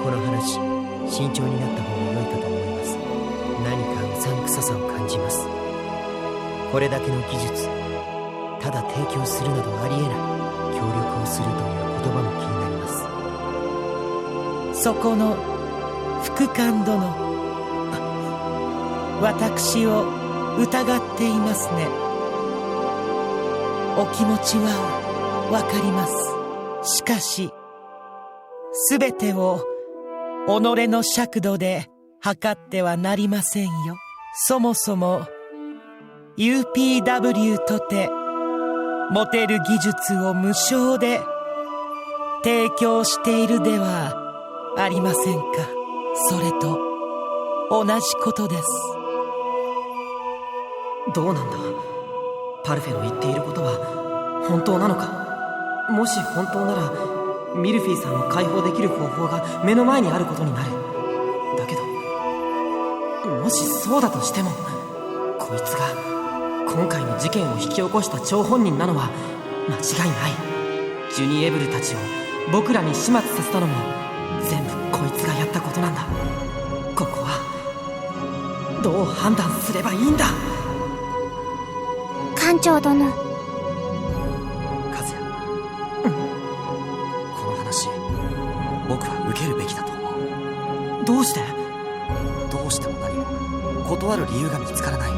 この話慎重になった方が良いかと思います。何かうさんくささを感じます。これだけの技術、ただ提供するなどありえない。協力をするという言葉も気になります。そこの副官殿、私を疑っていますね。お気持ちはわかります。しかし全てを己の尺度で測ってはなりませんよ。そもそも UPW とて持てる技術を無償で提供しているではありませんか。それと同じことです。どうなんだ、パルフェの言っていることは本当なのか。もし本当ならミルフィーさんを解放できる方法が目の前にあることになる。だけどもしそうだとしても、こいつが今回の事件を引き起こした張本人なのは間違いない。ジュニエブルたちを僕らに始末させたのも全部こいつがやったことなんだ。ここはどう判断すればいいんだ。艦長殿。和也、この話僕は受けるべきだと思う。どうして？どうしても何も断る理由が見つからない。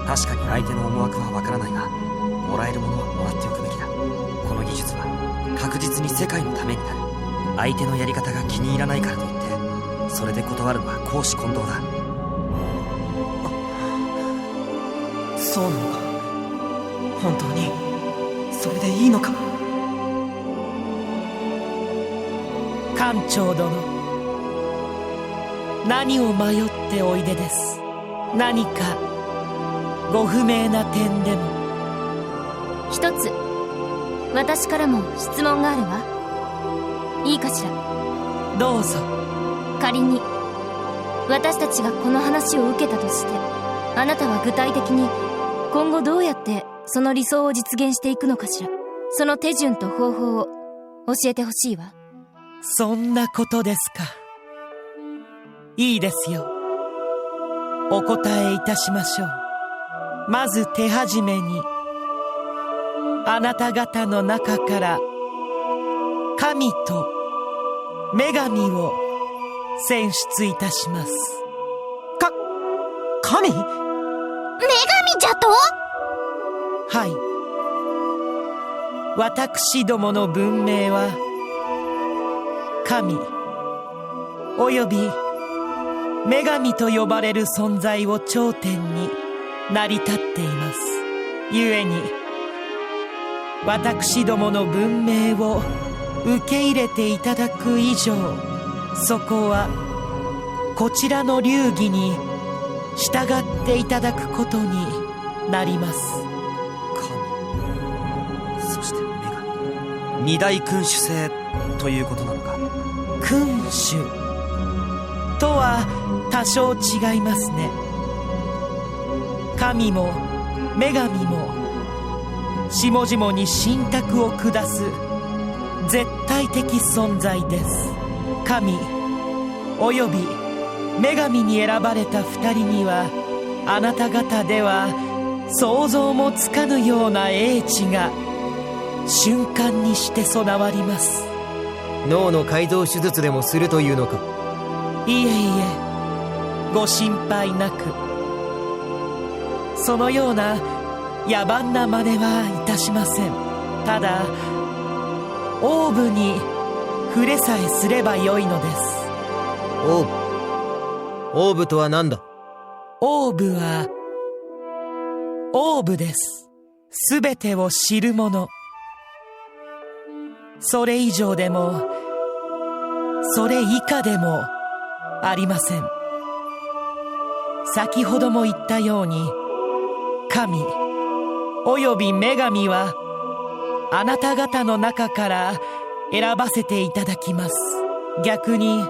確かに相手の思惑はわからないが、もらえるものはもらっておくべきだ。この技術は確実に世界のためになる。相手のやり方が気に入らないからといってそれで断るのは公私混同だ。そうなのか。本当にそれでいいのか。艦長殿、何を迷っておいでです。何かご不明な点でも？一つ私からも質問があるわ。いいかしら？どうぞ。仮に私たちがこの話を受けたとして、あなたは具体的に今後どうやってその理想を実現していくのかしら？その手順と方法を教えてほしいわ。そんなことですか。いいですよ。お答えいたしましょう。まず手始めに、あなた方の中から神と女神を選出いたします。神？女神じゃと？はい。私どもの文明は神および女神と呼ばれる存在を頂点に成り立っています。ゆえに私どもの文明を受け入れていただく以上、そこはこちらの流儀に従っていただくことになります。神、そして女神、二大君主制ということなのか？君主とは多少違いますね。神も女神も下々に神託を下す絶対的存在です。神および女神に選ばれた二人には、あなた方では想像もつかぬような英知が瞬間にして備わります。脳の改造手術でもするというのか？いえいえ、ご心配なく。そのような野蛮な真似はいたしません。ただオーブに触れさえすればよいのです。オーブ？オーブとは何だ？オーブはオーブです。すべてを知るもの。それ以上でもそれ以下でもありません。先ほども言ったように、神および女神はあなた方の中から選ばせていただきます。逆に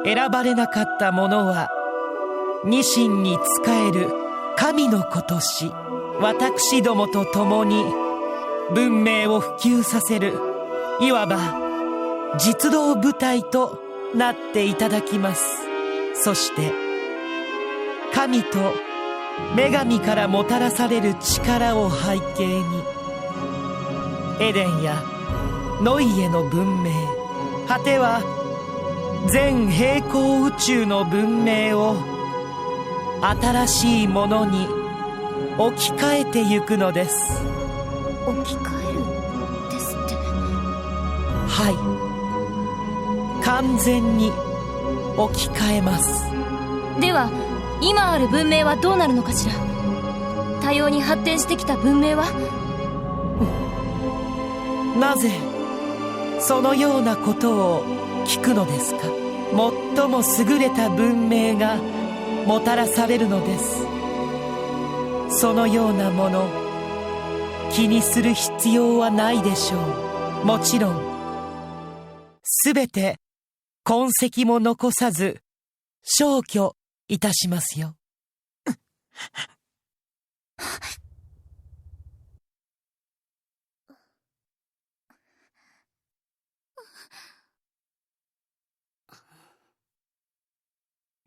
選ばれなかった者は二神に仕える神の子とし、私どもと共に文明を普及させる、いわば実動部隊となっていただきます。そして神と女神からもたらされる力を背景に、エデンやノイエの文明、果ては全平行宇宙の文明を新しいものに置き換えてゆくのです。置き換えるですって？はい、完全に置き換えます。では今ある文明はどうなるのかしら？多様に発展してきた文明は？なぜそのようなことを聞くのですか？最も優れた文明がもたらされるのです。そのようなもの気にする必要はないでしょう。もちろんすべて痕跡も残さず消去いたしますよ。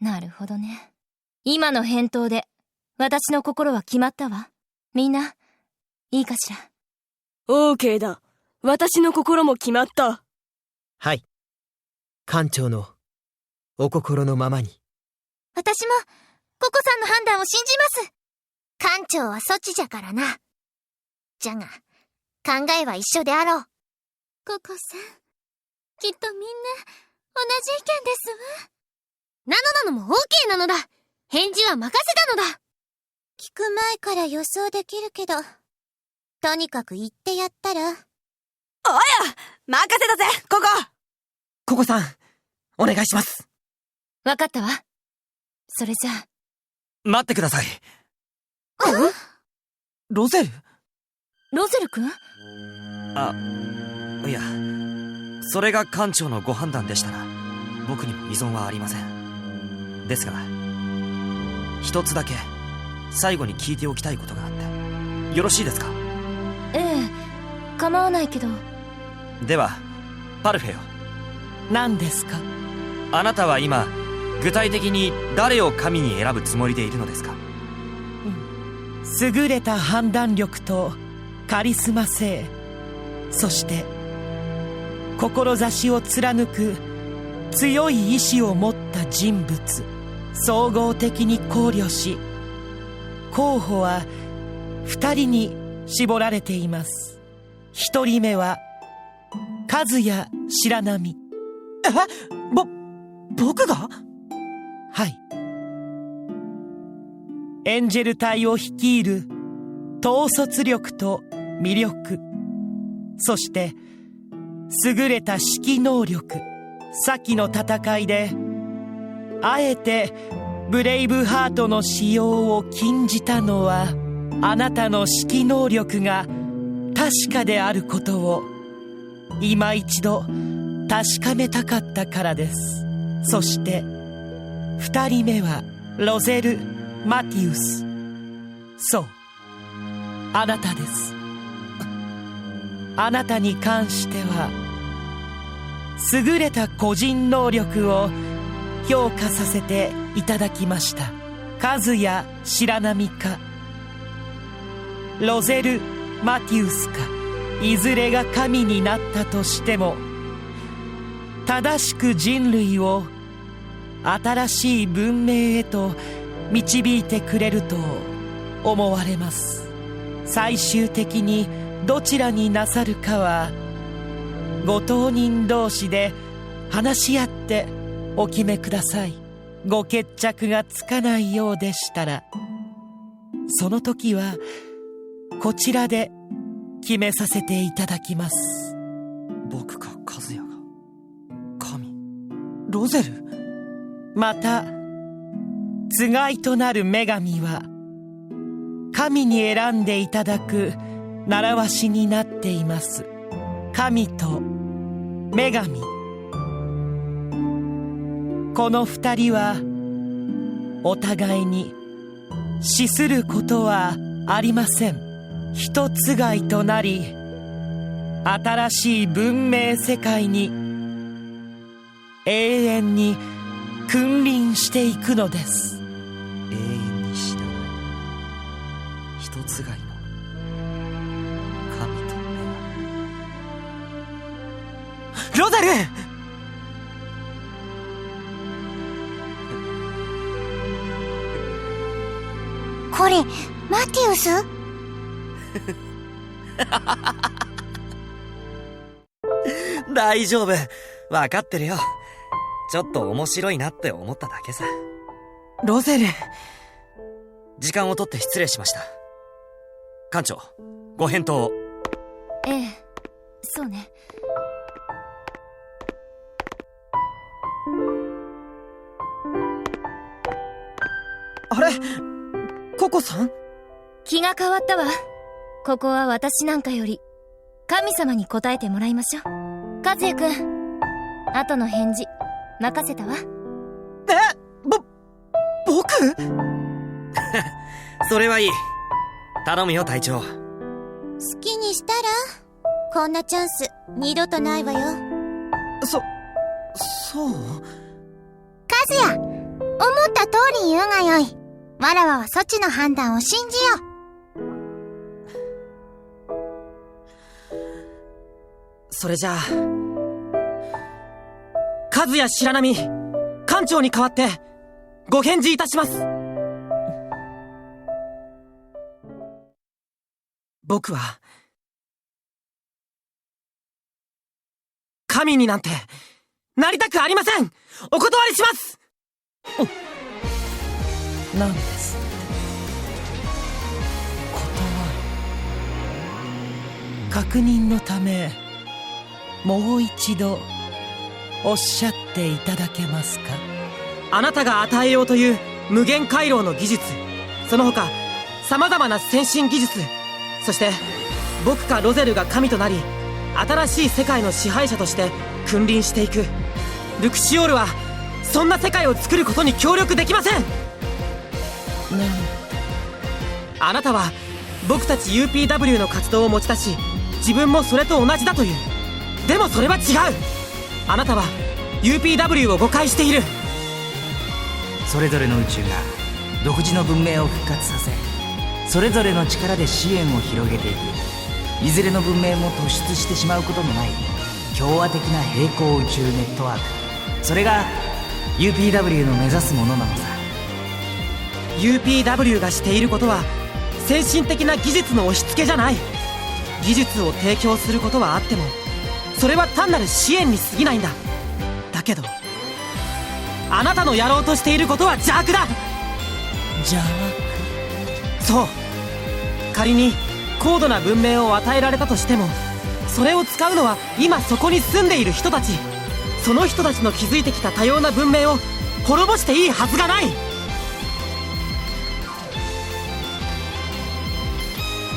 なるほどね。今の返答で私の心は決まったわ。みんないいかしら？オーケーだ。私の心も決まった。はい。艦長のお心のままに。私もココさんの判断を信じます。艦長はそっちじゃからな。じゃが考えは一緒であろう。ココさん、きっとみんな同じ意見ですわ。なのも OK なのだ。返事は任せたのだ。聞く前から予想できるけど、とにかく言ってやったら。おや、任せたぜ、ココ。ココさん、お願いします。わかったわ。それじゃあ待ってください。ロゼル？ロゼル君？いや、それが艦長のご判断でしたら僕にも依存はありません。ですが一つだけ最後に聞いておきたいことがあってよろしいですか？ええ、構わないけど。ではパルフェよ。何ですか？あなたは今具体的に誰を神に選ぶつもりでいるのですか？優れた判断力とカリスマ性、そして志を貫く強い意志を持った人物、総合的に考慮し候補は2人に絞られています。1人目は和也白波。僕が？はい。エンジェル隊を率いる統率力と魅力、そして優れた指揮能力。先の戦いであえてブレイブハートの使用を禁じたのは、あなたの指揮能力が確かであることを今一度確かめたかったからです。そして2人目はロゼル・マティウス。そう、あなたです。あなたに関しては優れた個人能力を評価させていただきました。和也白波かロゼル・マティウスか、いずれが神になったとしても正しく人類を新しい文明へと導いてくれると思われます。最終的にどちらになさるかはご当人同士で話し合ってお決めください。ご決着がつかないようでしたら、その時はこちらで決めさせていただきます。僕か和也が神？ロゼル？またつがいとなる女神は神に選んでいただく習わしになっています。神と女神、この2人はお互いに死することはありません。一つがいとなり、新しい文明世界に永遠に君臨していくのです。永遠にしない一つがいの神と女神。ロゼル！これマティウス？大丈夫、分かってるよ。ちょっと面白いなって思っただけさ。ロゼル。時間を取って失礼しました。艦長、ご返答を。ええ、そうね。あれ？ココさん？気が変わったわ。ここは私なんかより神様に答えてもらいましょう。和也くん、後の返事任せたわ。僕？それはいい。頼むよ隊長。好きにしたら？こんなチャンス二度とないわよ。そう？和也、思った通り言うがよい。わらわはそちの判断を信じよう。それじゃあ、和也白波、艦長に代わってご返事いたします。僕は神になんてなりたくありません。お断りします。なんですって断る？確認のためもう一度おっしゃっていただけますか？あなたが与えようという無限回廊の技術、その他様々な先進技術、そして僕かロゼルが神となり新しい世界の支配者として君臨していく。ルクシオールはそんな世界を作ることに協力できません。あなたは僕たち UPW の活動を持ち出し、自分もそれと同じだという。でもそれは違う。あなたは UPW を誤解している。それぞれの宇宙が独自の文明を復活させ、それぞれの力で支援を広げていく。いずれの文明も突出してしまうことのない共和的な平行宇宙ネットワーク、それが UPW の目指すものなのさ。 UPW がしていることは先進的な技術の押し付けじゃない。技術を提供することはあっても、それは単なる支援に過ぎないんだ。だけどあなたのやろうとしていることは邪悪だ。邪悪？そう。仮に高度な文明を与えられたとしても、それを使うのは今そこに住んでいる人たち。その人たちの築いてきた多様な文明を滅ぼしていいはずがない。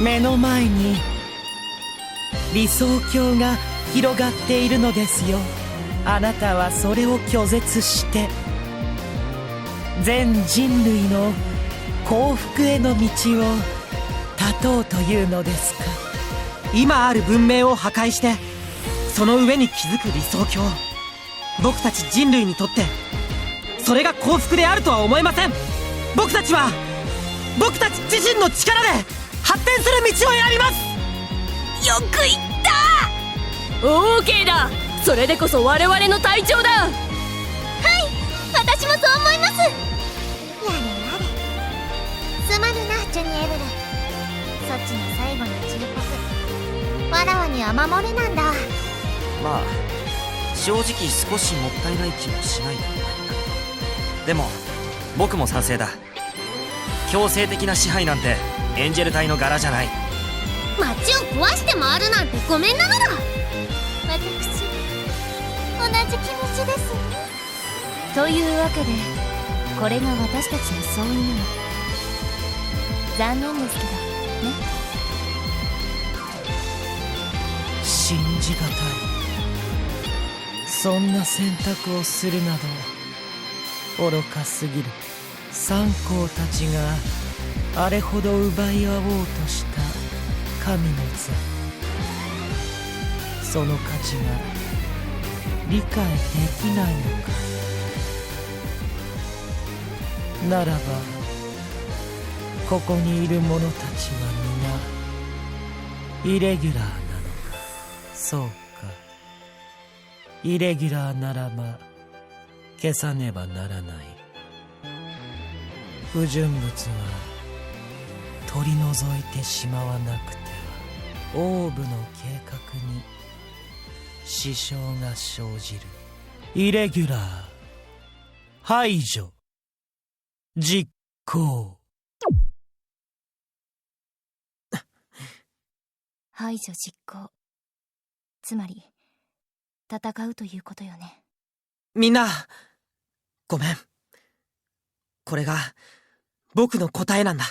目の前に理想郷が広がっているのですよ。あなたはそれを拒絶して全人類の幸福への道を断とうというのですか。今ある文明を破壊してその上に築く理想郷、僕たち人類にとってそれが幸福であるとは思えません。僕たちは僕たち自身の力で発展する道を選びます。よく言った。オーケーだ。それでこそ我々の隊長だ。はい、私もそう思います。やれやれ。すまぬなジュニエブル。そっちの最後の忠告、わらわには守れなんだ。まあ正直少しもったいない気もしないでもない。でも僕も賛成だ。強制的な支配なんてエンジェル隊の柄じゃない。街を壊して回るなんてごめんなのだ。私同じ気持ちです。というわけでこれが私たちの総意なの。残念ですけどね。信じがたい。そんな選択をするなど愚かすぎる。三皇たちがあれほど奪い合おうとした神の座、その価値が理解できないのか。ならばここにいる者たちは皆イレギュラーなのか。そうか、イレギュラーならば消さねばならない。不純物は取り除いてしまわなくてはオーブの計画に支障が生じる。イレギュラー排除実行。排除実行、つまり戦うということよね。みんなごめん。これが僕の答えなんだ。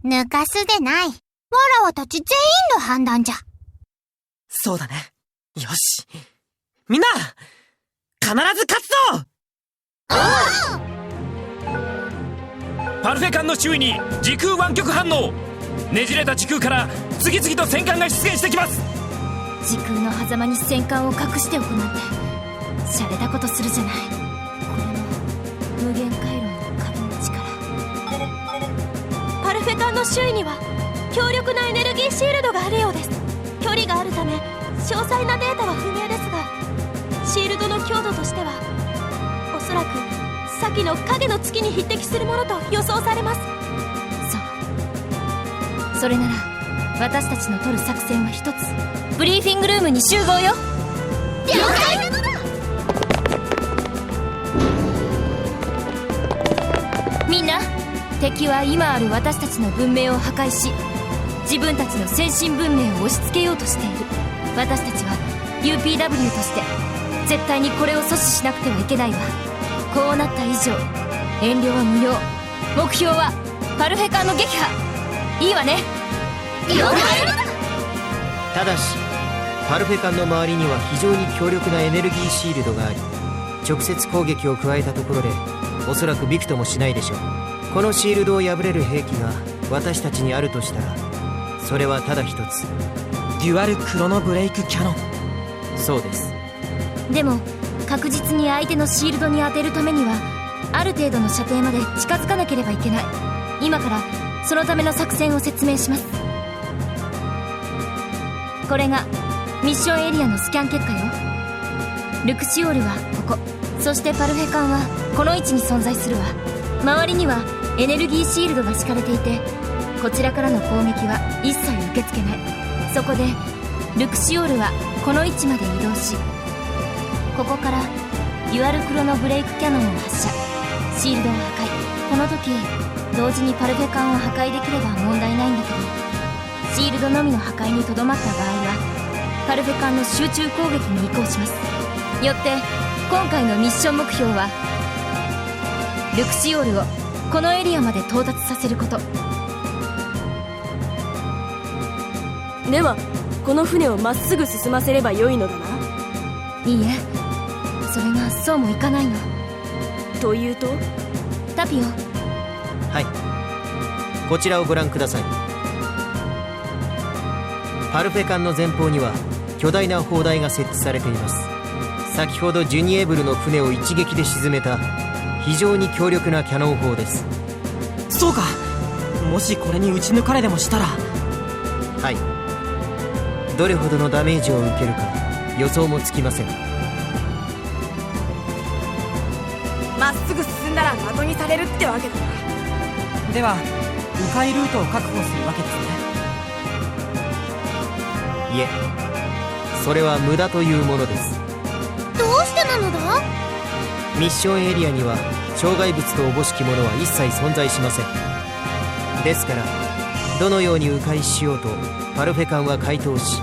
抜かすでない。わらわたち全員の判断じゃ。そうだね。よし。みんな必ず勝つぞ。パルフェ艦の周囲に時空湾曲反応。ねじれた時空から次々と戦艦が出現してきます。時空の狭間に戦艦を隠しておくなんて洒落たことするじゃない。これも無限回廊の壁の力。パルフェ艦の周囲には強力なエネルギーシールドがあるようです。距離があるため詳細なデータは不明ですが、シールドの強度としてはおそらく先の影の月に匹敵するものと予想されます。それなら私たちの取る作戦は一つ。ブリーフィングルームに集合よ。了解なのだ。みんな、敵は今ある私たちの文明を破壊し自分たちの先進文明を押し付けようとしている。私たちは UPW として絶対にこれを阻止しなくてはいけないわ。こうなった以上遠慮は無用。目標はパルフェ艦の撃破。いいわね。了解。ただしパルフェ艦の周りには非常に強力なエネルギーシールドがあり、直接攻撃を加えたところでおそらくびくともしないでしょう。このシールドを破れる兵器が私たちにあるとしたら、それはただ一つ、デュアルクロノブレイクキャノン。そうです。でも確実に相手のシールドに当てるためにはある程度の射程まで近づかなければいけない。今からそのための作戦を説明します。これがミッションエリアのスキャン結果よ。ルクシオールはここ、そしてパルフェ艦はこの位置に存在するわ。周りにはエネルギーシールドが敷かれていて、こちらからの攻撃は一切受け付けない。そこでルクシオールはこの位置まで移動し、ここからデュアルクロノブレイクキャノンを発射。シールドを破壊。この時同時にパルフェ艦を破壊できれば問題ないんだけど、シールドのみの破壊にとどまった場合はパルフェ艦の集中攻撃に移行します。よって今回のミッション目標はルクシオールをこのエリアまで到達させること。ではこの船をまっすぐ進ませればよいのだな。いいえ、それがそうもいかないの。というと？タピオ。はい、こちらをご覧ください。パルフェ艦の前方には巨大な砲台が設置されています。先ほどジュニエブルの船を一撃で沈めた非常に強力なキャノン砲です。そうか、もしこれに撃ち抜かれでもしたら。はい、どれほどのダメージを受けるか予想もつきません。まっすぐ進んだら的にされるってわけだな。では迂回ルートを確保するわけですね。いえ、それは無駄というものです。どうしてなのだ？ミッションエリアには障害物とおぼしきものは一切存在しません。ですからどのように迂回しようとパルフェ艦は回答し、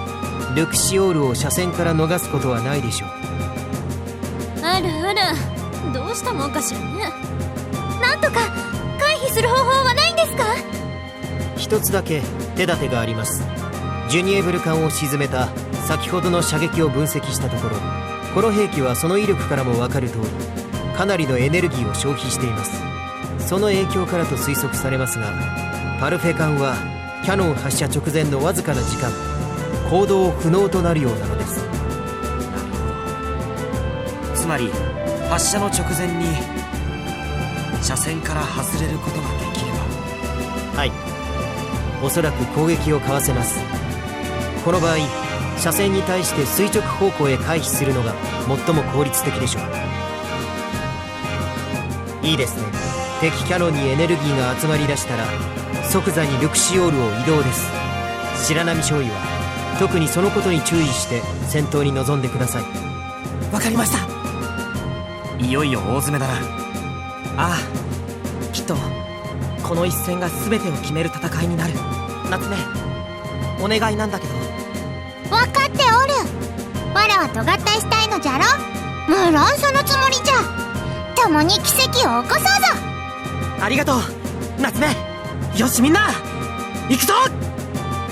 ルクシオールを車線から逃すことはないでしょう。あらあら、どうしたもんかしらね。なんとか回避する方法はないんですか？一つだけ手立てがあります。ジュニエブル艦を沈めた先ほどの射撃を分析したところ、この兵器はその威力からも分かる通りかなりのエネルギーを消費しています。その影響からと推測されますが、パルフェ艦はキャノン発射直前のわずかな時間行動不能となるようなのです。なるほど。つまり発射の直前に車線から外れることができれば。はい、おそらく攻撃をかわせます。この場合車線に対して垂直方向へ回避するのが最も効率的でしょう。いいですね。敵キャノンにエネルギーが集まりだしたら即座にルクシオールを移動です。白波少尉は特にそのことに注意して戦闘に臨んでください。わかりました。いよいよ大詰めだな。ああ、きっとこの一戦が全てを決める戦いになる。夏目、お願いなんだけど。分かっておる。わらはと合体したいのじゃろ。無論そのつもりじゃ。共に奇跡を起こそうぞ。ありがとう夏目。よしみんな行くぞ。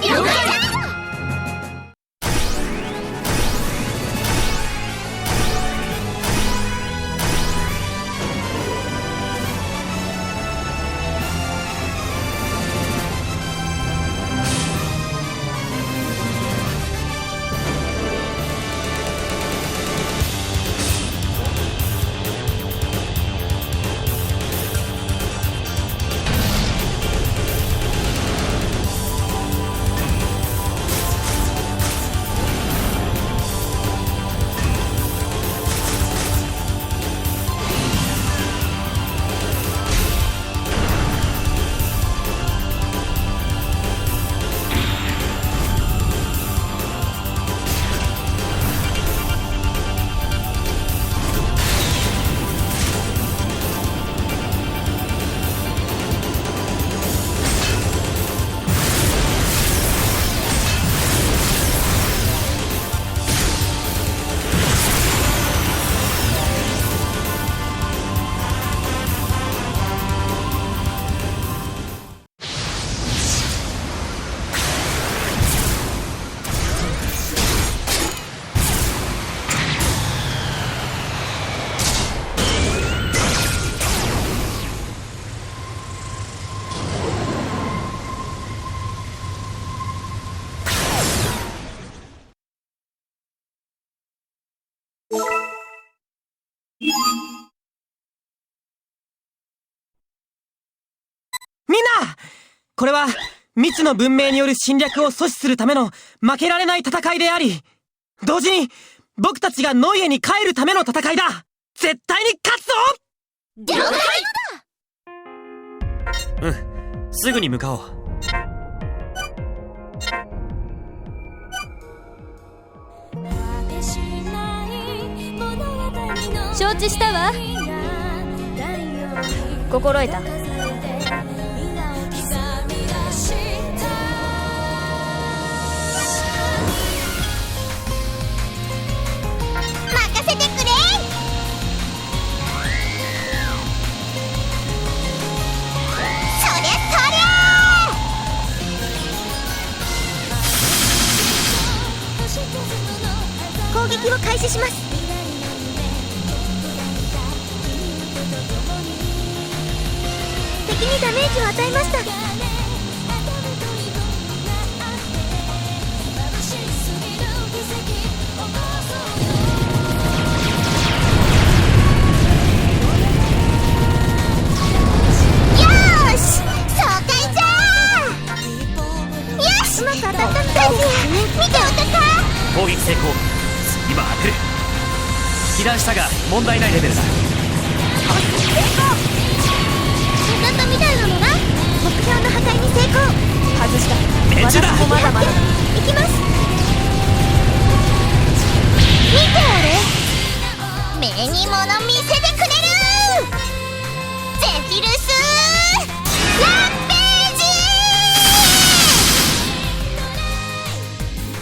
了解だ。これは未知の文明による侵略を阻止するための負けられない戦いであり、同時に僕たちがノイエに帰るための戦いだ。絶対に勝つぞ。了解。すぐに向かおう。承知したわ。心得た。任せてくれ。そりゃ攻撃を開始します。敵にダメージを与えました。よーし、爽快じゃー。よし、うまく当たったみたいです。見ておたか。攻撃成功。今当てる。被弾したが問題ないレベルだ。当たったみたいなのな。目標の破壊に成功。外した。命中だ。私もまだまだだ。行きます。見ておれ。目に物見せてくれる。ゼフィルスランページ。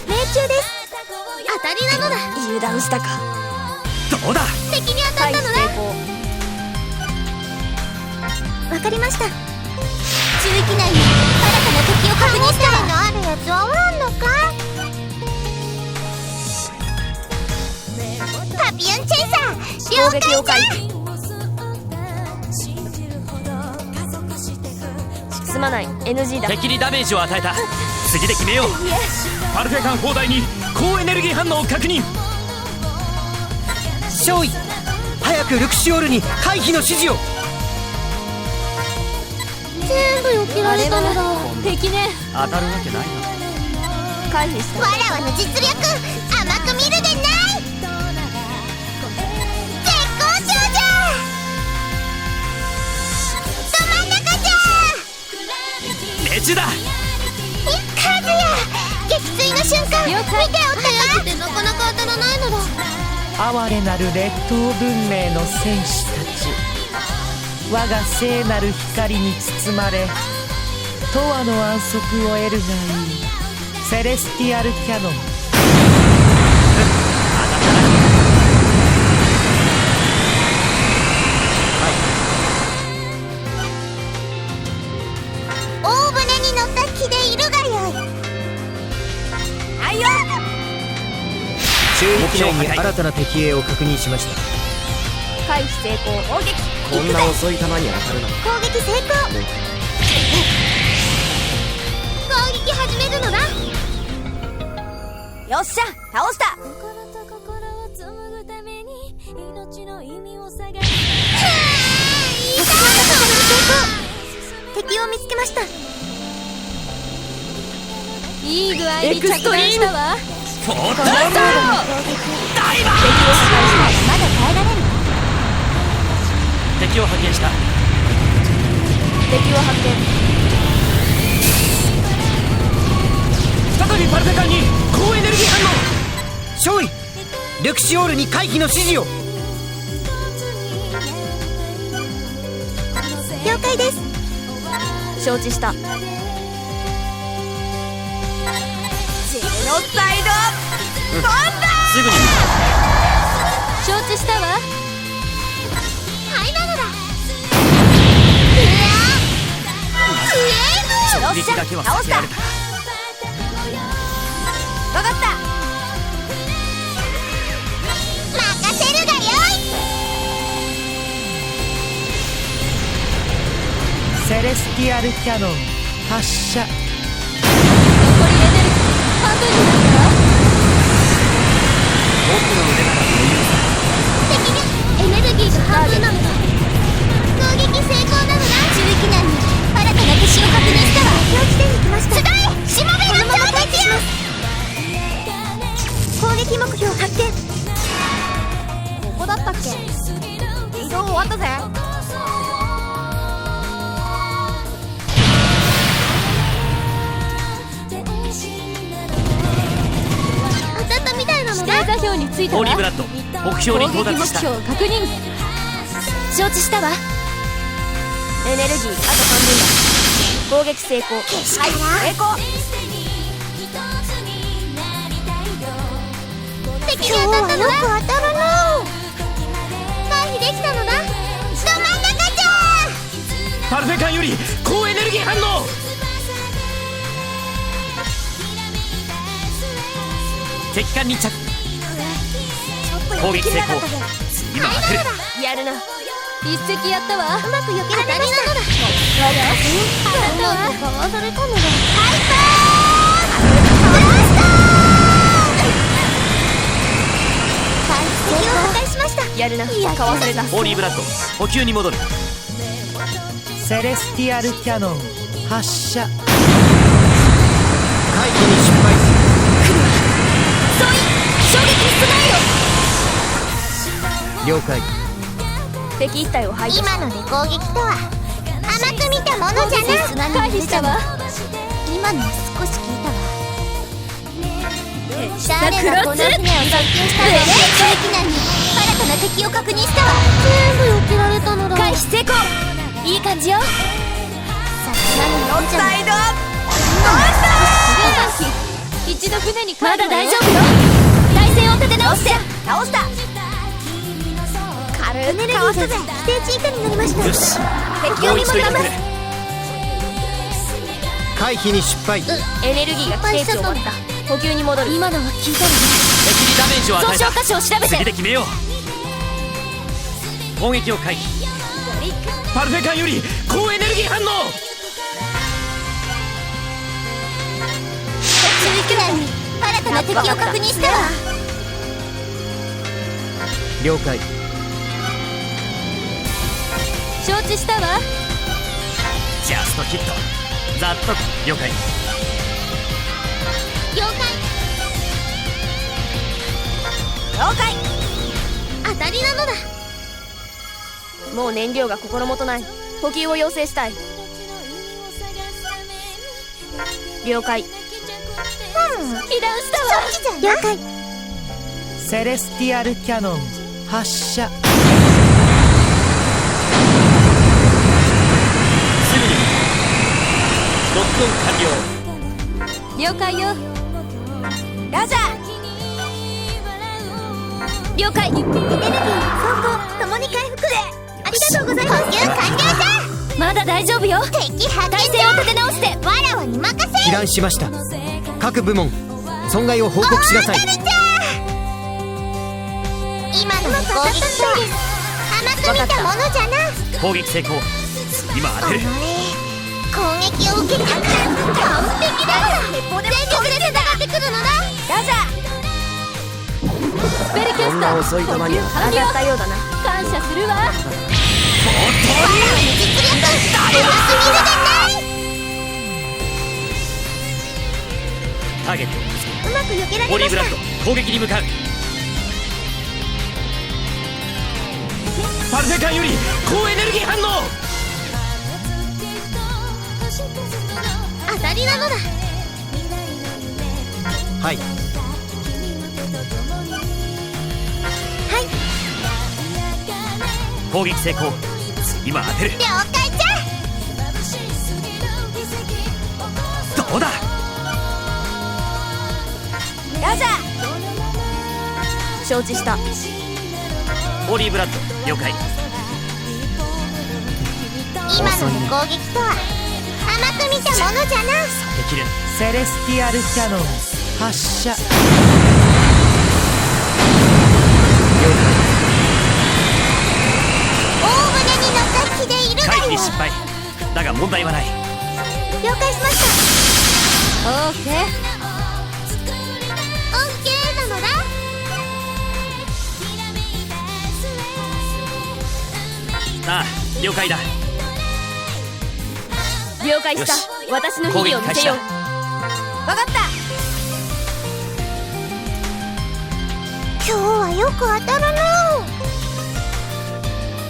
命中です。当たりなのだ。油断したか。どうだ。敵に当たったのな。わかりました。中域内に新たな敵を確認したわ。のあるやつはおらんのか。パピヨンチェイサー了解じゃ。すまない。 NG だ。敵にダメージを与えた。次で決めよう。パルフェ艦砲台に高エネルギー反応を確認。少尉、早くルクシオールに回避の指示を。全部避けられたのだ。敵ね。当たるわけないな。回避した。わらわの実力甘く見るでない。絶好調じゃ。ど真ん中じゃ。命中だ。カズヤ、撃墜の瞬間見ておったか。早くてなかなか当たらないのだ。哀れなる劣等文明の戦士たち、我が聖なる光に包まれ永遠の安息を得るがいい。セレスティアルキャノン。大船に乗った気でいるがよい。はいよ。中域内に新たな敵兵を確認しました。回避成功。攻撃。こんな遅い球に当たるな。攻撃成功。攻撃始めるのだ。よっしゃ、倒した。敵を見つけました。いい具合に着弾したわ。フォートダイバー。まだ耐えられる。敵を発見した。敵を発見。再びパルフェ艦に高エネルギー反応。少尉、ルクシオールに回避の指示を。了解です。承知した。ジェノサイドボンバー。すぐに承知したわ。はいなのだ。直撃だけは避けられた。わかった。任せるがよい。セレスティアルキャノン発射。残りエネルギー半分になったわ。僕の腕なら余裕さ。敵にエネルギーが半分なのだ。攻撃成功なのだ。中域内に新たな敵を確認したわ。了撃目標発見。ここだったっけ。移動終わったぜ。当たったみたいなのね。指定座標についたわ。オリーブラッド、目標に到達した。攻撃目標を確認。承知したわ。エネルギーあと半分だ。攻撃成功。はい、成功。敵に当たったのだ。よく当たるの。回避できたのだ。ど真ん中じゃ。パルフェ艦より高エネルギー反応。敵艦に着。攻撃成功。今当てる。やるな。一石やったわ。うまく避けられました。あなたはかわされたのだ。敵を破壊しました。やるな。かわされた。オリーブラッド、補給に戻る。セレスティアルキャノン発射。回避に失敗。総員衝撃に備えよ。了解。敵一体を排除。今ので攻撃とは甘く見たものじゃな。回避したわ。今のは少し聞いたわ。誰がこの船を設計したので機内に新たな敵を確認したわ。全部避けられたのだ。回避成功。いい感じよ。さすがにオフサイド。一度船に帰る。まだ大丈夫よ。体勢を立て直して。倒した。エネルギーが規定値以下になりました。よし、敵を見守ります。回避に失敗。エネルギーが規定値を割った。補給に戻る。今のは聞いたのね。敵にダメージを与えた。損傷箇所を調べて。次で決めよう。攻撃を回避。パルフェ艦より高エネルギー反応。注意機内に新たな敵を確認したわ。了解。承知したわ。ジャストヒット。ざっと了解。了解。了解。当たりなのだ。もう燃料が心もとない。補給を要請したい。了解。被弾したわ。了解。セレスティアルキャノン発射。ロックオン完了。了解よ。ラジャー。了解。エネルギー、走行ともに回復。ありがとうございます。補給完了じゃ。まだ大丈夫よ。敵発見。体勢を立て直して。わらわに任せ。被弾しました。各部門損害を報告しなさい。今ので攻撃とは甘く見たものじゃな。攻撃成功。今当てる。攻撃を受けた。完璧だ。全力で戦ってくるのだ。ラジャー。スペルキャスター。こんな遅い球に当たったようだな。感謝するわ。ターゲットを見つけ。うまく避けられました。オリーブラッド、攻撃に向かう。パルフェ艦より高エネルギー反応。当たりなのだ。はい。攻撃成功。今当てる。了解じゃ。どうだ。ラジャー。承知した。オリーブラッド、了解。今ので攻撃とは甘く見たものじゃな。避けきれない。セレスティアルキャノン発射。大船に乗った気でいるがよ。回避失敗。だが問題はない。了解しました。オーケー。オッケーなのだ。ああ、了解だ。了解した。私の秘技を見せよう。わかった。今日はよく当たるの。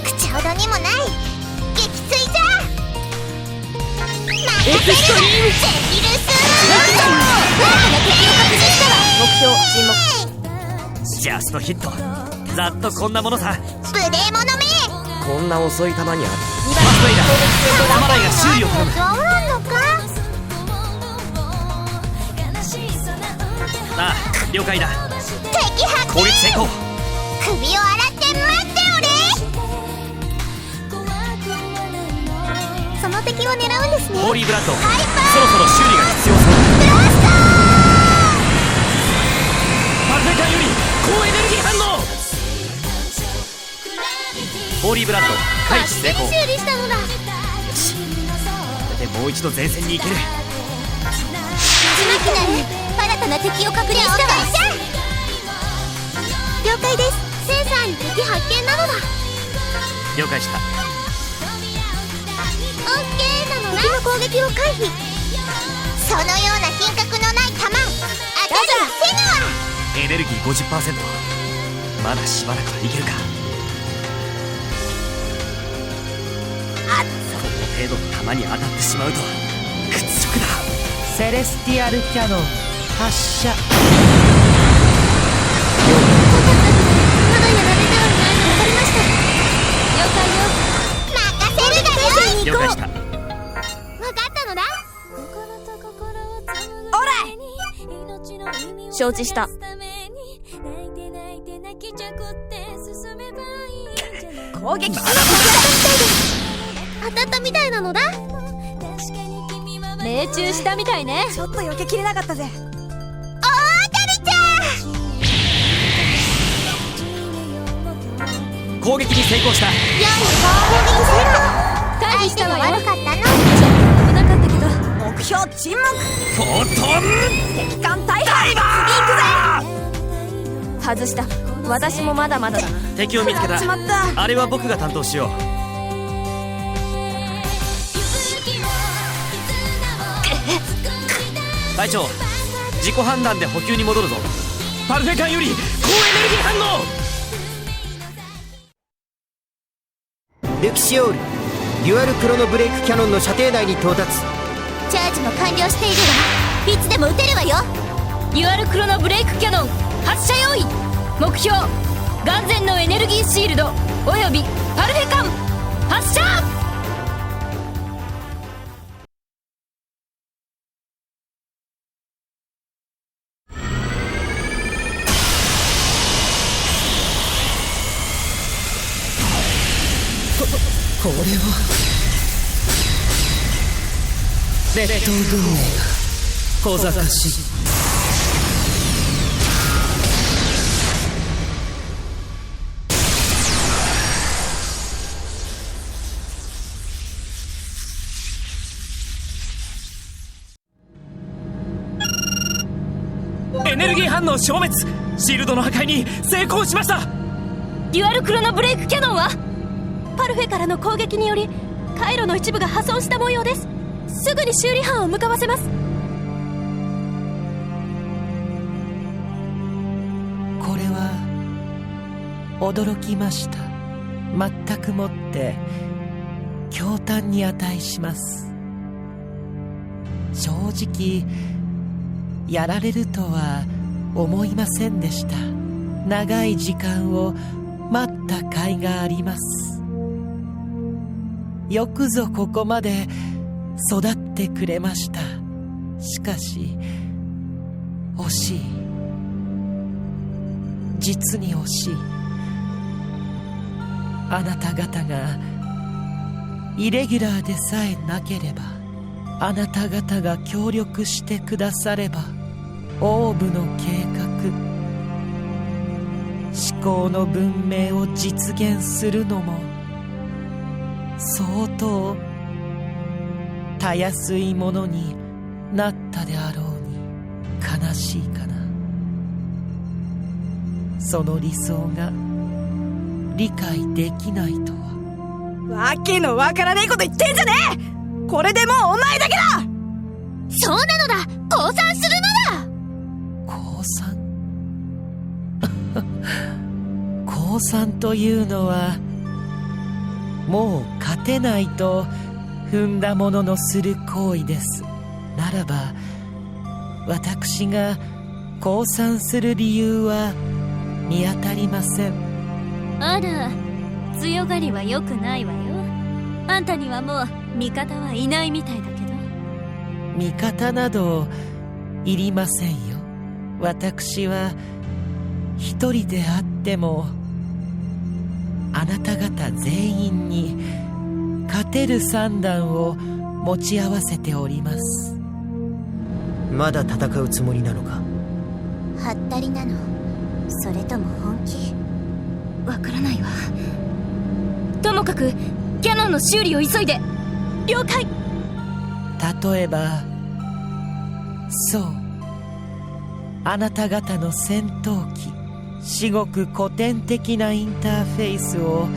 口ほどにもない撃墜じゃ。エクストリームゼフィルス目標沈ジャストヒット。ざっとこんなものさ。無礼者め。こんな遅い球にある。2番攻撃成功だ。サマライが修理を頼む。どうなんのか。ああ、了解だ。敵発見。攻撃成功。首を洗って待っておれ。その敵を狙うんですね。ホーリーブラッド、ハイパーそろそろ修理が必要そう。ブラスパルフェ艦より高エネルギー反応。ホーリーブラッド、回避成功。修理したのだ。これでもう一度前線に行ける。いきなり新たな敵を確認したわ。了解です。センサーに敵発見なのだ。了解した。オッケーなのな。敵の攻撃を回避。そのような品格のない弾当たりはせぬわ。エネルギー 50%。 まだしばらくはいけるか。この程度の弾に当たってしまうとは屈辱だ。セレスティアルキャノン発射。まだやられてはいない。わかりました。了解よ。任せるがよ。了解した。わかったのだ。オライ。承知した。攻撃当たったみたいなのだ。命中したみたいね。ちょっと避けきれなかったぜ。おーかりちゃん。攻撃に成功した。よい攻撃せろ。回避したわよ。悪かったの。危なかったけど。目標沈黙。フォートン敵艦大破。行くぜ。外した。私もまだまだだな。敵を見つけた。しまった。あれは僕が担当しよう。隊長、自己判断で補給に戻るぞ。パルフェ艦より高エネルギー反応。ルキシオール、デュアルクロノブレイクキャノンの射程内に到達。チャージも完了しているわ。いつでも撃てるわよ。デュアルクロノブレイクキャノン発射用意。目標眼前のエネルギーシールドおよびパルフェ艦発射。これは列島軍営が小賢しい。エネルギー反応消滅。シールドの破壊に成功しました。デュアルクロノブレイクキャノンはパルフェからの攻撃により回路の一部が破損した模様です。すぐに修理班を向かわせます。これは驚きました。全くもって驚嘆に値します。正直やられるとは思いませんでした。長い時間を待った甲斐があります。よくぞここまで育ってくれました。しかし惜しい、実に惜しい。あなた方がイレギュラーでさえなければ、あなた方が協力してくだされば、オーブの計画、至高の文明を実現するのも相当たやすいものになったであろうに悲しいかな。その理想が理解できないとは。わけのわからねえこと言ってんじゃねえ。これでもうお前だけだ。そうなのだ。降参するのだ。降参降参というのはもう勝てないと踏んだ者のする行為です。ならば私が降参する理由は見当たりません。あら、強がりは良くないわよ。あんたにはもう味方はいないみたいだけど。味方などいりませんよ。私は一人であってもあなた方全員に勝てる算段を持ち合わせております。まだ戦うつもりなのか？はったりなの？それとも本気？わからないわ。ともかくキャノンの修理を急いで。了解。例えばそうあなた方の戦闘機、至極古典的なインターフェースを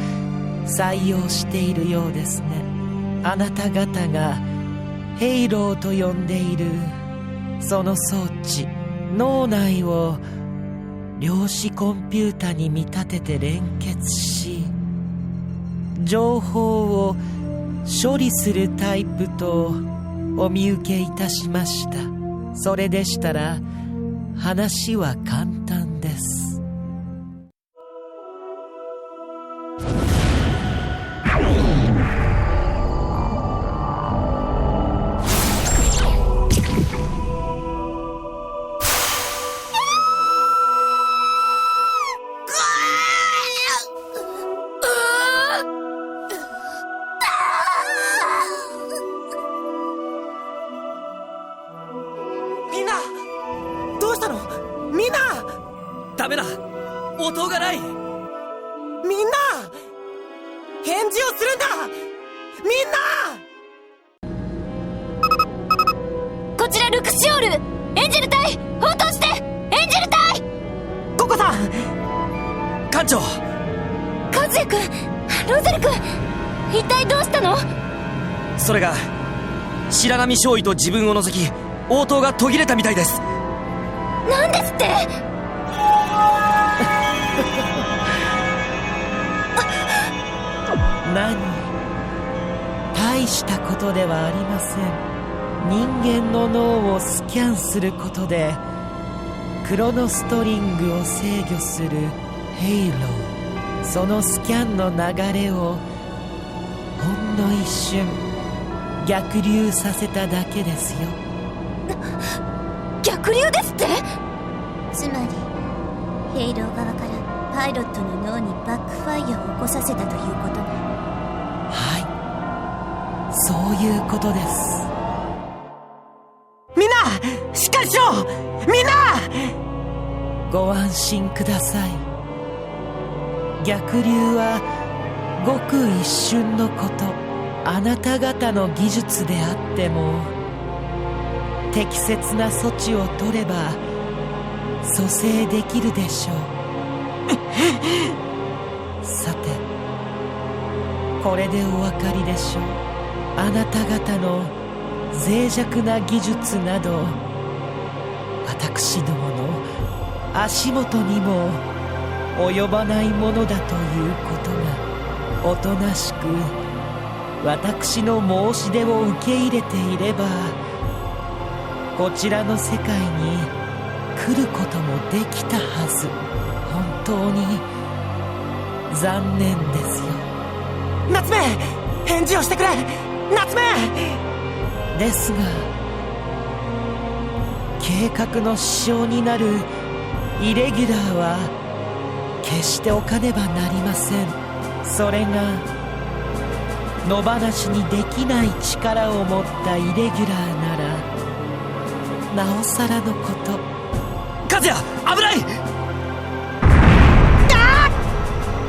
採用しているようですね。あなた方がヘイローと呼んでいるその装置、脳内を量子コンピュータに見立てて連結し、情報を処理するタイプとお見受けいたしました。それでしたら話は簡単です。ダメだ、応がない。みんな返事をするんだ。みんな。こちらルクシオール、エンジェル隊応答して。エンジェル隊。ココさん。艦長。和也君、ロゼル君、一体どうしたの？それが白波少尉と自分を除き応答が途切れたみたいです。なんですって？何、大したことではありません。人間の脳をスキャンすることでクロノストリングを制御するヘイロー、そのスキャンの流れをほんの一瞬逆流させただけですよ。逆流ですって？つまりヘイロー側からパイロットの脳にバックファイヤーを起こさせたということね。はい、そういうことです。みんなしっかりしろ。みんなご安心ください。逆流はごく一瞬のこと。あなた方の技術であっても適切な措置を取れば蘇生できるでしょう。さて、これでお分かりでしょう。あなた方の脆弱な技術など私どもの足元にも及ばないものだということがおとなしく私の申し出を受け入れていればこちらの世界に来ることもできたはず。本当に残念ですよ。夏目、返事をしてくれ。夏目ですが、計画の支障になるイレギュラーは決しておかねばなりません。それが野放しにできない力を持ったイレギュラーならなおさらのこと。和也、危ない！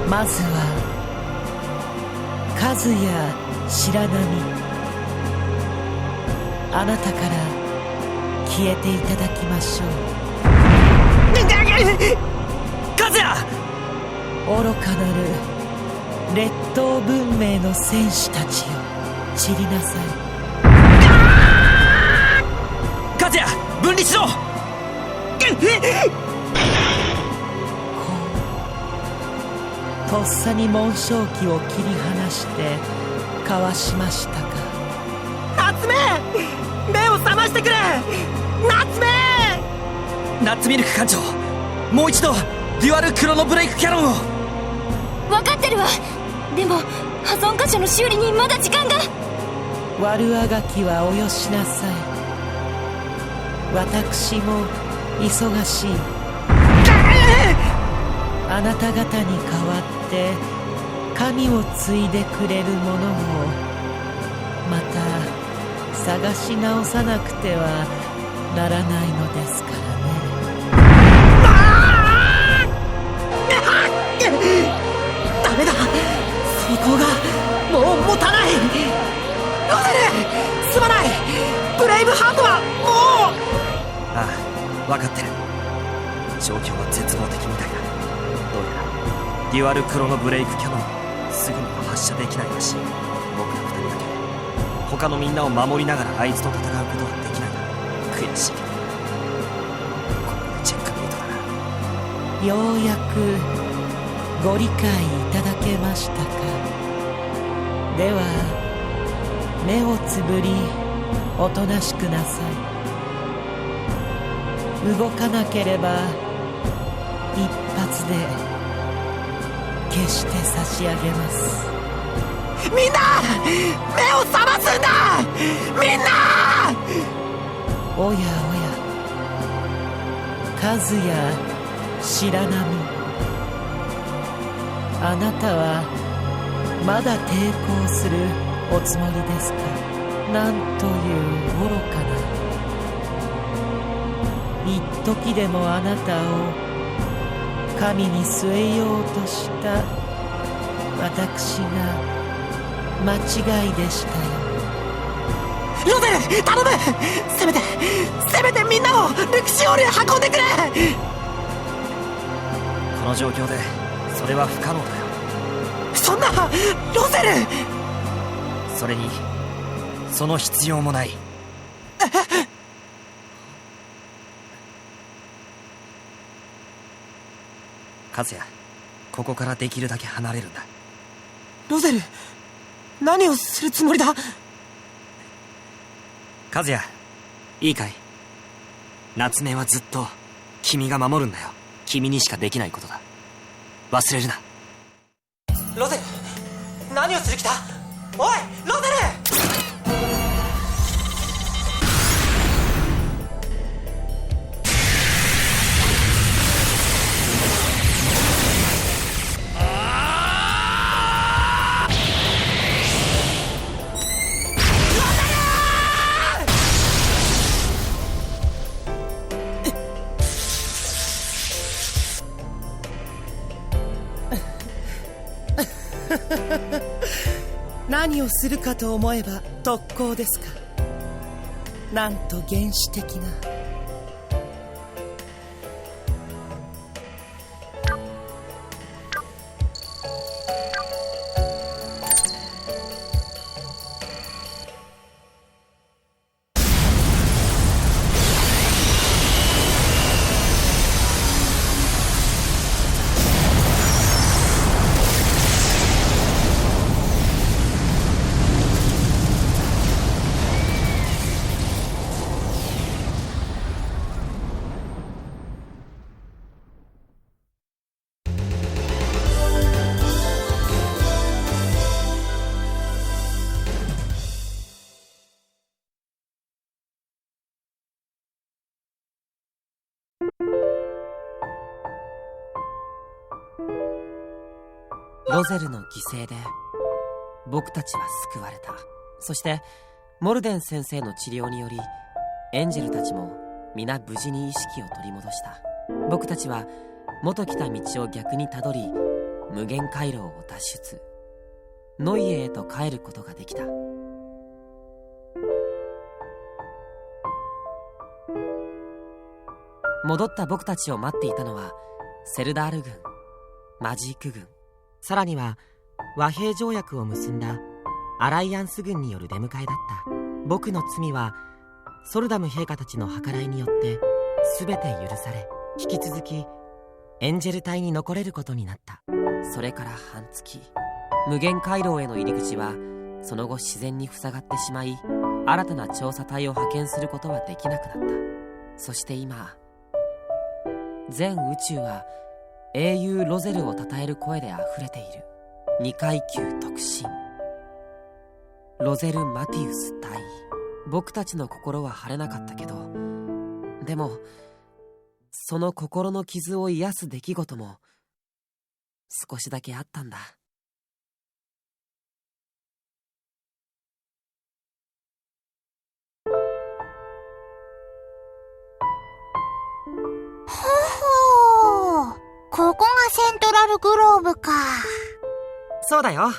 まずは和也、白波、あなたから消えていただきましょう。和也！愚かなる劣等文明の戦士たちよ、散りなさい。和也、分離しろ！とっさに紋章旗を切り離してかわしましたか。夏目、目を覚ましてくれ。夏目。ナッツミルク艦長、もう一度デュアルクロノブレイクキャノンを。分かってるわ。でも破損箇所の修理にまだ時間が。悪あがきはおよしなさい。私も忙しい。あなた方に代わって神を継いでくれるものをまた探し直さなくてはならないのですからね。ダメだ、装甲がもう持たない。ロゼル、すまない。ブレイブハートはもう。ああ、分かってる。状況は絶望的みたいだ。どうやらデュアルクロノブレイクキャノンすぐには発射できないらしい。僕ら2人だけ他のみんなを守りながらあいつと戦うことはできないな。悔しいけどこれでチェックメイトだな。ようやくご理解いただけましたか。では目をつぶりおとなしくなさい。動かなければ一発で決して差し上げます。みんな目を覚ますんだ。みんな。おやおや、数や白波、あなたはまだ抵抗するおつもりですか。なんという愚かな。一時でもあなたを神に据えようとした私が間違いでしたよ。ロゼル、頼む。せめてみんなをルクシオールへ運んでくれ。この状況でそれは不可能だよ。そんな、ロゼル。それにその必要もない。カズヤ、ここからできるだけ離れるんだ。ロゼル、何をするつもりだ。カズヤ、いいかい。夏目はずっと君が守るんだよ。君にしかできないことだ。忘れるな。ロゼル、何をする気だ。おいロゼル。何をするかと思えば特攻ですか。なんと原始的な。ロゼルの犠牲で僕たちは救われた。そしてモルデン先生の治療によりエンジェルたちも皆無事に意識を取り戻した。僕たちは元来た道を逆にたどり、無限回廊を脱出、ノイエへと帰ることができた。戻った僕たちを待っていたのはセルダール軍、マジーク軍、さらには和平条約を結んだアライアンス軍による出迎えだった。僕の罪はソルダム陛下たちの計らいによって全て許され、引き続きエンジェル隊に残れることになった。それから半月、無限回廊への入り口はその後自然に塞がってしまい、新たな調査隊を派遣することはできなくなった。そして今、全宇宙は英雄ロゼルを称える声であふれている。2階級特進ロゼル・マティウス隊。僕たちの心は晴れなかったけど、でもその心の傷を癒す出来事も少しだけあったんだ。ほほー、ここがセントラルグローブか。そうだよ。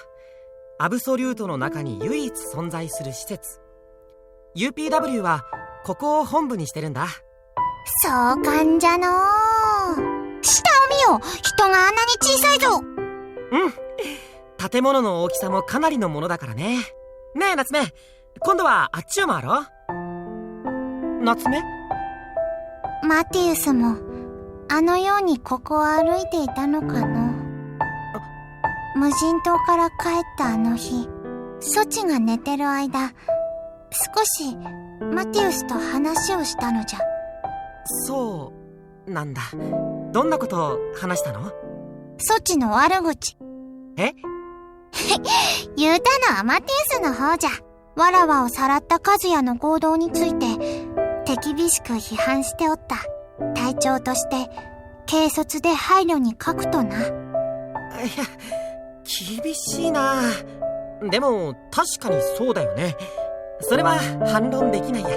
アブソリュートの中に唯一存在する施設。 UPW はここを本部にしてるんだ。そうかんじゃのー。下を見よ、人があんなに小さいぞ。建物の大きさもかなりのものだからね。ねえ夏目、今度はあっちを回ろう。夏目？マティウスもあのようにここを歩いていたのかの。無人島から帰ったあの日、ソチが寝てる間、少しマティウスと話をしたのじゃ。そうなんだ。どんなことを話したの？ソチの悪口。え？言うたのはマティウスの方じゃ。わらわをさらった和也の行動について手厳しく批判しておった。隊長として軽率で配慮に書くとな。いや、厳しいな。でも確かにそうだよね。それは反論できないや。わ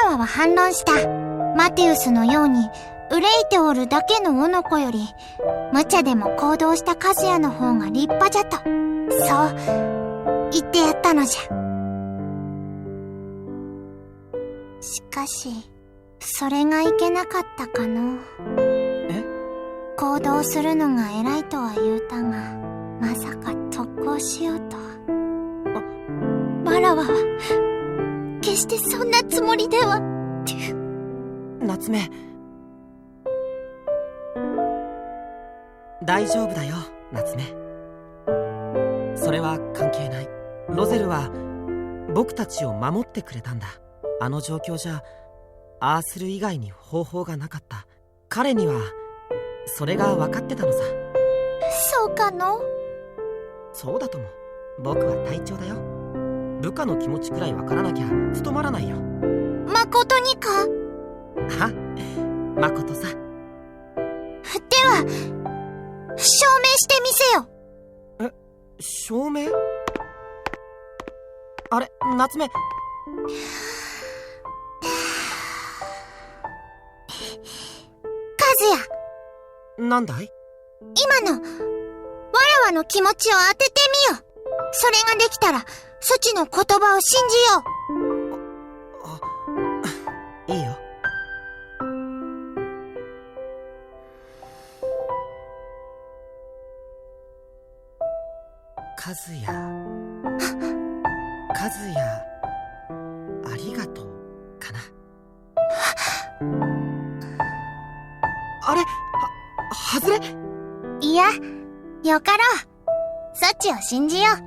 らわは反論した。マティウスのように憂いておるだけのおの子より、無茶でも行動した和也の方が立派じゃと、そう言ってやったのじゃ。しかしそれがいけなかったかの。え？行動するのが偉いとは言うたが、まさか特攻しようとは。わらわは決してそんなつもりでは。夏目、大丈夫だよ夏目。それは関係ない。ロゼルは僕たちを守ってくれたんだ。あの状況じゃああする以外に方法がなかった。彼にはそれが分かってたのさ。そうかの？そうだとも。僕は隊長だよ。部下の気持ちくらい分からなきゃ務まらないよ。誠にか？は？誠さ。では証明してみせよ。え、証明？あれ、夏目。和也。なんだい？今のわらわの気持ちを当ててみよ。それができたらソチの言葉を信じよう。いいよ。和也、ありがとうかな。あれ、外れ？いや、よかろう。ソチを信じよう。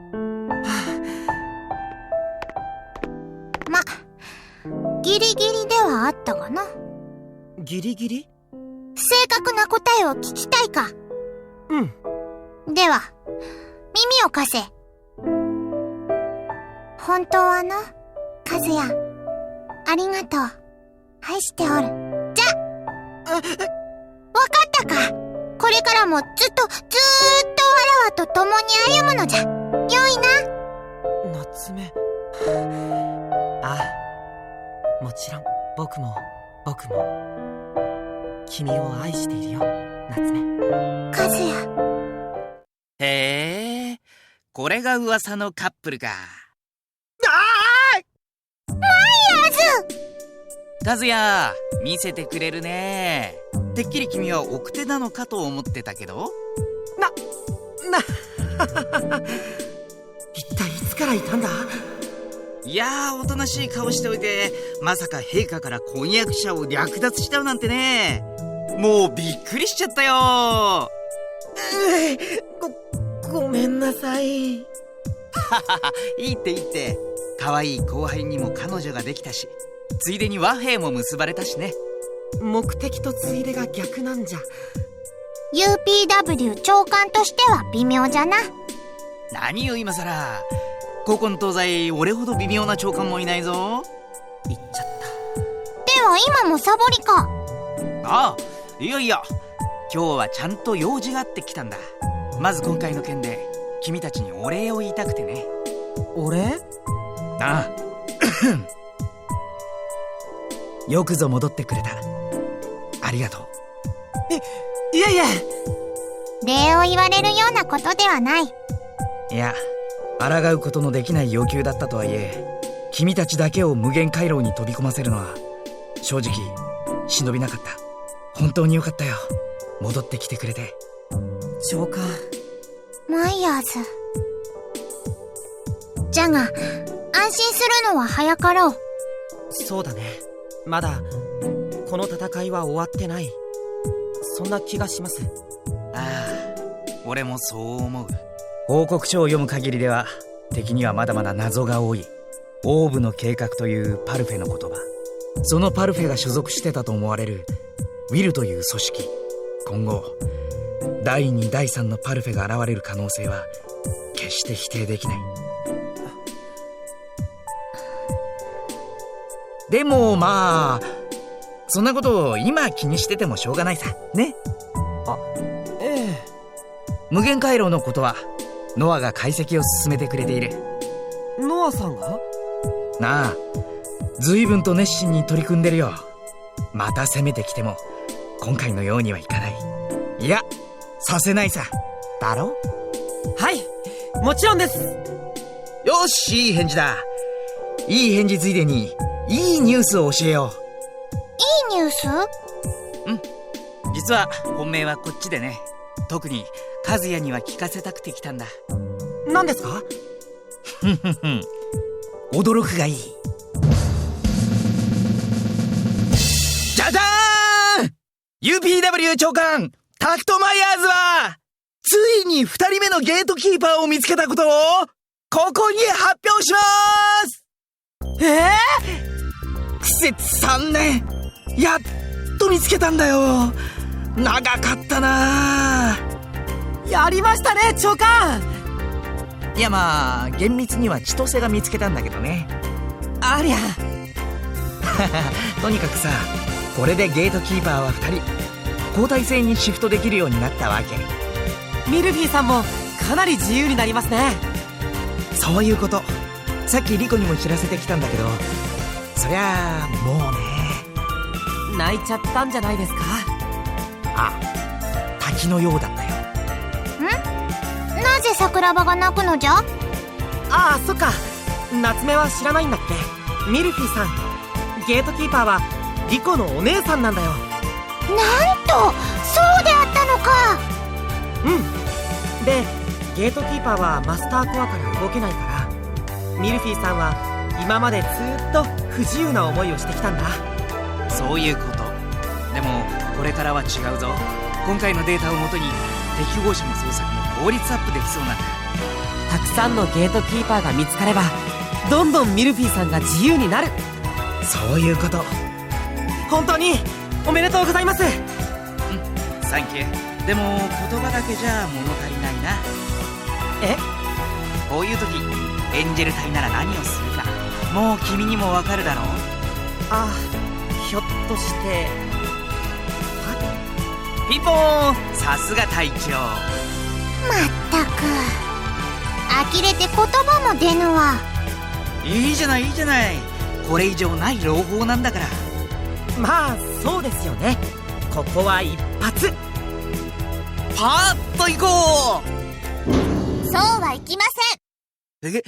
ま、ギリギリではあったがな。ギリギリ？正確な答えを聞きたいか？うん。では耳を貸せ。本当はの、和也、ありがとう。愛しておる。じゃ、わかったか？これからもずっとわらわと共に歩むのじゃ。よいな。夏目。ああ、もちろん僕も君を愛しているよ夏目。和也。へえ、これが噂のカップルか。マイヤーズ！和也、見せてくれるね。てっきり君は奥手なのかと思ってたけど。一体いつからいたんだ？いやー、おとなしい顔しておいて、まさか陛下から婚約者を略奪しちゃうなんてね。もうびっくりしちゃったよ。ごめんなさい。いいっていいって。可愛い後輩にも彼女ができたし、ついでに和平も結ばれたしね。目的とついでが逆なんじゃ。 UPW 長官としては微妙じゃな。何よ今さら。古今東西俺ほど微妙な長官もいないぞ。言っちゃった。では今もサボりか。ああ、いやいや、今日はちゃんと用事があって来たんだ。まず今回の件で君たちにお礼を言いたくてね。お礼？ああよくぞ戻ってくれた。ありがとう。いえいえ、礼を言われるようなことではない。いや、抗うことのできない要求だったとはいえ、君たちだけを無限回廊に飛び込ませるのは正直忍びなかった。本当によかったよ、戻ってきてくれて。長官。マイヤーズ。じゃが安心するのは早かろう。そうだね、まだこの戦いは終わってない、そんな気がします。ああ、俺もそう思う。報告書を読む限りでは敵にはまだまだ謎が多い。オーブの計画というパルフェの言葉、そのパルフェが所属してたと思われるウィルという組織、今後第2第3のパルフェが現れる可能性は決して否定できない。でもまあそんなことを今気にしててもしょうがないさね。あ、ええ。無限回廊のことはノアが解析を進めてくれている。ノアさんが？なあ、随分と熱心に取り組んでるよ。また攻めてきても今回のようにはいかない。いや、させないさ。だろ？はい、もちろんです。よし、いい返事だ。いい返事ついでにいいニュースを教えよう。いいニュース？うん、実は本命はこっちでね。特に和也には聞かせたくて来たんだ。何ですか？驚くがいい。じゃじゃーん！ UPW 長官タクトマイヤーズはついに2人目のゲートキーパーを見つけたことをここに発表します。苦節3年、やっと見つけたんだよ。長かったな。やりましたね、長官。いや、まあ厳密には千歳が見つけたんだけどね。ありゃとにかくさ、これでゲートキーパーは2人交代制にシフトできるようになったわけ。ミルフィーさんもかなり自由になりますね。そういうこと。さっきリコにも知らせてきたんだけど、そりゃあもうね。泣いちゃったんじゃないですか？あ、滝のようだったよ。なぜ桜庭が泣くのじゃ？ああ、そっか、夏目は知らないんだっけ。ミルフィーさん、ゲートキーパーはリコのお姉さんなんだよ。なんと、そうであったのか。うん。で、ゲートキーパーはマスターコアから動けないから、ミルフィーさんは今までずっと不自由な思いをしてきたんだ。そういうこと。でもこれからは違うぞ。今回のデータをもとに敵保護者の捜索も効率アップできそうなんだ。たくさんのゲートキーパーが見つかれば、どんどんミルフィーさんが自由になる。そういうこと。本当におめでとうございます。うん、サンキュー。でも言葉だけじゃ物足りないな。え？こういう時エンジェル隊なら何をするかもう君にもわかるだろう。あ、ひょっとしてピンポーン。さすが隊長。まったく呆れて言葉も出ぬわ。いいじゃないいいじゃない。これ以上ない朗報なんだから。まあそうですよね。ここは一発パーッと行こう。そうはいきません。え？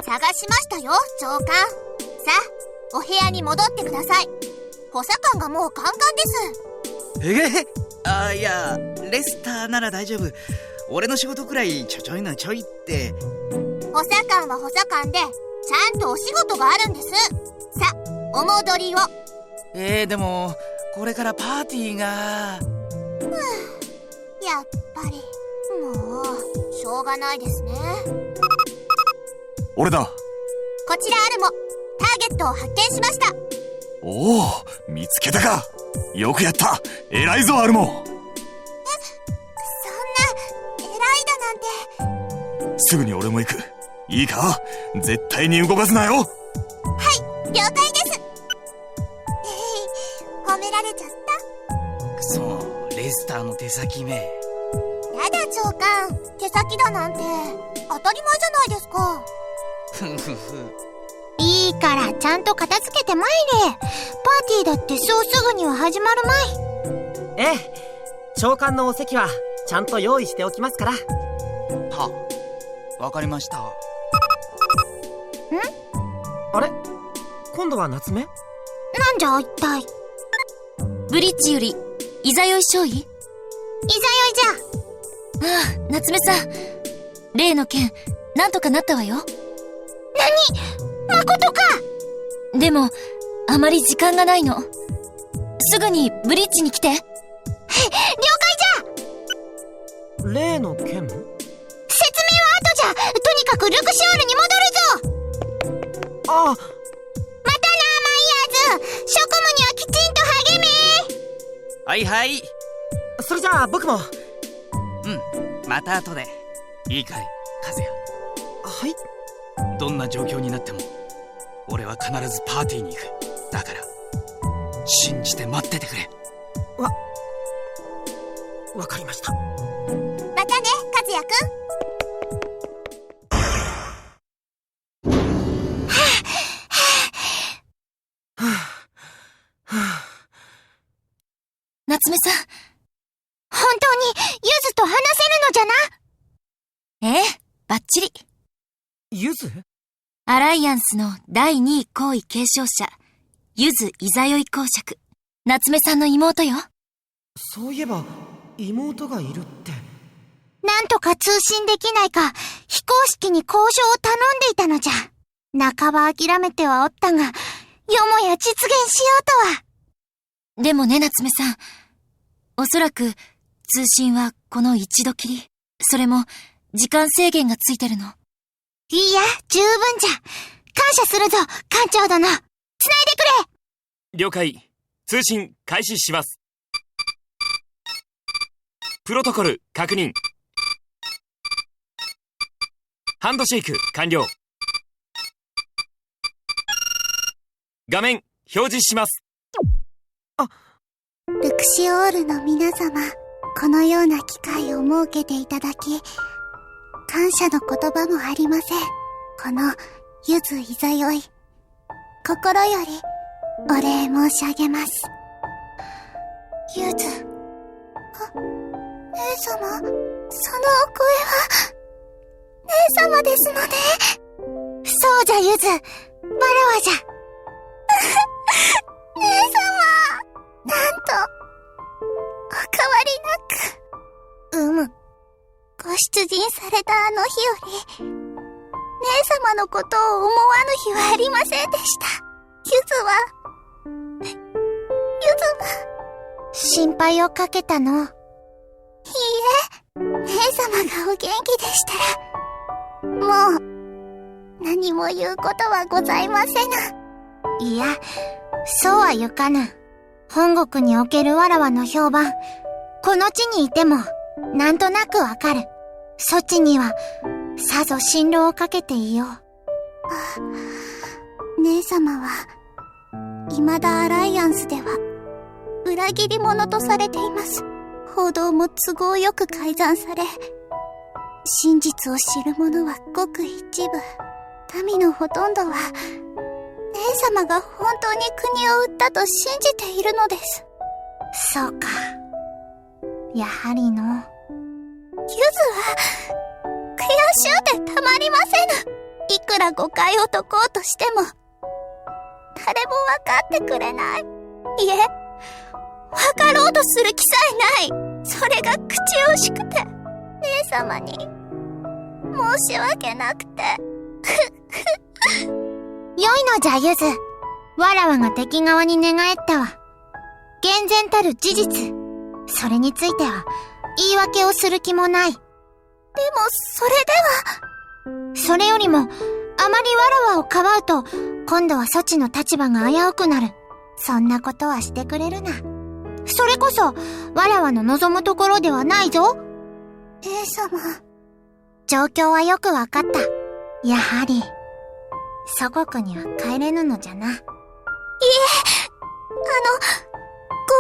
探しましたよ、長官。さあ、お部屋に戻ってください。補佐官がもうカンカンです。あ、いや、レスターなら大丈夫。俺の仕事くらいちょいのちょいって。補佐官は補佐官でちゃんとお仕事があるんです。さ、お戻りを。でもこれからパーティーが。やっぱり。もう、しょうがないですね。俺だ。こちらアルモ、ターゲットを発見しました。おお、見つけたか。よくやった。偉いぞアルモ。そんな、偉いだなんて。すぐに俺も行く。いいか、絶対に動かすなよ。はい、了解です。褒められちゃった。くそ、レスターの手先め。やだ長官、手先だなんて当たり前じゃないですか。ふふふ。いいからちゃんと片付けてまいれ。パーティーだってそうすぐには始まるまい。ええ、長官のお席はちゃんと用意しておきますから。は、わかりました。あれ、今度は夏目？なんじゃ一体。ブリッジよりいざよい少尉？いざよいじゃ。ああ、夏目さん、例の件なんとかなったわよ。何？まことか？でもあまり時間がないの。すぐにブリッジに来て。了解じゃ。例の件？説明は後じゃ。とにかくルクシオールに戻るぞ。ああ。またな、マイヤーズ。職務にはきちんと励め。はいはい。それじゃあ僕も。また後で。いいかい、和也。はい。どんな状況になっても俺は必ずパーティーに行く。だから信じて待っててくれ。わかりました。またね、和也くん。夏目さん、本当にユズと話せるのじゃな？ええ、バッチリ。ユズ？アライアンスの第2位皇位継承者、ユズイザヨイ公爵、夏目さんの妹よ。そういえば妹がいるって。なんとか通信できないか、非公式に交渉を頼んでいたのじゃ。半ば諦めてはおったが、よもや実現しようとは。でもね、夏目さん、おそらく通信はこの一度きり。それも時間制限がついてるの。いや、十分じゃ。感謝するぞ、艦長殿。繋いでくれ。了解。通信開始します。プロトコル確認。ハンドシェイク完了。画面表示します。ルクシオールの皆様、このような機会を設けていただき、感謝の言葉もありません。このユズイザヨイ、心よりお礼申し上げます。ユズ、姉様、そのお声は姉様ですので。そうじゃユズ、バラワじゃ。姉様、なんとお変わりなく。ご出陣されたあの日より、姉様のことを思わぬ日はありませんでした。ゆずは、心配をかけたの。いいえ、姉様がお元気でしたら、もう、何も言うことはございませぬ。いや、そうはゆかぬ。本国におけるわらわの評判、この地にいても、なんとなくわかる。そちには、さぞ心労をかけていよう。姉様は、未だアライアンスでは、裏切り者とされています。報道も都合よく改ざんされ、真実を知る者はごく一部。民のほとんどは、姉様が本当に国を売ったと信じているのです。そうか。やはりの。ゆずは、悔しゅうてたまりませぬ。いくら誤解を解こうとしても、誰もわかってくれない。いえ、わかろうとする気さえない。それが口惜しくて、姉様に、申し訳なくて。良いのじゃ、ゆず。わらわが敵側に寝返ったわ。厳然たる事実。それについては、言い訳をする気もない。でも、それでは。それよりも、あまりわらわをかばうと、今度はそちの立場が危うくなる。そんなことはしてくれるな。それこそ、わらわの望むところではないぞ。A 様。状況はよくわかった。やはり、祖国には帰れぬのじゃな。いえ、護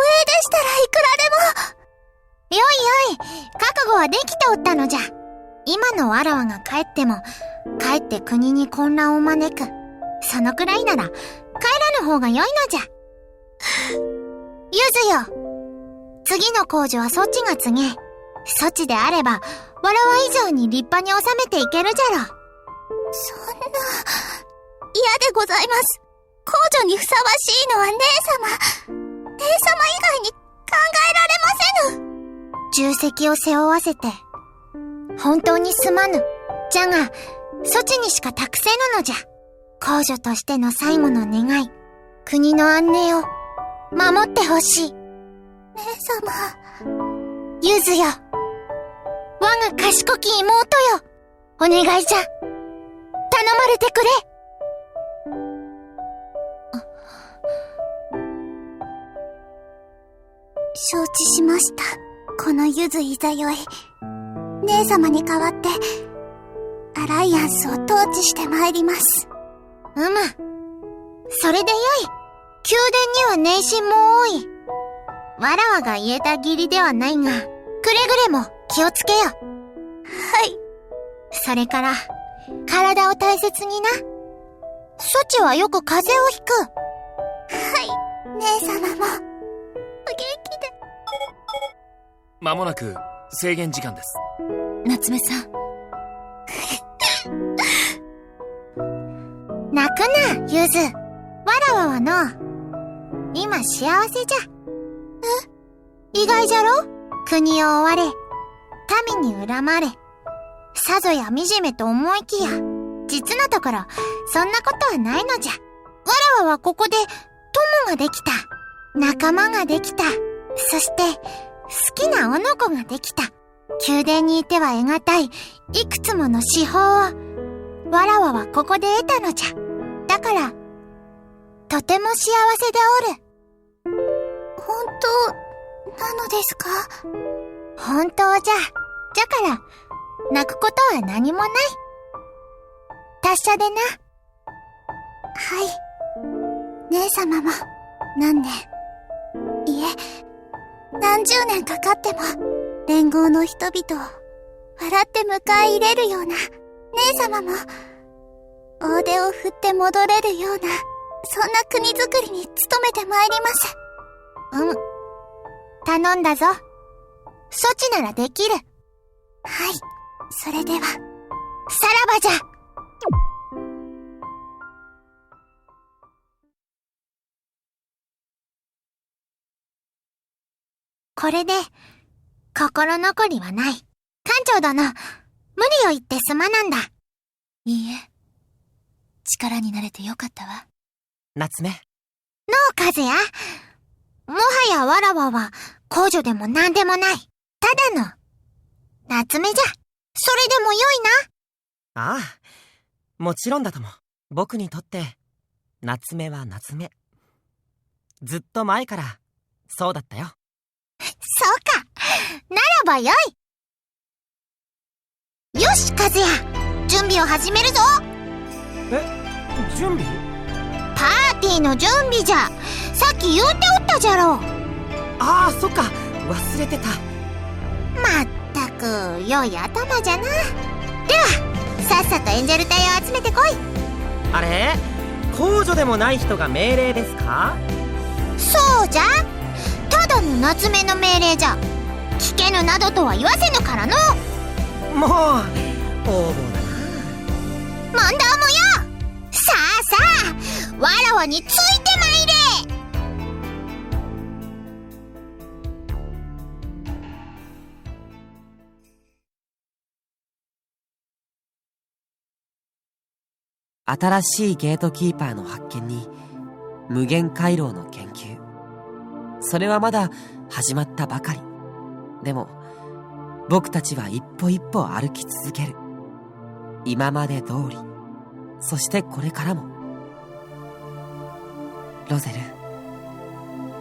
衛でしたらいくらでも。よいよい、覚悟はできておったのじゃ。今のわらわが帰っても、帰って国に混乱を招く。そのくらいなら、帰らぬ方が良いのじゃ。ゆずよ。次の工事はそっちが継げ。そっちであれば、わらわ以上に立派に収めていけるじゃろ。そんな、嫌でございます。工女にふさわしいのは姉様。姉様以外に考えられませぬ。重責を背負わせて、本当にすまぬ。じゃが、そちにしか託せぬのじゃ。工女としての最後の願い、国の安寧を守ってほしい。姉様。ゆずよ。我が賢き妹よ。お願いじゃ。頼まれてくれ。承知しました。このゆずいざよい。姉様に代わって、アライアンスを統治してまいります。それでよい。宮殿には内心も多い。わらわが言えた義理ではないが、くれぐれも気をつけよ。はい。それから、体を大切にな。そちはよく風邪をひく。はい。姉様も、お元気で。まもなく制限時間です。夏目さん。泣くな、ゆず。わらわはの、今幸せじゃ。意外じゃろ？国を追われ、民に恨まれ、さぞや惨めと思いきや、実のところ、そんなことはないのじゃ。わらわはここで、友ができた。仲間ができた。そして、好きな女の子ができた。宮殿にいては得難い、いくつもの司法を、わらわはここで得たのじゃ。だから、とても幸せでおる。本当、なのですか？本当じゃ。じゃから、泣くことは何もない。達者でな。はい。姉様も、何年、いえ、何十年かかっても、連合の人々を、笑って迎え入れるような、姉様も、大手を振って戻れるような、そんな国づくりに努めてまいります。頼んだぞ。そちならできる。はい。それでは。さらばじゃ。これで、心残りはない。館長殿、無理を言ってすまなんだ。いいえ。力になれてよかったわ。夏目。のう、和也。もはやわらわは、工女でも何でもない。ただの、夏目じゃ。それでもよいな。ああ、もちろんだとも。僕にとって、夏目は夏目。ずっと前から、そうだったよ。そうか。ならばよい。よし、和也。準備を始めるぞ。準備？パーティーの準備じゃ。さっき言うておったじゃろう。ああ、そっか。忘れてた。まったく、良い頭じゃな。では、さっさとエンジェル隊を集めてこい。あれ？工女でもない人が命令ですか？そうじゃ。ただの夏目の命令じゃ。聞けぬなどとは言わせぬからの。もう、横暴だな。問答もよ。さあさあ、わらわについてまいれ。新しいゲートキーパーの発見に無限回廊の研究、それはまだ始まったばかり。でも僕たちは一歩一歩歩き続ける。今まで通り、そしてこれからも。ロゼル、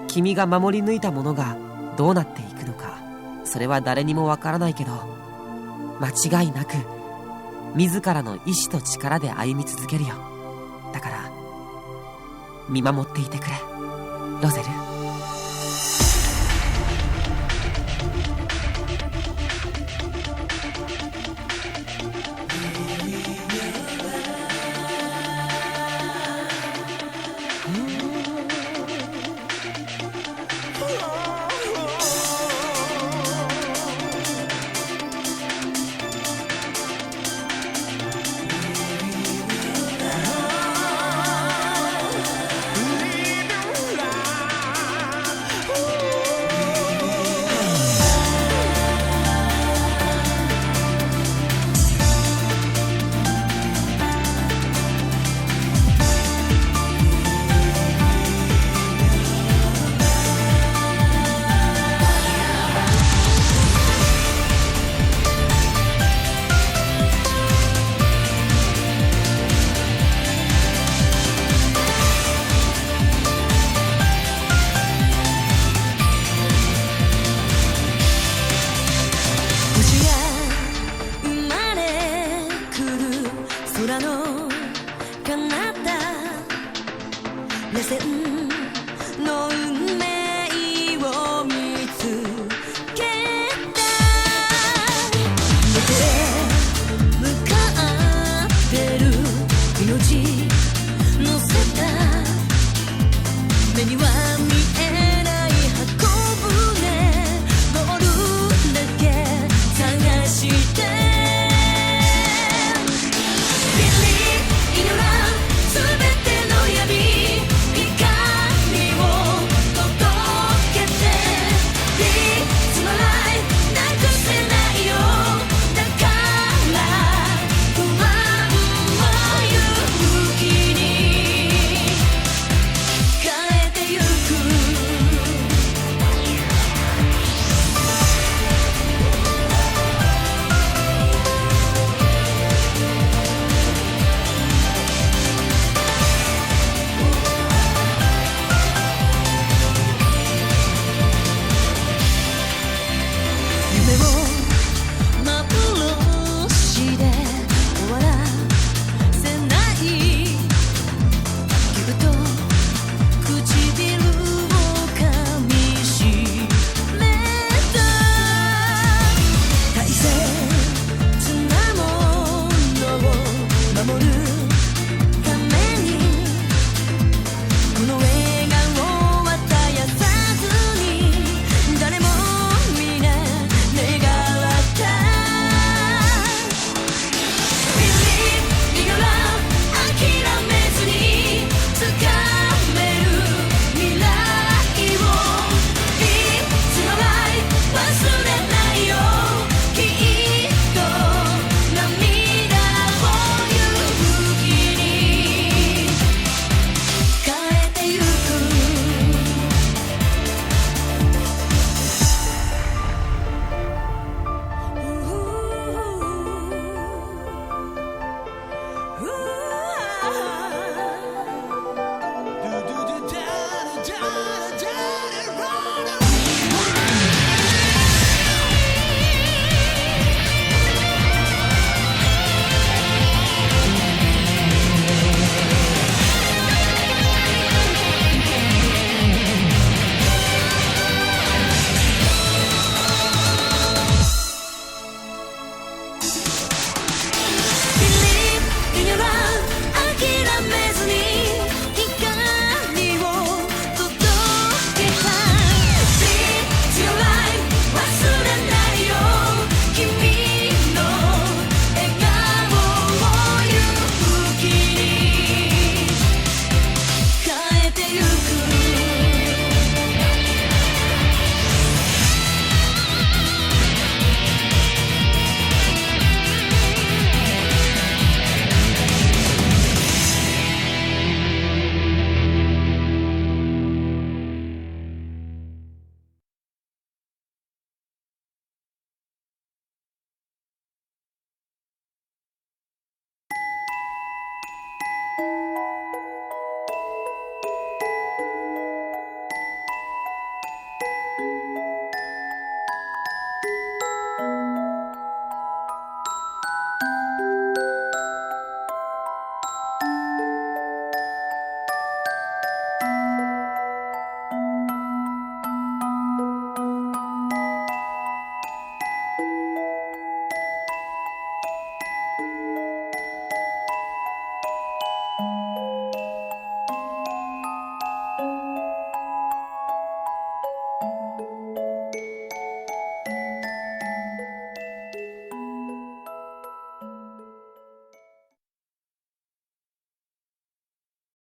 君が守り抜いたものがどうなっていくのか、それは誰にもわからないけど、間違いなく自らの意志と力で歩み続けるよ。だから見守っていてくれ、ロゼル。